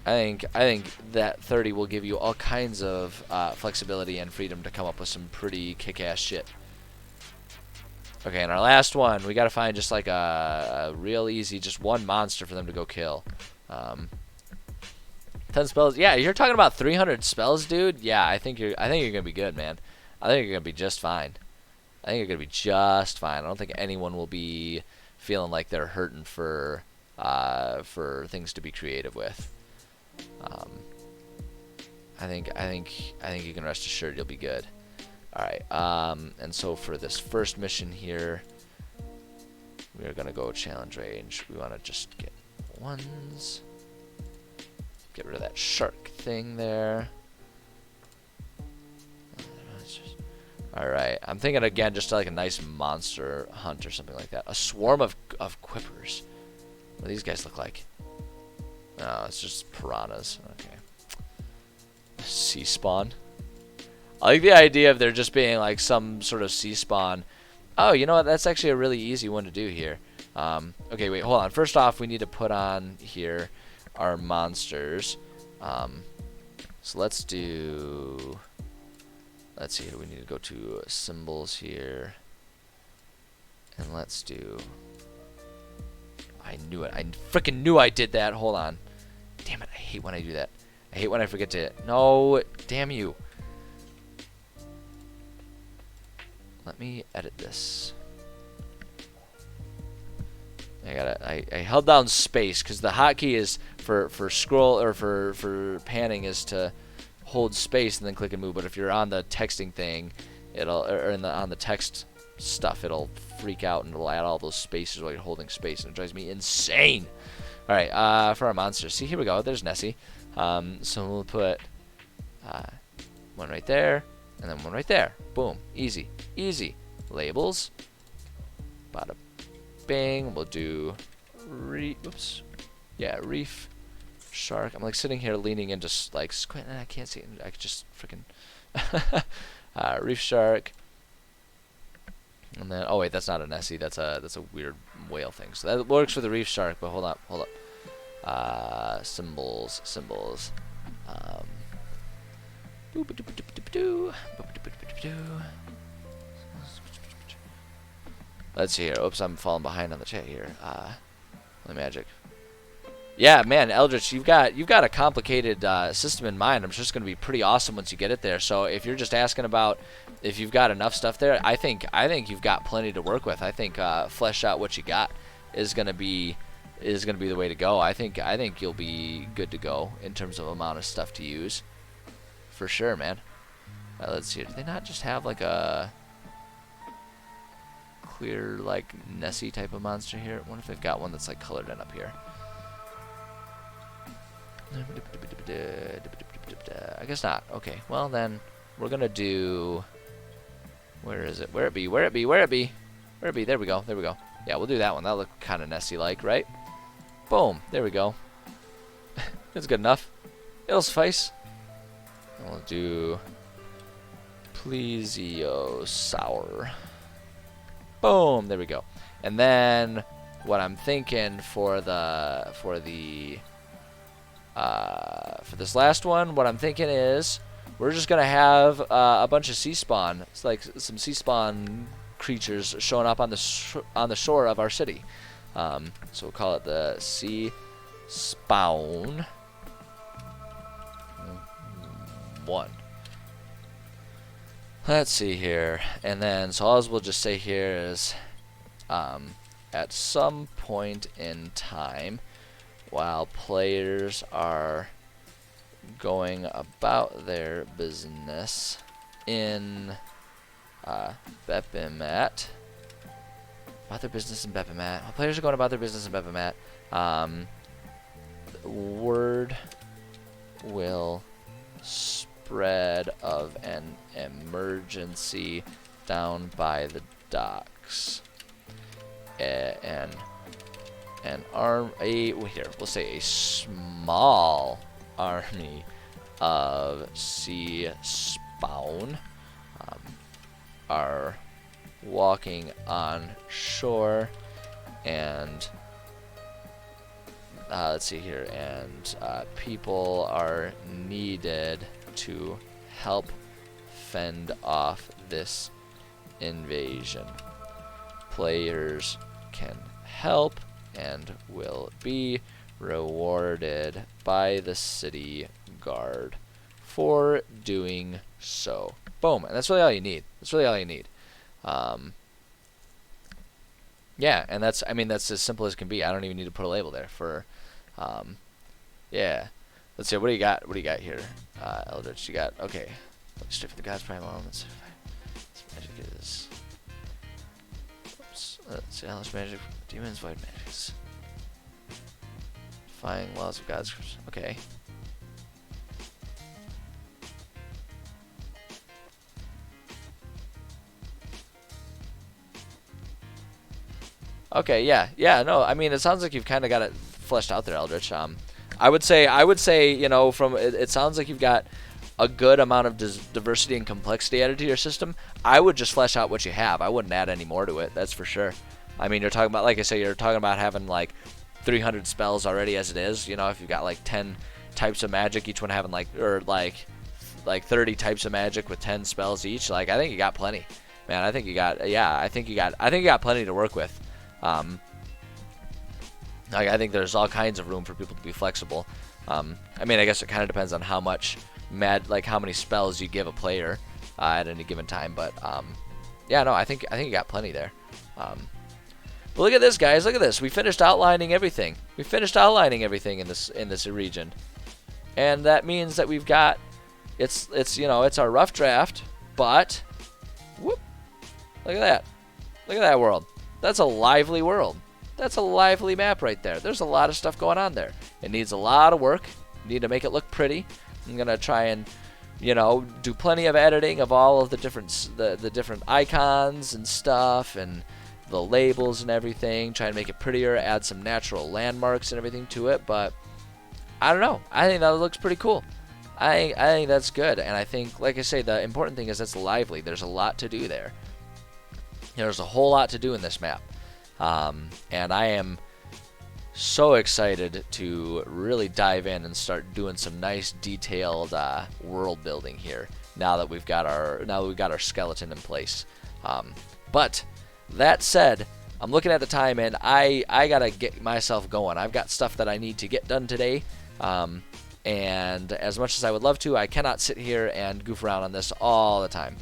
I think that 30 will give you all kinds of flexibility and freedom to come up with some pretty kick-ass shit. Okay, and our last one, we gotta find just like a real easy, just one monster for them to go kill. 10 spells. Yeah, you're talking about 300 spells, dude. Yeah, I think you're gonna be good, man. I think you're gonna be just fine. I think you're gonna be just fine. I don't think anyone will be feeling like they're hurting for things to be creative with. I think you can rest assured you'll be good. All right. And so for this first mission here, we are gonna go challenge range. We want to just get ones. Get rid of that shark thing there. Alright, I'm thinking again just like a nice monster hunt or something like that. A swarm of quippers. What do these guys look like? No, it's just piranhas. Okay. Sea spawn. I like the idea of there just being like some sort of sea spawn. Oh, you know what? That's actually a really easy one to do here. Okay, wait, hold on. First off, we need to put on here our monsters. So let's do... Let's see here. We need to go to symbols here. And let's do... I knew it. I freaking knew I did that. Hold on. Damn it. I hate when I do that. I hate when I forget to... No. Damn you. Let me edit this. I held down space because the hotkey is for scroll or for panning is to hold space and then click and move. But if you're on the texting thing, it'll on the text stuff, it'll freak out and it'll add all those spaces while you're holding space, and it drives me insane. All right, for our monsters, see, here we go. There's Nessie. So we'll put one right there and then one right there. Boom, easy, easy. Labels. Bada bing. We'll do reef shark. I'm like sitting here leaning into like squint, and I can't see it. I could just freaking reef shark. And then, oh wait, that's not a Nessie. That's a weird whale thing. So that works for the reef shark. But hold up. Symbols. Let's see here. Oops, I'm falling behind on the chat here. The magic. Yeah, man, Eldritch, you've got a complicated system in mind. I'm sure it's going to be pretty awesome once you get it there. So if you're just asking about if you've got enough stuff there, I think you've got plenty to work with. I think flesh out what you got is going to be the way to go. I think you'll be good to go in terms of amount of stuff to use, for sure, man. Let's see. Do they not just have like a clear like Nessie type of monster here? I wonder if they've got one that's like colored in up here. I guess not. Okay, well then we're gonna do, where is it? Where it be? There we go. Yeah, we'll do that one. That'll look kind of Nessie like, right? Boom, there we go. That's good enough. It'll suffice. And we'll do Plesiosaur. Boom, there we go. And then what I'm thinking for this last one, what I'm thinking is we're just gonna have a bunch of sea spawn. It's like some sea spawn creatures showing up on the shore of our city. So we'll call it the sea spawn 1. Let's see here, and then so all we'll just say here is at some point in time, while players are going about their business in Bepimat. While players are going about their business in Bepimat, word will spread of an emergency down by the docks. We'll say a small army of sea spawn are walking on shore, and let's see here, and people are needed to help fend off this invasion. Players can help and will be rewarded by the city guard for doing so. Boom, and that's really all you need. Yeah, and that's as simple as can be. I don't even need to put a label there for yeah. Let's see, what do you got here? Eldritch, you got, okay. Straight for the gods, prime elements. This magic is, oops, let's see, hellish magic, demons, void magics. Defying laws of gods, okay. Okay, yeah, no, I mean, it sounds like you've kind of got it fleshed out there, Eldritch. I would say, you know, from it sounds like you've got a good amount of diversity and complexity added to your system. I would just flesh out what you have. I wouldn't add any more to it, that's for sure. I mean, you're talking about, like I say, you're talking about having like 300 spells already as it is. You know, if you've got like 10 types of magic, each one having like 30 types of magic with 10 spells each. Like, I think you got plenty, man. I think you got plenty to work with. Like, I think there's all kinds of room for people to be flexible. I mean, I guess it kind of depends on how much how many spells you give a player at any given time. But yeah, no, I think you got plenty there. But look at this, guys. Look at this. We finished outlining everything. In this region, and that means that we've got it's our rough draft. But whoop, look at that. Look at that world. That's a lively world. That's a lively map right there. There's a lot of stuff going on there. It needs a lot of work. You need to make it look pretty. I'm gonna try and, do plenty of editing of all of the different icons and stuff and the labels and everything. Try and make it prettier. Add some natural landmarks and everything to it. But I don't know. I think that looks pretty cool. I think that's good. And I think, like I say, the important thing is it's lively. There's a lot to do there. There's a whole lot to do in this map. And I am so excited to really dive in and start doing some nice detailed world building here now that we've got our skeleton in place. But that said, I'm looking at the time and I gotta get myself going. I've got stuff that I need to get done today. And as much as I would love to, I cannot sit here and goof around on this all the time.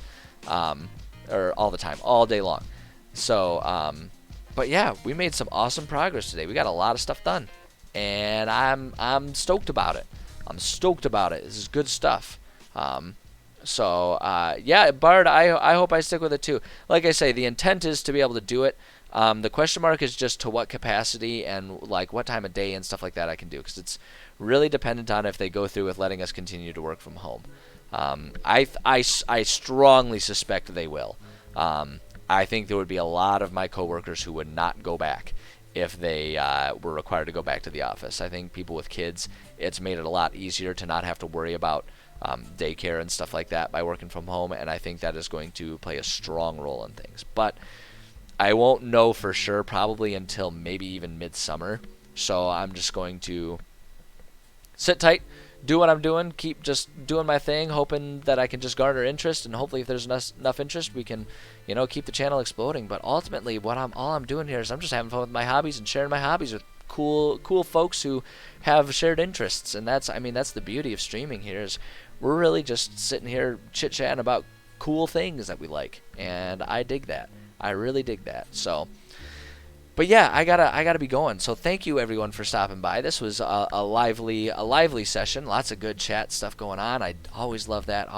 All day long. So, but yeah, we made some awesome progress today. We got a lot of stuff done, and I'm stoked about it. This is good stuff. Yeah, Bard, I hope I stick with it too. Like I say, the intent is to be able to do it. The question mark is just to what capacity and like what time of day and stuff like that I can do, because it's really dependent on if they go through with letting us continue to work from home. I strongly suspect they will. I think there would be a lot of my coworkers who would not go back if they were required to go back to the office. I think people with kids, it's made it a lot easier to not have to worry about daycare and stuff like that by working from home, and I think that is going to play a strong role in things. But I won't know for sure probably until maybe even midsummer. So I'm just going to sit tight, do what I'm doing, keep just doing my thing, hoping that I can just garner interest, and hopefully if there's enough interest, we can, keep the channel exploding. But ultimately, all I'm doing here is I'm just having fun with my hobbies and sharing my hobbies with cool folks who have shared interests. And that's the beauty of streaming here is we're really just sitting here chit-chatting about cool things that we like, and I dig that. I really dig that. So, but yeah, I gotta be going. So thank you everyone for stopping by. This was a lively session. Lots of good chat stuff going on. I always love that.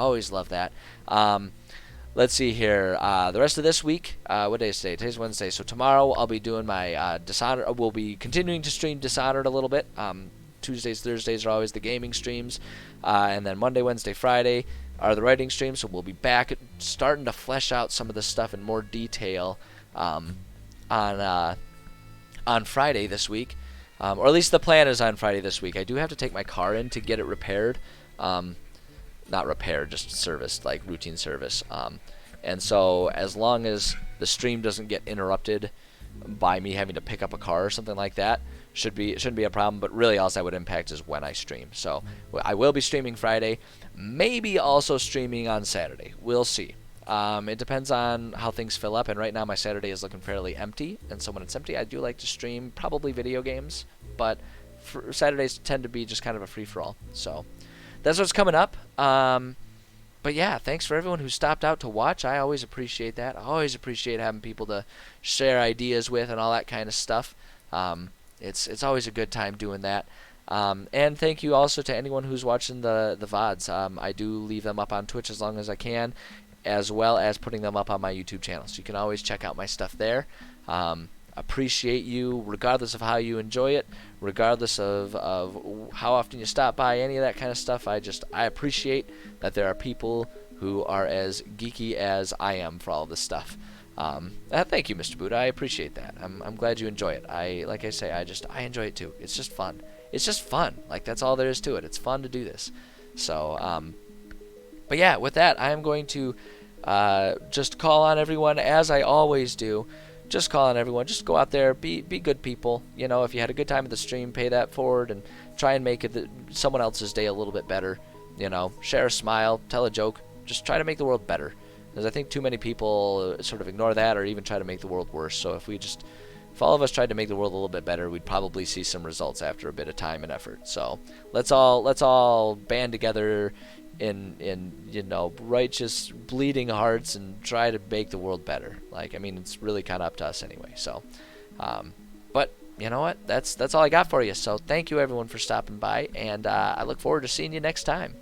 Let's see here. The rest of this week, what day is today? Today's Wednesday. So tomorrow I'll be doing my Dishonored. We'll be continuing to stream Dishonored a little bit. Tuesdays, Thursdays are always the gaming streams, and then Monday, Wednesday, Friday are the writing streams. So we'll be back starting to flesh out some of this stuff in more detail on Friday this week, or at least the plan is on Friday this week. I do have to take my car in to get it repaired, not repaired, just serviced, like routine service. And so as long as the stream doesn't get interrupted by me having to pick up a car or something like that, shouldn't be a problem. But really, all that would impact is when I stream. So I will be streaming Friday, maybe also streaming on Saturday. We'll see. It depends on how things fill up, and right now my Saturday is looking fairly empty, and so when it's empty I do like to stream probably video games, but Saturdays tend to be just kind of a free-for-all. So that's what's coming up. But yeah, thanks for everyone who stopped out to watch. I always appreciate that. I always appreciate having people to share ideas with and all that kind of stuff. It's always a good time doing that. And thank you also to anyone who's watching the VODs. I do leave them up on Twitch as long as I can, as well as putting them up on my YouTube channel. So you can always check out my stuff there. Appreciate you regardless of how you enjoy it, regardless of how often you stop by, any of that kind of stuff. I appreciate that there are people who are as geeky as I am for all this stuff. Thank you, Mr. Buddha. I appreciate that. I'm glad you enjoy it. Like I say, I enjoy it too. It's just fun. It's just fun. Like, that's all there is to it. It's fun to do this. So, but yeah, with that, I am going to just call on everyone, as I always do. Just call on everyone. Just go out there, be good people. If you had a good time at the stream, pay that forward and try and make someone else's day a little bit better. Share a smile, tell a joke. Just try to make the world better. Because I think too many people sort of ignore that or even try to make the world worse. So if all of us tried to make the world a little bit better, we'd probably see some results after a bit of time and effort. So let's all band together in righteous bleeding hearts and try to make the world better. It's really kind of up to us anyway. So but you know what, that's all I got for you. So thank you everyone for stopping by, and I look forward to seeing you next time.